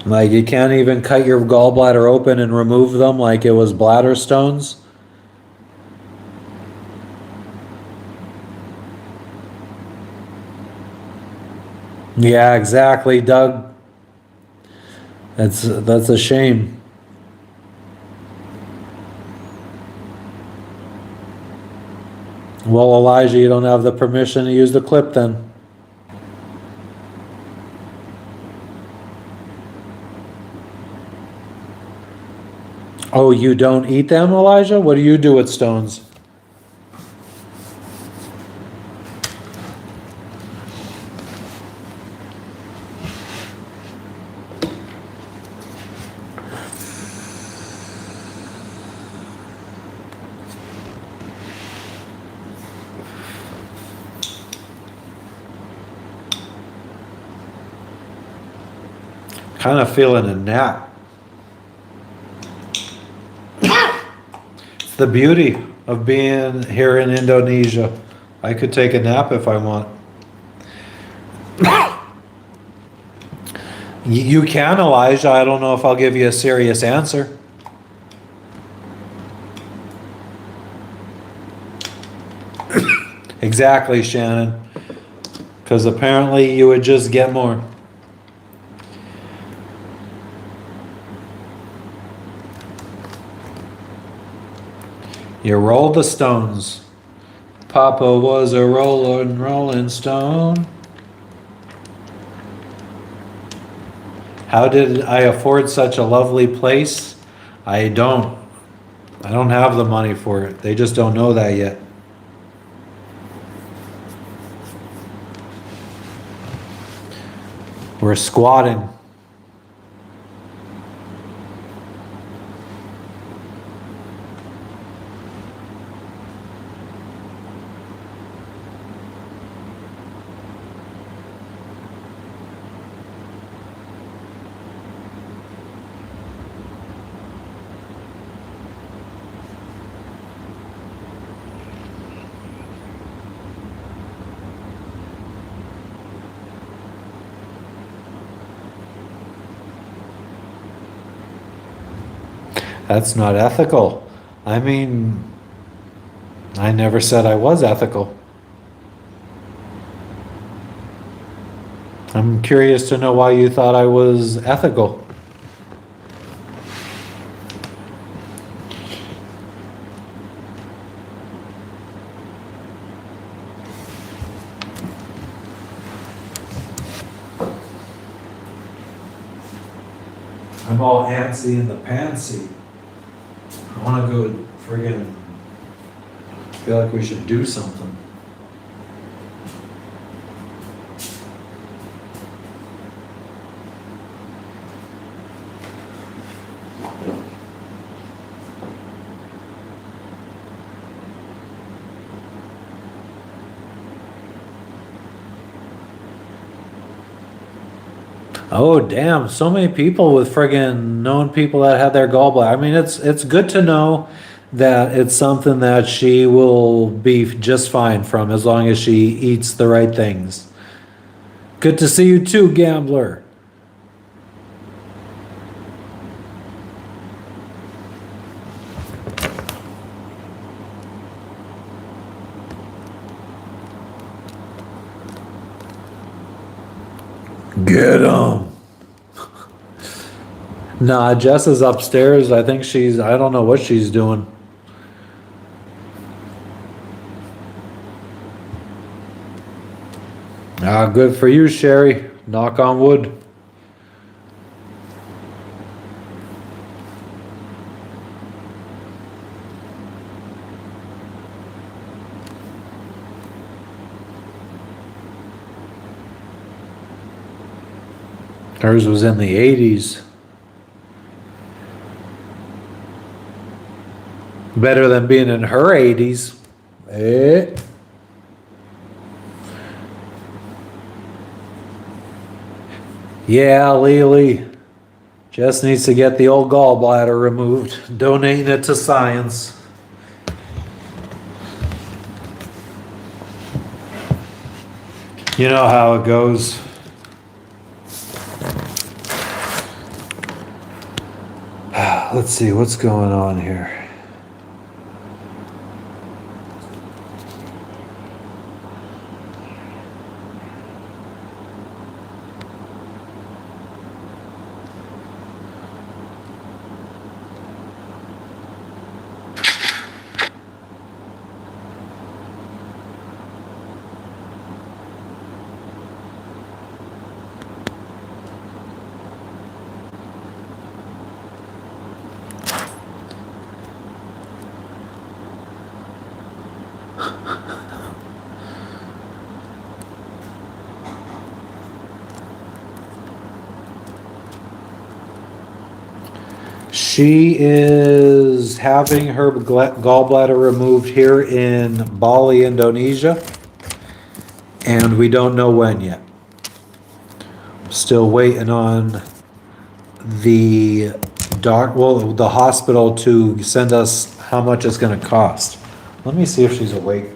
Like, you can't even cut your gallbladder open and remove them like it was bladder stones. Yeah, exactly, Doug. That's a shame. Well, Elijah, you don't have the permission to use the clip then. Oh, you don't eat them, Elijah? What do you do with stones? Kind of feeling a nap. It's the beauty of being here in Indonesia. I could take a nap if I want. You can, Elijah. I don't know if I'll give you a serious answer. Exactly, Shannon. Because apparently you would just get more. You rolled the stones. Papa was a rolling stone. How did I afford such a lovely place? I don't have the money for it. They just don't know that yet. We're squatting. That's not ethical. I mean, I never said I was ethical. I'm curious to know why you thought I was ethical. I'm all antsy in the pantsy. I want to go friggin' feel like we should do something. Oh damn! So many people with friggin' known people that had their gallbladder. I mean, it's good to know that it's something that she will be just fine from as long as she eats the right things. Good to see you too, gambler. Get 'em. Nah, Jess is upstairs. I think I don't know what she's doing. Ah, good for you, Sherry. Knock on wood. Hers was in the 80s. Better than being in her 80s. Eh? Yeah, Lily. Jess needs to get the old gallbladder removed. Donating it to science. You know how it goes. Let's see what's going on here. She is having her gallbladder removed here in Bali, Indonesia, and we don't know when yet. Still waiting on the the hospital to send us how much it's going to cost. Let me see if she's awake.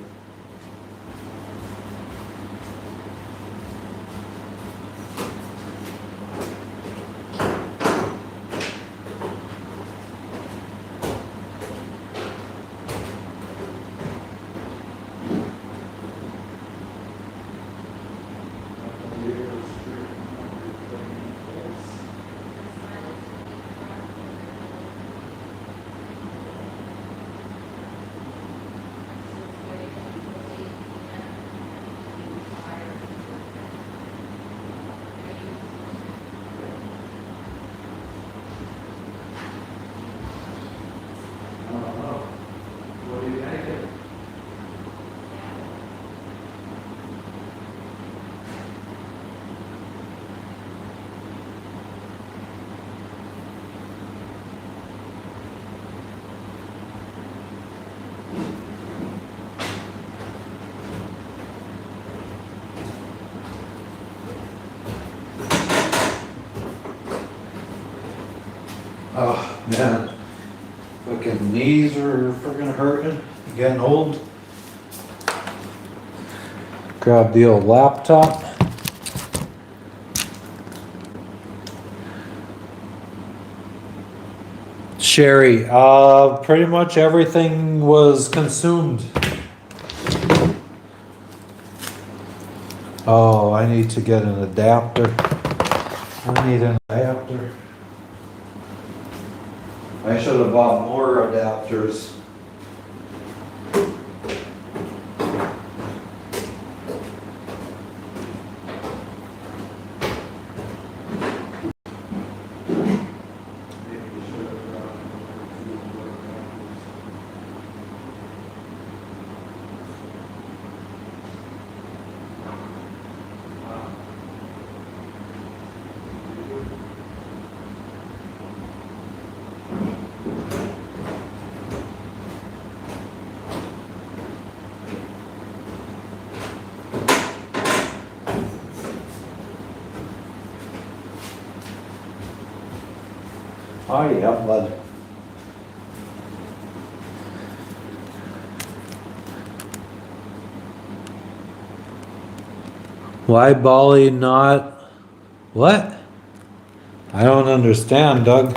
Oh man, fucking knees are freaking hurting. Getting old. Grab the old laptop. Sherry, pretty much everything was consumed. Oh, I need to get an adapter. I need an adapter. I should have bought more adapters. Oh, yeah, bud. Why Bali not? What? I don't understand, Doug.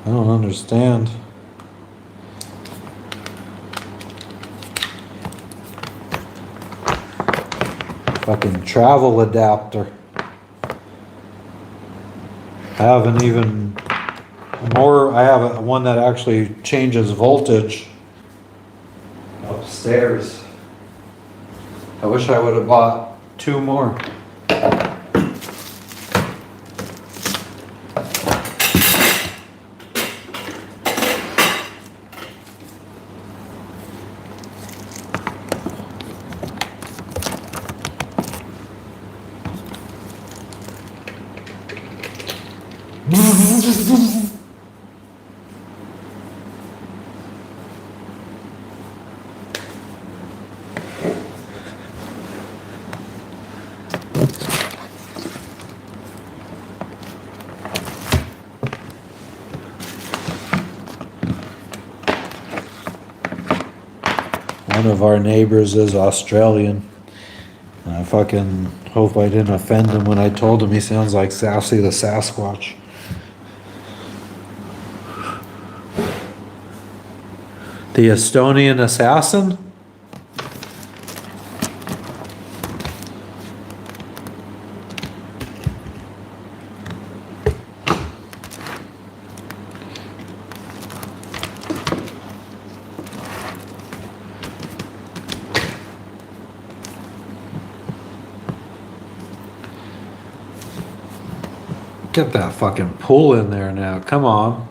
I don't understand. Fucking travel adapter. I haven't even more. I have one that actually changes voltage upstairs. I wish I would have bought two more. One of our neighbors is Australian. And I fucking hope I didn't offend him when I told him he sounds like Sassy the Sasquatch. The Estonian assassin? Get that fucking pool in there now. Come on.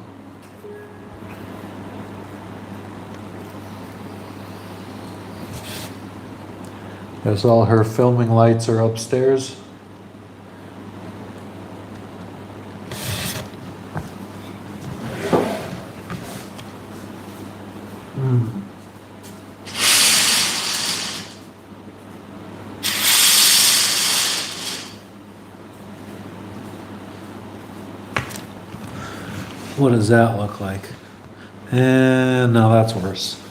Guess all her filming lights are upstairs. What does that look like? And no, that's worse.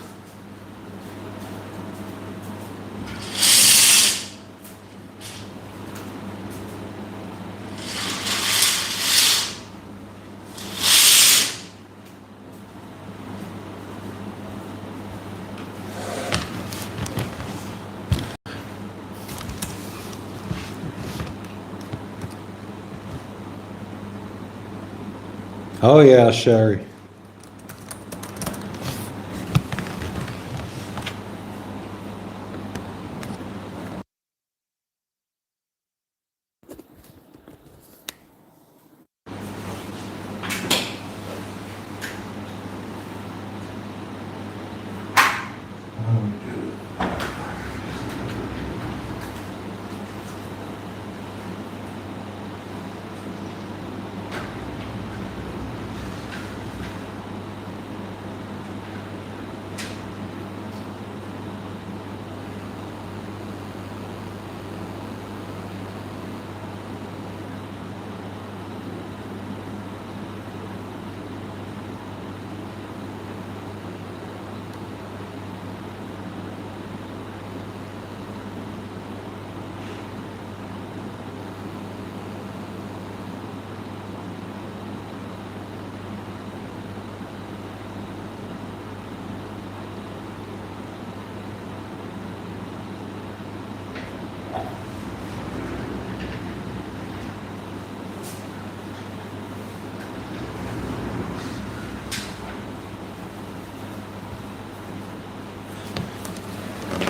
Oh yeah, Sherry.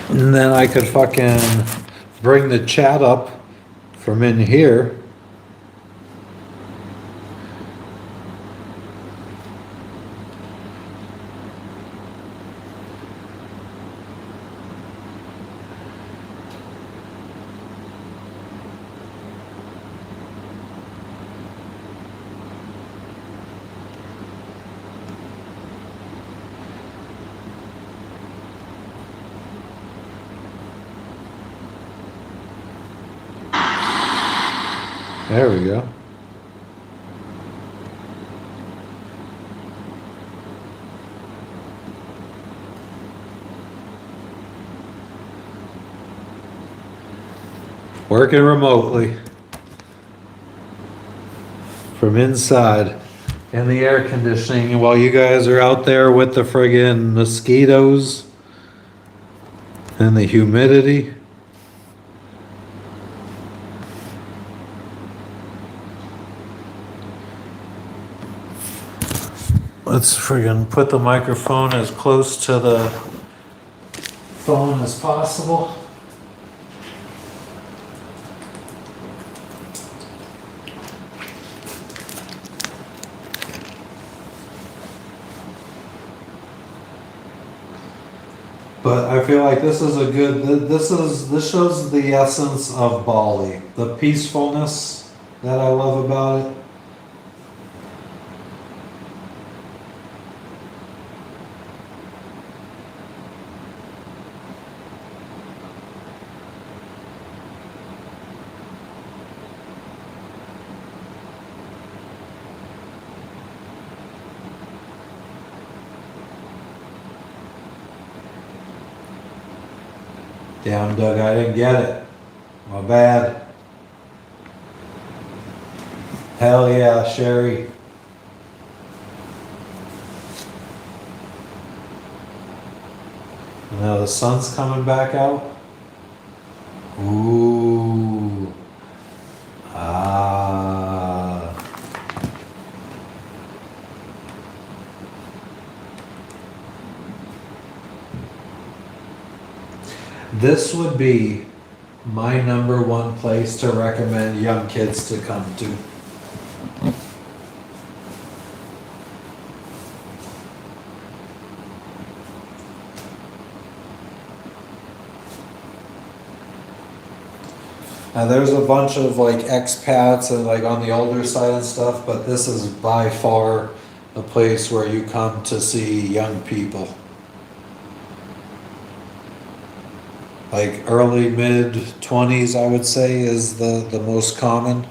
And then I could fucking bring the chat up from in here. There we go. Working remotely from inside in the air conditioning while you guys are out there with the friggin' mosquitoes and the humidity. Let's friggin' put the microphone as close to the phone as possible. But I feel like this is a good, this shows the essence of Bali, the peacefulness that I love about it. Damn, Doug, I didn't get it. My bad. Hell yeah, Sherry. Now the sun's coming back out. Ooh. Ah. This would be my number one place to recommend young kids to come to. Now there's a bunch of like expats and like on the older side and stuff, but this is by far the place where you come to see young people. Like early mid 20s, I would say, is the most common.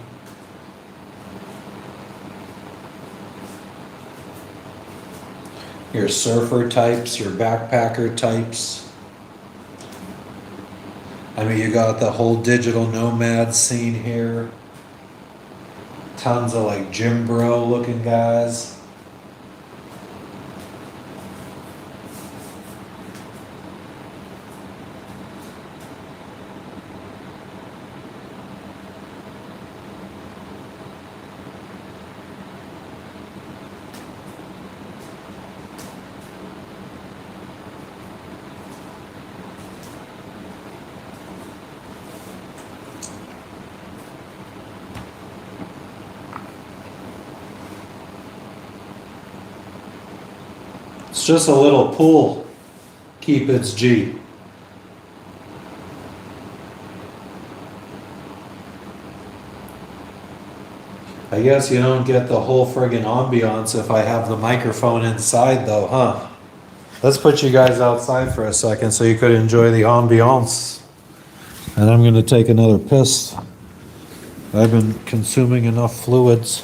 Your surfer types, your backpacker types. I mean, you got the whole digital nomad scene here. Tons of like gym bro looking guys. It's just a little pool. Keep its G. I guess you don't get the whole friggin' ambiance if I have the microphone inside though, huh? Let's put you guys outside for a second so you could enjoy the ambiance. And I'm gonna take another piss. I've been consuming enough fluids.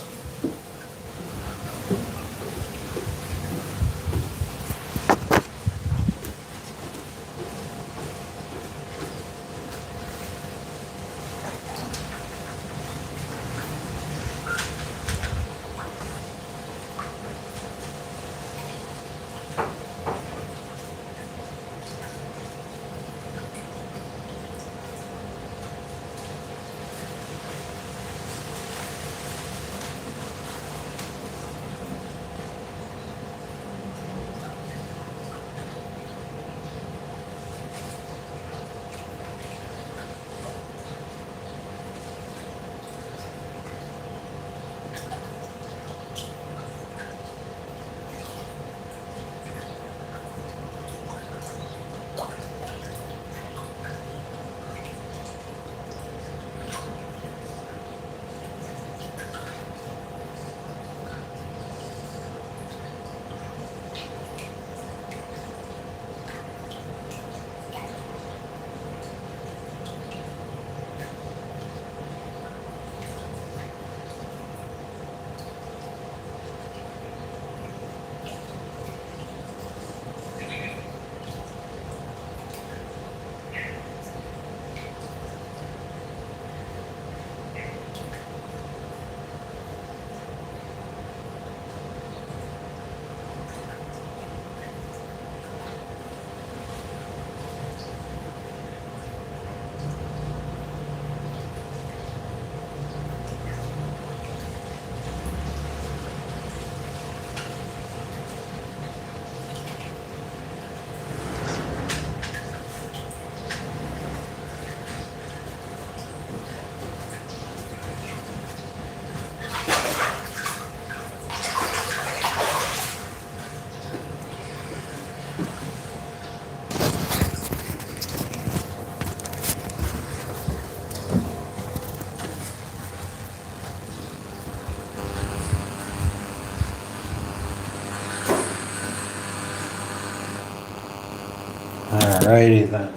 Alrighty then.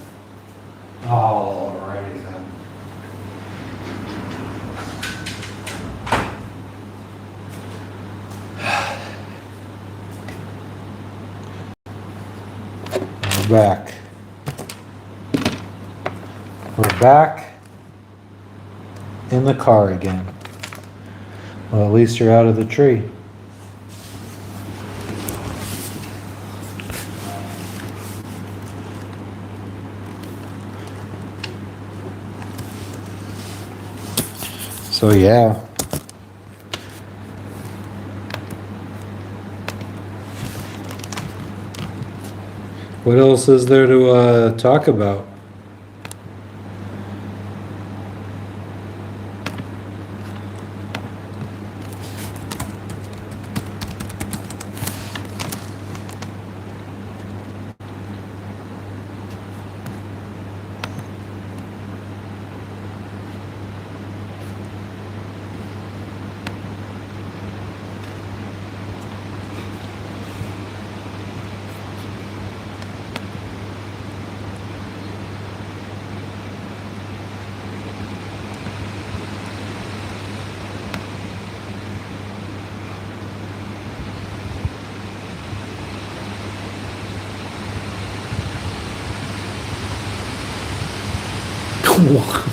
Alrighty then. We're back. We're back in the car again. Well, at least you're out of the tree. So yeah. What else is there to talk about?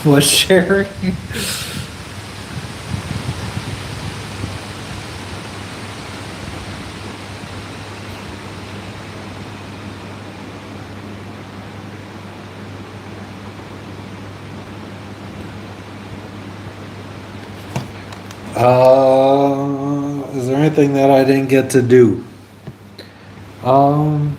What, Sherry? Is there anything that I didn't get to do? Um,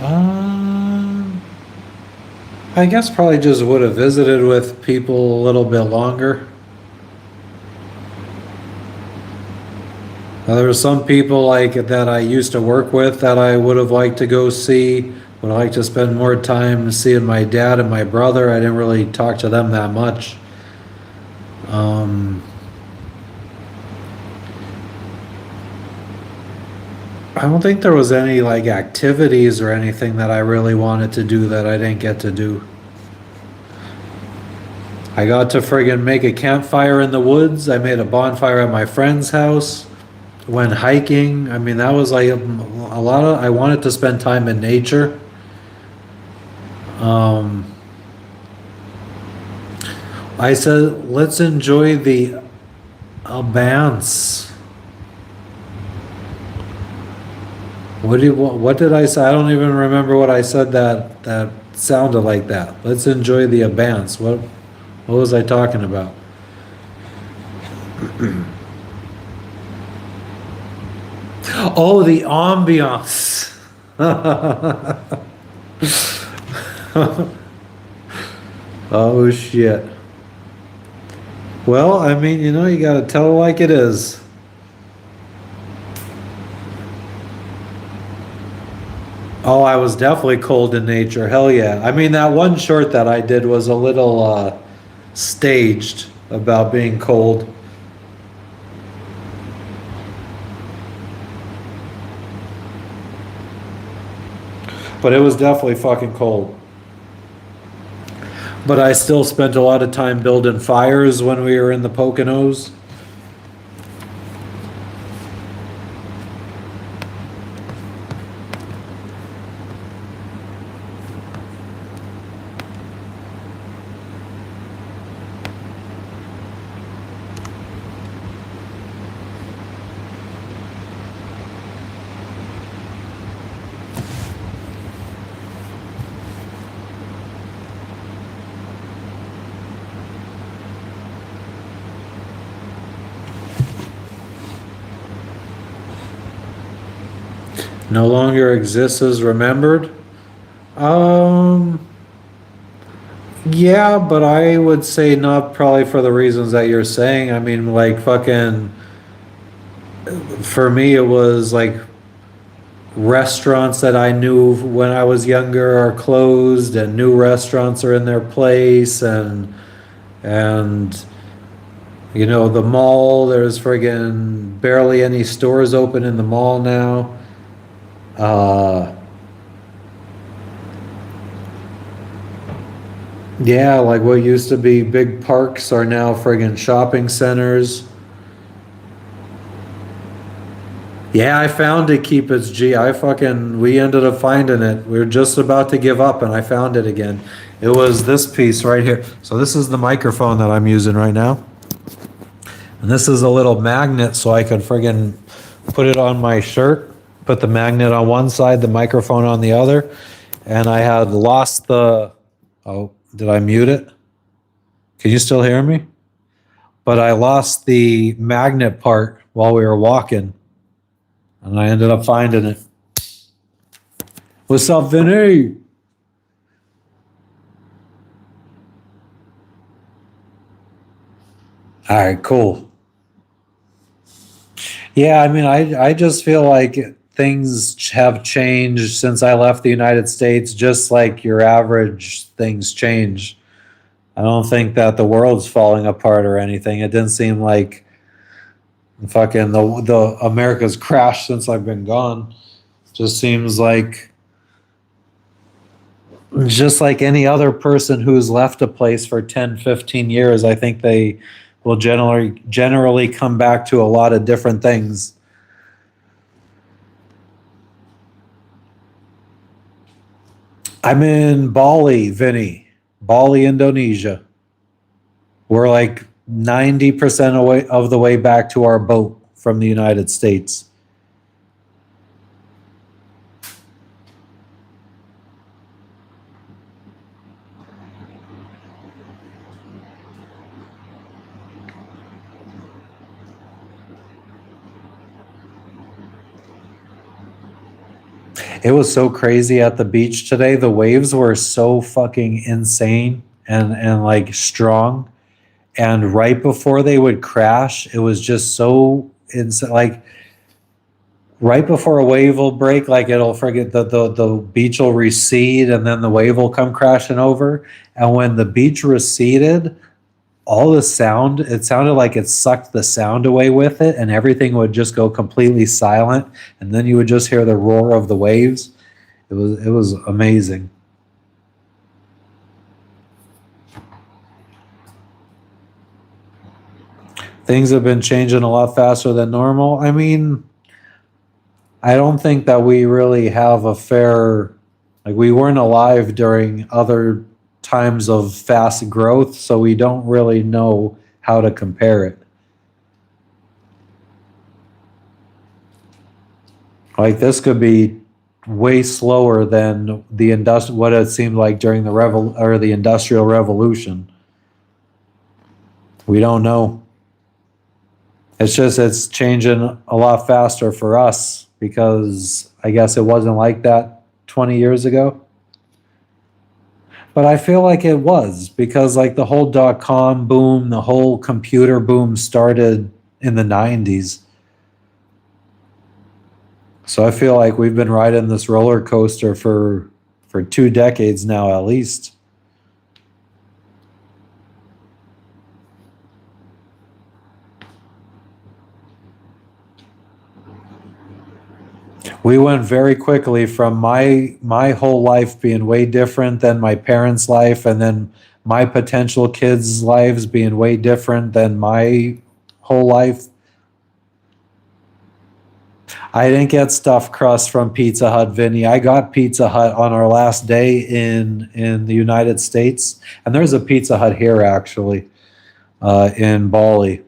um, I guess probably just would have visited with people a little bit longer. There were some people like that I used to work with that I would have liked to go see. Would like to spend more time seeing my dad and my brother. I didn't really talk to them that much. I don't think there was any like activities or anything that I really wanted to do that I didn't get to do. I got to friggin' make a campfire in the woods. I made a bonfire at my friend's house. Went hiking. I mean, that was like a lot of, I wanted to spend time in nature. I said, let's enjoy the abance. What did I say? I don't even remember what I said that sounded like that. Let's enjoy the abance. What was I talking about? Oh, the ambiance. Oh shit. Well, I mean, you gotta tell it like it is. Oh, I was definitely cold in nature. Hell yeah. I mean, that one short that I did was a little staged about being cold. But it was definitely fucking cold. But I still spent a lot of time building fires when we were in the Poconos. No longer exists as remembered. Yeah, but I would say not probably for the reasons that you're saying. I mean, like fucking, for me, it was like restaurants that I knew when I was younger are closed and new restaurants are in their place and You know, the mall, there's friggin' barely any stores open in the mall now. Uh, yeah, like what used to be big parks are now friggin' shopping centers. Yeah, I found it, Keep Its G. We ended up finding it. We were just about to give up and I found it again. It was this piece right here. So this is the microphone that I'm using right now. And this is a little magnet so I could friggin' put it on my shirt, put the magnet on one side, the microphone on the other. And I had lost oh, did I mute it? Can you still hear me? But I lost the magnet part while we were walking. And I ended up finding it. What's up, Vinny? All right, cool. Yeah, I mean, I just feel like things have changed since I left the United States, just like your average things change. I don't think that the world's falling apart or anything. It didn't seem like fucking the America's crashed since I've been gone. Just seems like just like any other person who's left a place for 10, 15 years, I think they will generally come back to a lot of different things. I'm in Bali, Vinny. Bali, Indonesia. We're like 90% away of the way back to our boat from the United States. It was so crazy at the beach today. The waves were so fucking insane and like strong. And right before they would crash, it was just so insane. Like right before a wave will break, like it'll forget the beach will recede and then the wave will come crashing over. And when the beach receded, all the sound, it sounded like it sucked the sound away with it, and everything would just go completely silent. And then you would just hear the roar of the waves. It was amazing. Things have been changing a lot faster than normal. I mean, I don't think that we really have a fair, like, we weren't alive during other times of fast growth, so we don't really know how to compare it. Like, this could be way slower than what it seemed like during the Industrial Revolution. We don't know. It's changing a lot faster for us because I guess it wasn't like that 20 years ago. But I feel like it was because like the whole .com boom, the whole computer boom started in the 90s. So I feel like we've been riding this roller coaster for 2 decades now at least. We went very quickly from my whole life being way different than my parents' life, and then my potential kids' lives being way different than my whole life. I didn't get stuffed crust from Pizza Hut, Vinny. I got Pizza Hut on our last day in the United States, and there's a Pizza Hut here actually in Bali.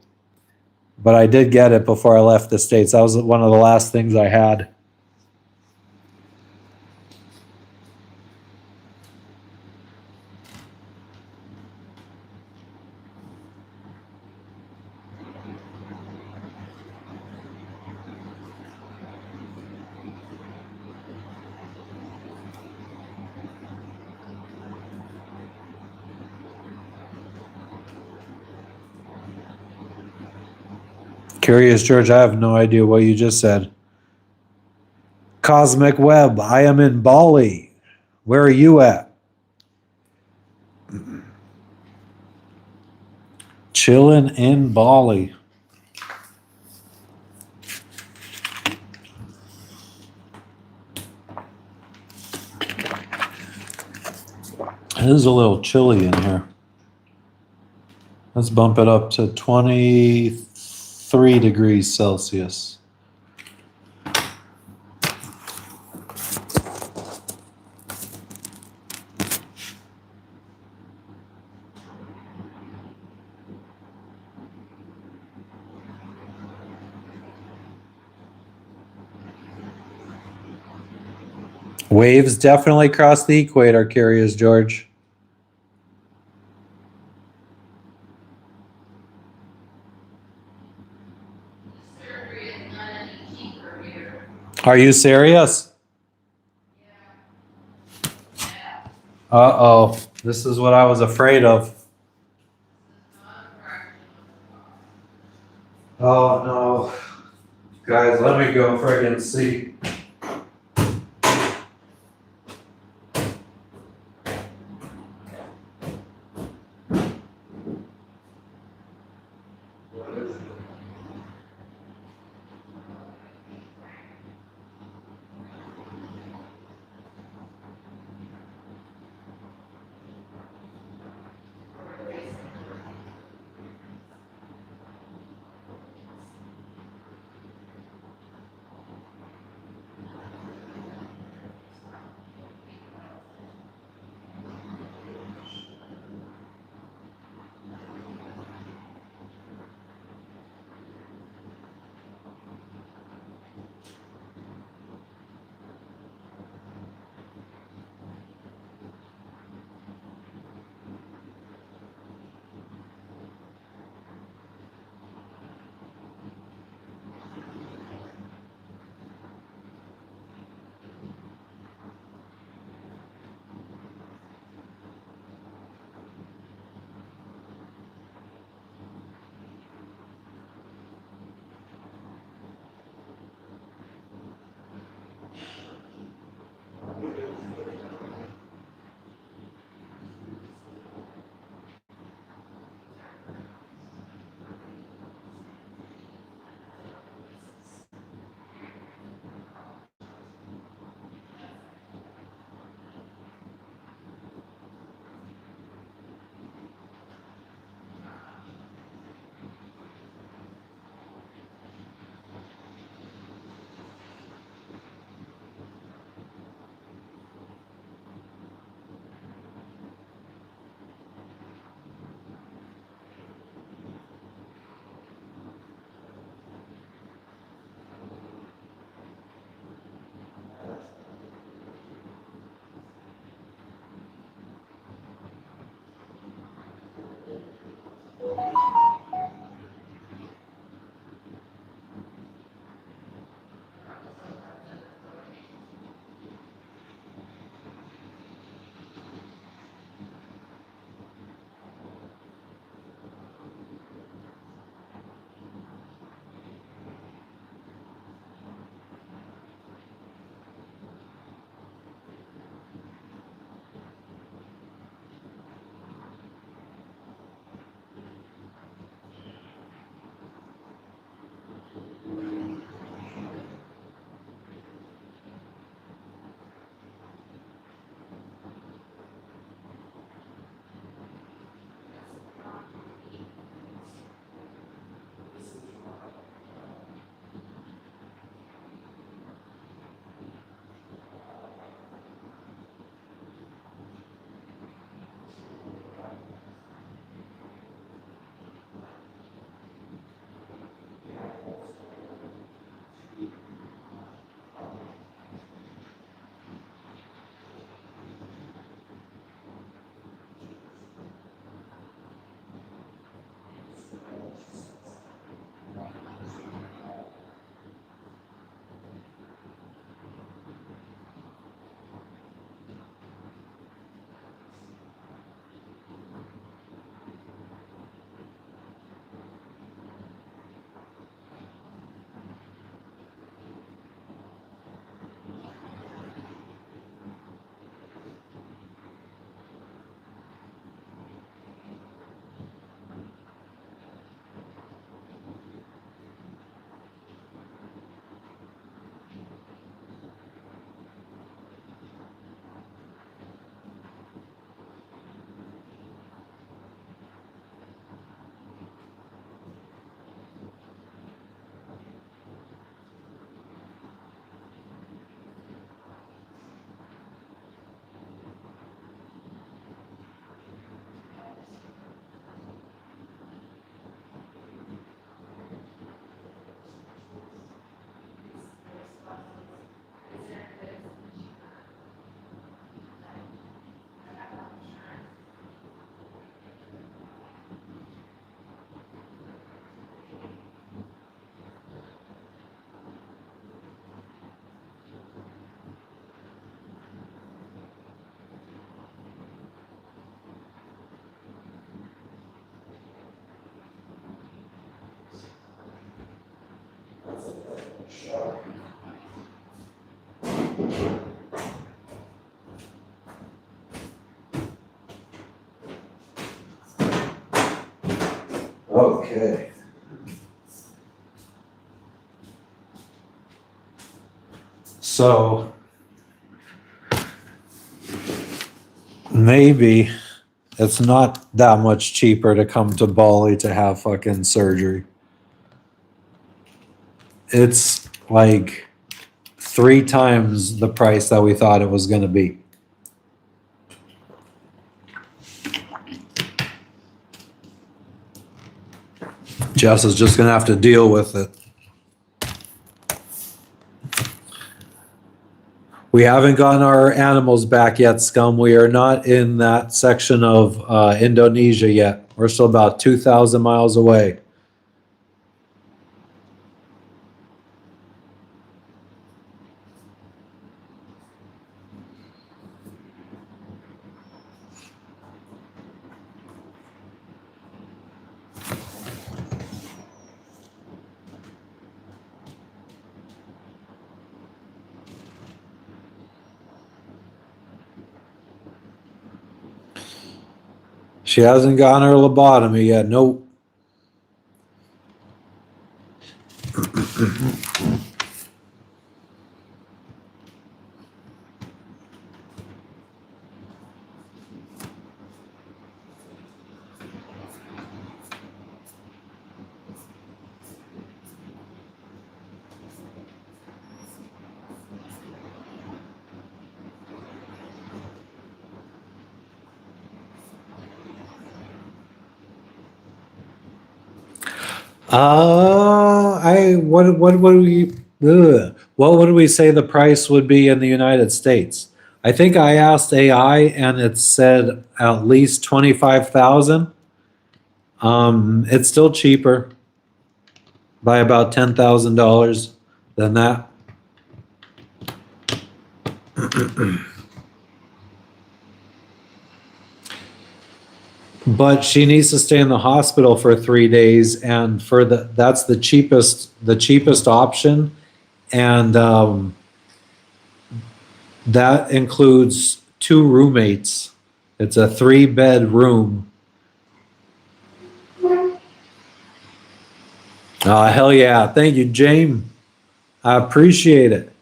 But I did get it before I left the States. That was one of the last things I had. Curious George, I have no idea what you just said. Cosmic Web, I am in Bali. Where are you at? Chilling in Bali. It is a little chilly in here. Let's bump it up to 23 degrees Celsius. Waves definitely cross the equator, Curious George. Surgery is not any cheaper here. Are you serious? Yeah. Uh-oh. This is what I was afraid of. Oh no. Guys, let me go friggin' see. Okay. So maybe it's not that much cheaper to come to Bali to have fucking surgery. It's like 3 times the price that we thought it was going to be. Jess is just going to have to deal with it. We haven't gotten our animals back yet, scum. We are not in that section of Indonesia yet. We're still about 2,000 miles away. She hasn't gotten her lobotomy yet. Nope. What would we what would we say the price would be in the United States? I think I asked AI and it said at least 25,000. It's still cheaper by about $10,000 than that. But she needs to stay in the hospital for 3 days, and that's the cheapest option, and that includes 2 roommates. It's a 3-bed room. Oh, hell yeah! Thank you, James. I appreciate it.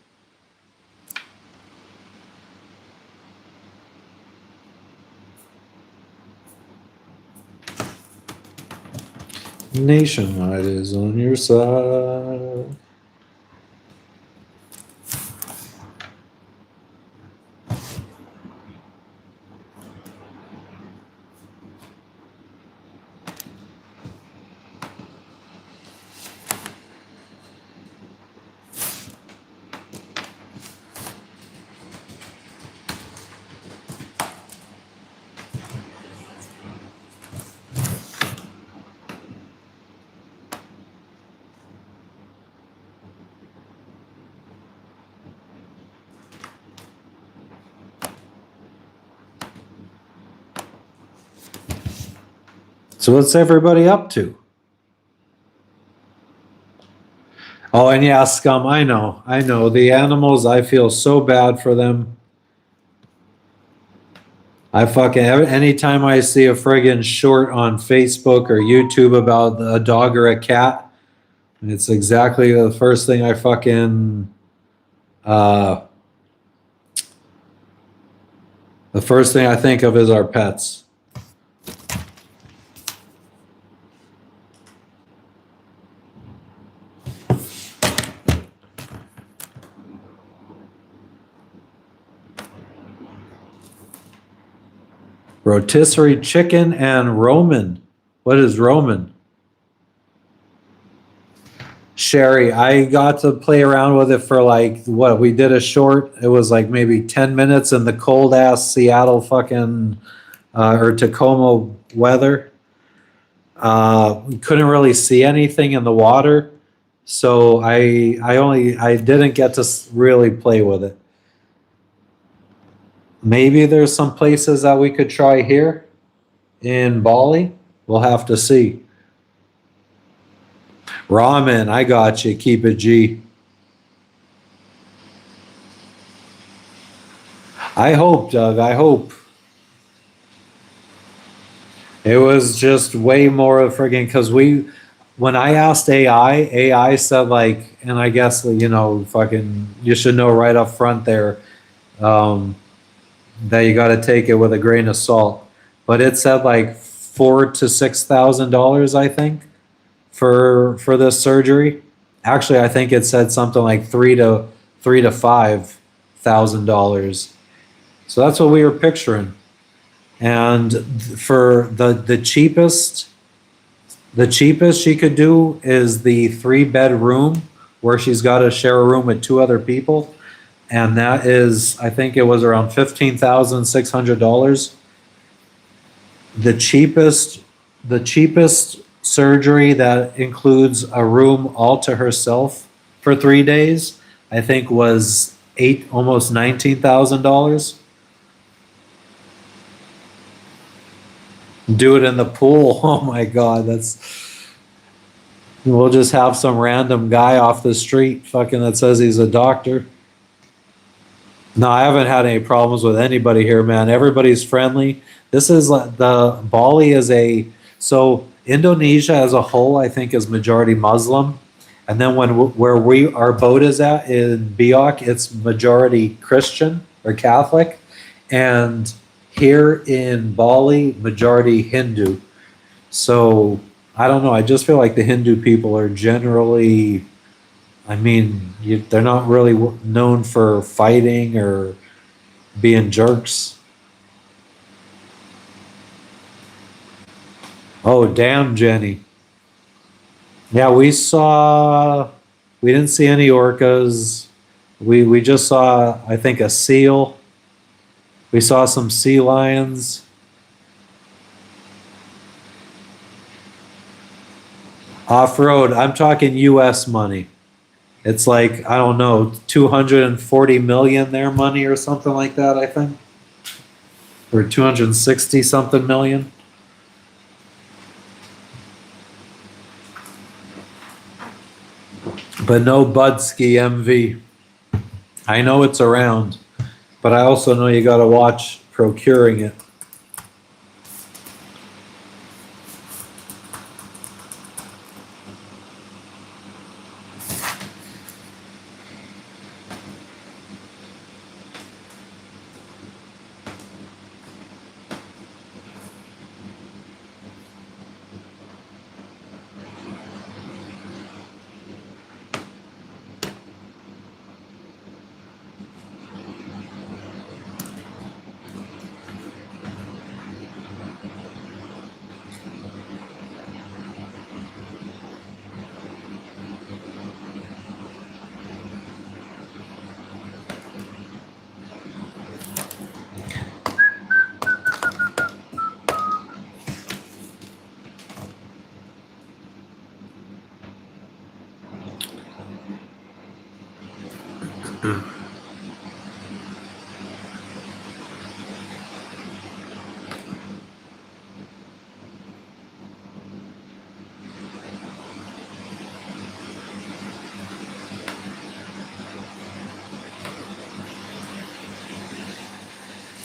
Nationwide is on your side. So what's everybody up to? Oh, and yeah, scum, I know. The animals, I feel so bad for them. I fucking, anytime I see a friggin' short on Facebook or YouTube about a dog or a cat, it's exactly the first thing I fucking, the first thing I think of is our pets. Rotisserie chicken and Roman. What is Roman? Sherry, I got to play around with it for like, what, we did a short. It was like maybe 10 minutes in the cold ass Seattle fucking, or Tacoma weather. We couldn't really see anything in the water. So I didn't get to really play with it. Maybe there's some places that we could try here in Bali. We'll have to see. Ramen, I got you. Keep it G. I hope, Doug. I hope. It was just way more of friggin' because when I asked AI said like, and I guess fucking, you should know right up front there, um, that you got to take it with a grain of salt. But it said like $4,000 to $6,000, I think, for this surgery. Actually, I think it said something like three to $5,000. So that's what we were picturing. And for the cheapest she could do is the 3 bedroom where she's got to share a room with 2 other people, and that is, I think it was around $15,600. The cheapest surgery that includes a room all to herself for 3 days, I think was almost $19,000. Do it in the pool. Oh my God, we'll just have some random guy off the street fucking that says he's a doctor. No, I haven't had any problems with anybody here, man. Everybody's friendly. This is the Bali is so Indonesia as a whole, I think, is majority Muslim, and then where our boat is at in Biak, it's majority Christian or Catholic, and here in Bali, majority Hindu. So I don't know. I just feel like the Hindu people are generally, I mean, they're not really known for fighting or being jerks. Oh, damn, Jenny. Yeah, we didn't see any orcas. We just saw, I think, a seal. We saw some sea lions. Off road, I'm talking US money. It's like, I don't know, 240 million their money or something like that, I think. Or 260 something million. But no Budski MV. I know it's around, but I also know you got to watch procuring it.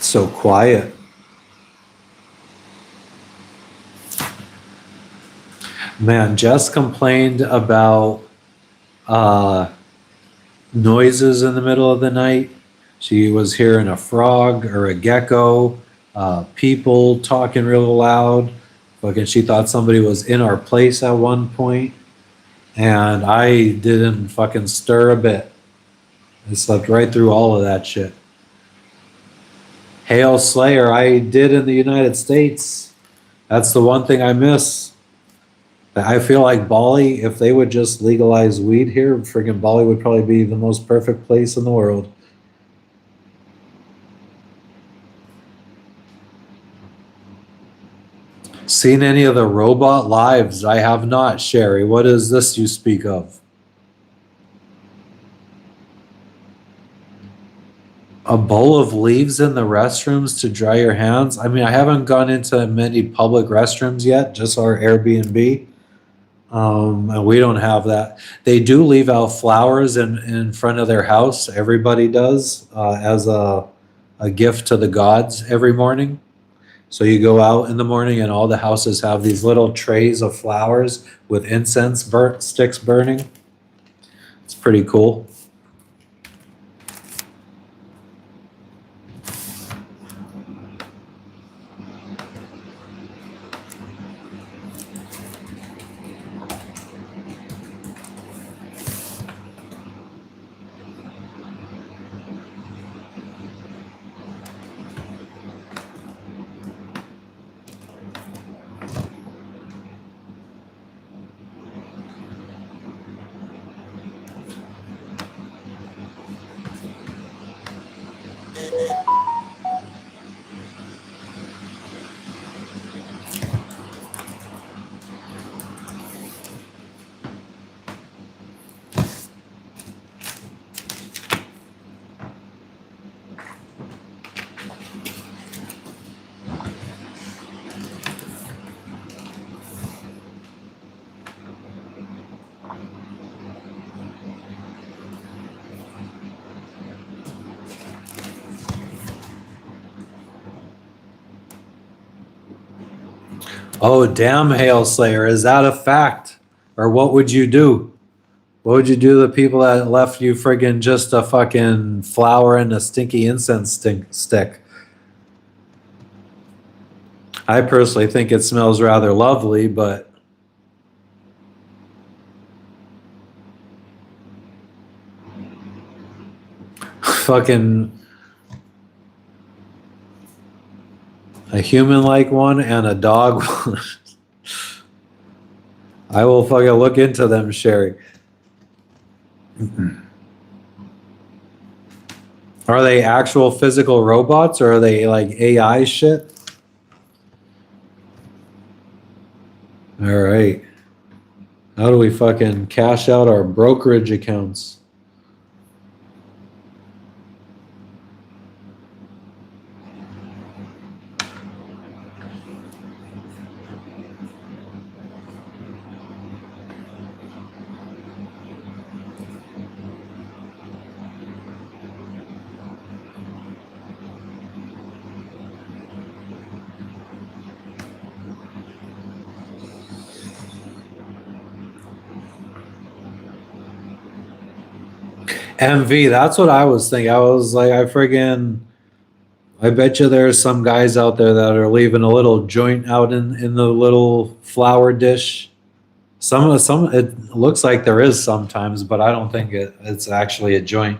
So quiet. Man, Jess complained about noises in the middle of the night. She was hearing a frog or a gecko, people talking real loud. Fucking, she thought somebody was in our place at one point, and I didn't fucking stir a bit. I slept right through all of that shit. Hail Slayer, I did in the United States. That's the one thing I miss. I feel like Bali, if they would just legalize weed here, friggin' Bali would probably be the most perfect place in the world. Seen any of the robot lives? I have not, Sherry. What is this you speak of? A bowl of leaves in the restrooms to dry your hands? I mean, I haven't gone into many public restrooms yet, just our Airbnb. And we don't have that. They do leave out flowers in front of their house. Everybody does, as a gift to the gods every morning. So you go out in the morning and all the houses have these little trays of flowers with incense sticks burning. It's pretty cool. Oh, damn, Hail Slayer. Is that a fact? Or what would you do? What would you do to the people that left you friggin' just a fucking flower and a stinky incense stick? I personally think it smells rather lovely, but fucking a human-like one and a dog one. I will fucking look into them, Sherry. Are they actual physical robots or are they like AI shit? All right. How do we fucking cash out our brokerage accounts? MV, that's what I was thinking. I was like, I bet you there's some guys out there that are leaving a little joint out in the little flower dish. Some it looks like there is sometimes, but I don't think it's actually a joint.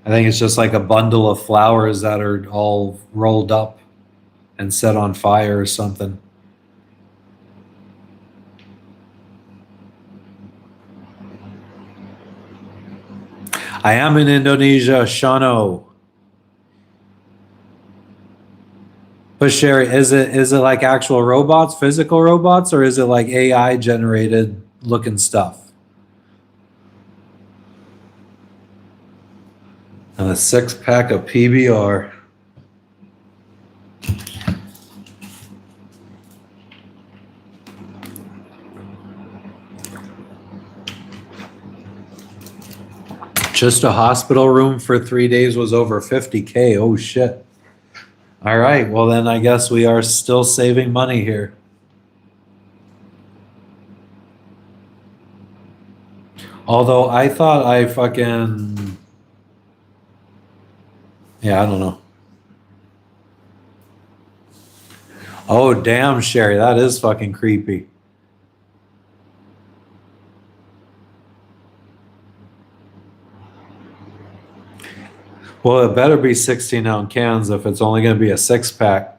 I think it's just like a bundle of flowers that are all rolled up and set on fire or something. I am in Indonesia, Shano. But Sherry, is it like actual robots, physical robots, or is it like AI generated looking stuff? And a 6-pack of PBR. Just a hospital room for 3 days was over 50K. Oh shit. All right. Well, then I guess we are still saving money here. Although I thought I fucking. Yeah, I don't know. Oh, damn, Sherry. That is fucking creepy. Well, it better be 16-ounce cans if it's only going to be a 6-pack.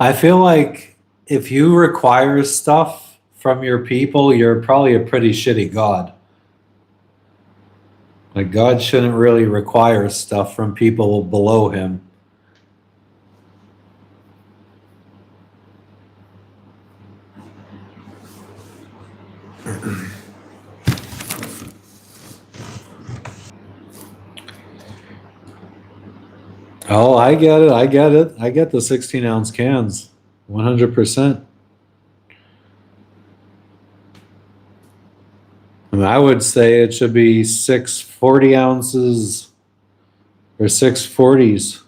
I feel like if you require stuff from your people, you're probably a pretty shitty God. Like, God shouldn't really require stuff from people below him. Oh, I get it. I get it. I get the 16-ounce cans. 100%. I mean, I would say it should be 640 ounces or 640s.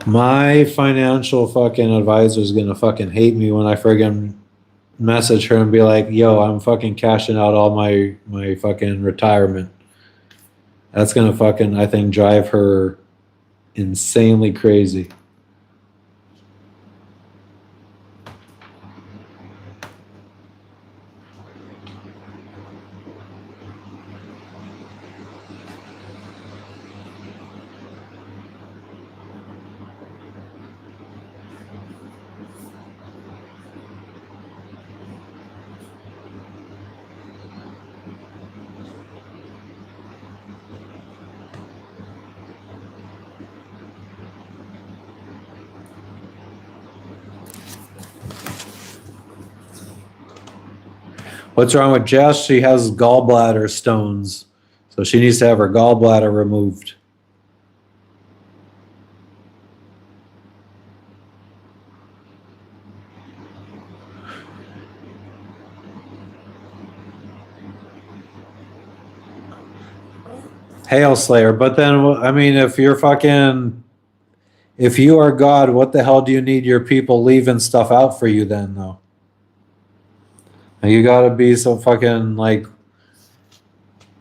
My financial fucking advisor is gonna fucking hate me when I friggin' message her and be like, "Yo, I'm fucking cashing out all my fucking retirement." That's gonna fucking, I think, drive her insanely crazy. What's wrong with Jess? She has gallbladder stones, so she needs to have her gallbladder removed. Hail Slayer. But then, I mean, if you are God, what the hell do you need your people leaving stuff out for you then, though? You gotta be so fucking like,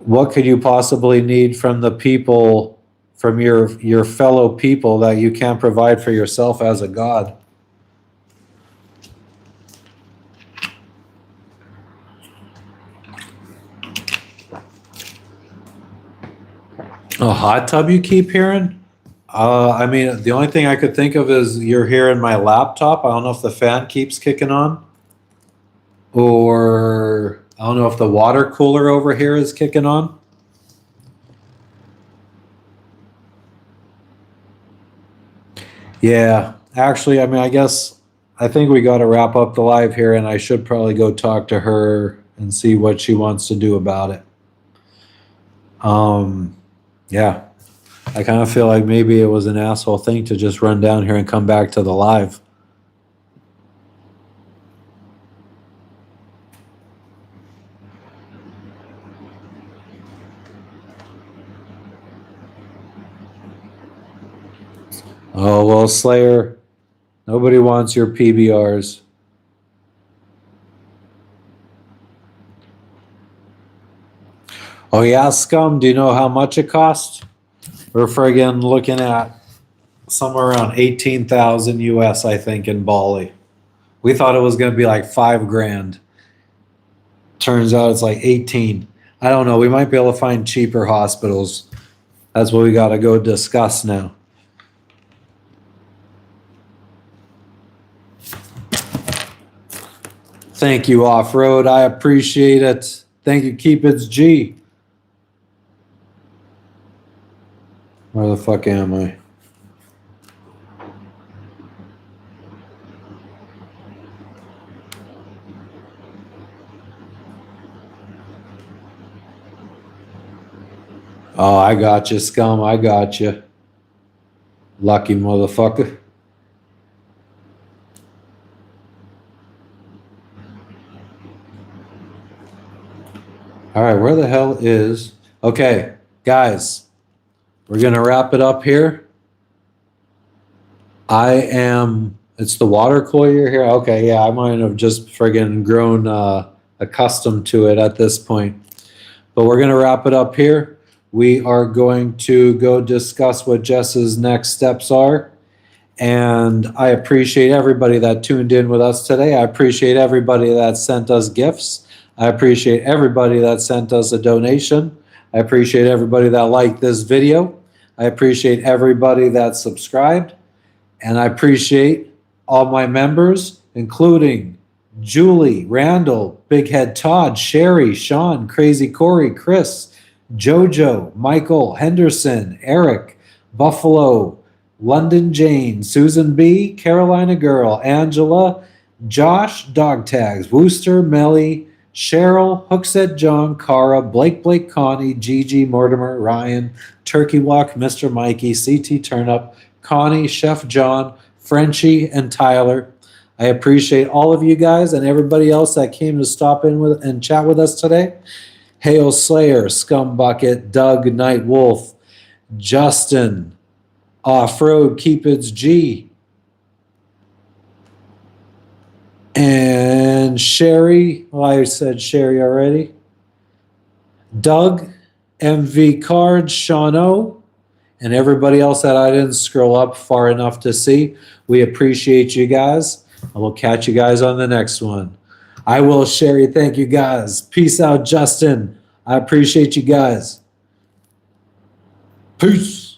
what could you possibly need from the people, from your fellow people that you can't provide for yourself as a God? A hot tub you keep hearing? I mean, the only thing I could think of is you're hearing my laptop. I don't know if the fan keeps kicking on, or I don't know if the water cooler over here is kicking on. Yeah, actually, I mean, I think we got to wrap up the live here, and I should probably go talk to her and see what she wants to do about it. Yeah, I kind of feel like maybe it was an asshole thing to just run down here and come back to the live. Oh, well, Slayer, nobody wants your PBRs. Oh, yeah, Scum, do you know how much it cost? We're friggin' looking at somewhere around 18,000 US, I think, in Bali. We thought it was going to be like 5 grand. Turns out it's like 18. I don't know. We might be able to find cheaper hospitals. That's what we got to go discuss now. Thank you, Off Road. I appreciate it. Thank you, Keep It's G. Where the fuck am I? Oh, I got you, Scum. I got you. Lucky motherfucker. All right, where the hell is... Okay, guys, we're going to wrap it up here. It's the water cooler here? Okay, yeah, I might have just friggin' grown accustomed to it at this point. But we're going to wrap it up here. We are going to go discuss what Jess's next steps are. And I appreciate everybody that tuned in with us today. I appreciate everybody that sent us gifts. I appreciate everybody that sent us a donation. I appreciate everybody that liked this video. I appreciate everybody that subscribed. And I appreciate all my members, including Julie, Randall, Big Head Todd, Sherry, Sean, Crazy Corey, Chris, Jojo, Michael, Henderson, Eric, Buffalo, London Jane, Susan B, Carolina Girl, Angela, Josh, Dog Tags, Wooster, Melly, Cheryl, Hookset John, Cara, Blake, Connie, Gigi, Mortimer, Ryan, Turkey Walk, Mr. Mikey, CT Turnip, Connie, Chef John, Frenchie, and Tyler. I appreciate all of you guys and everybody else that came to stop in with and chat with us today. Hail Slayer, Scumbucket, Doug, Night Wolf, Justin, Off-Road, Keepits G, and Sherry. Well, I said Sherry already. Doug, MV Cards, Sean O, and everybody else that I didn't scroll up far enough to see. We appreciate you guys. I will catch you guys on the next one. I will, Sherry. Thank you guys. Peace out, Justin. I appreciate you guys. Peace.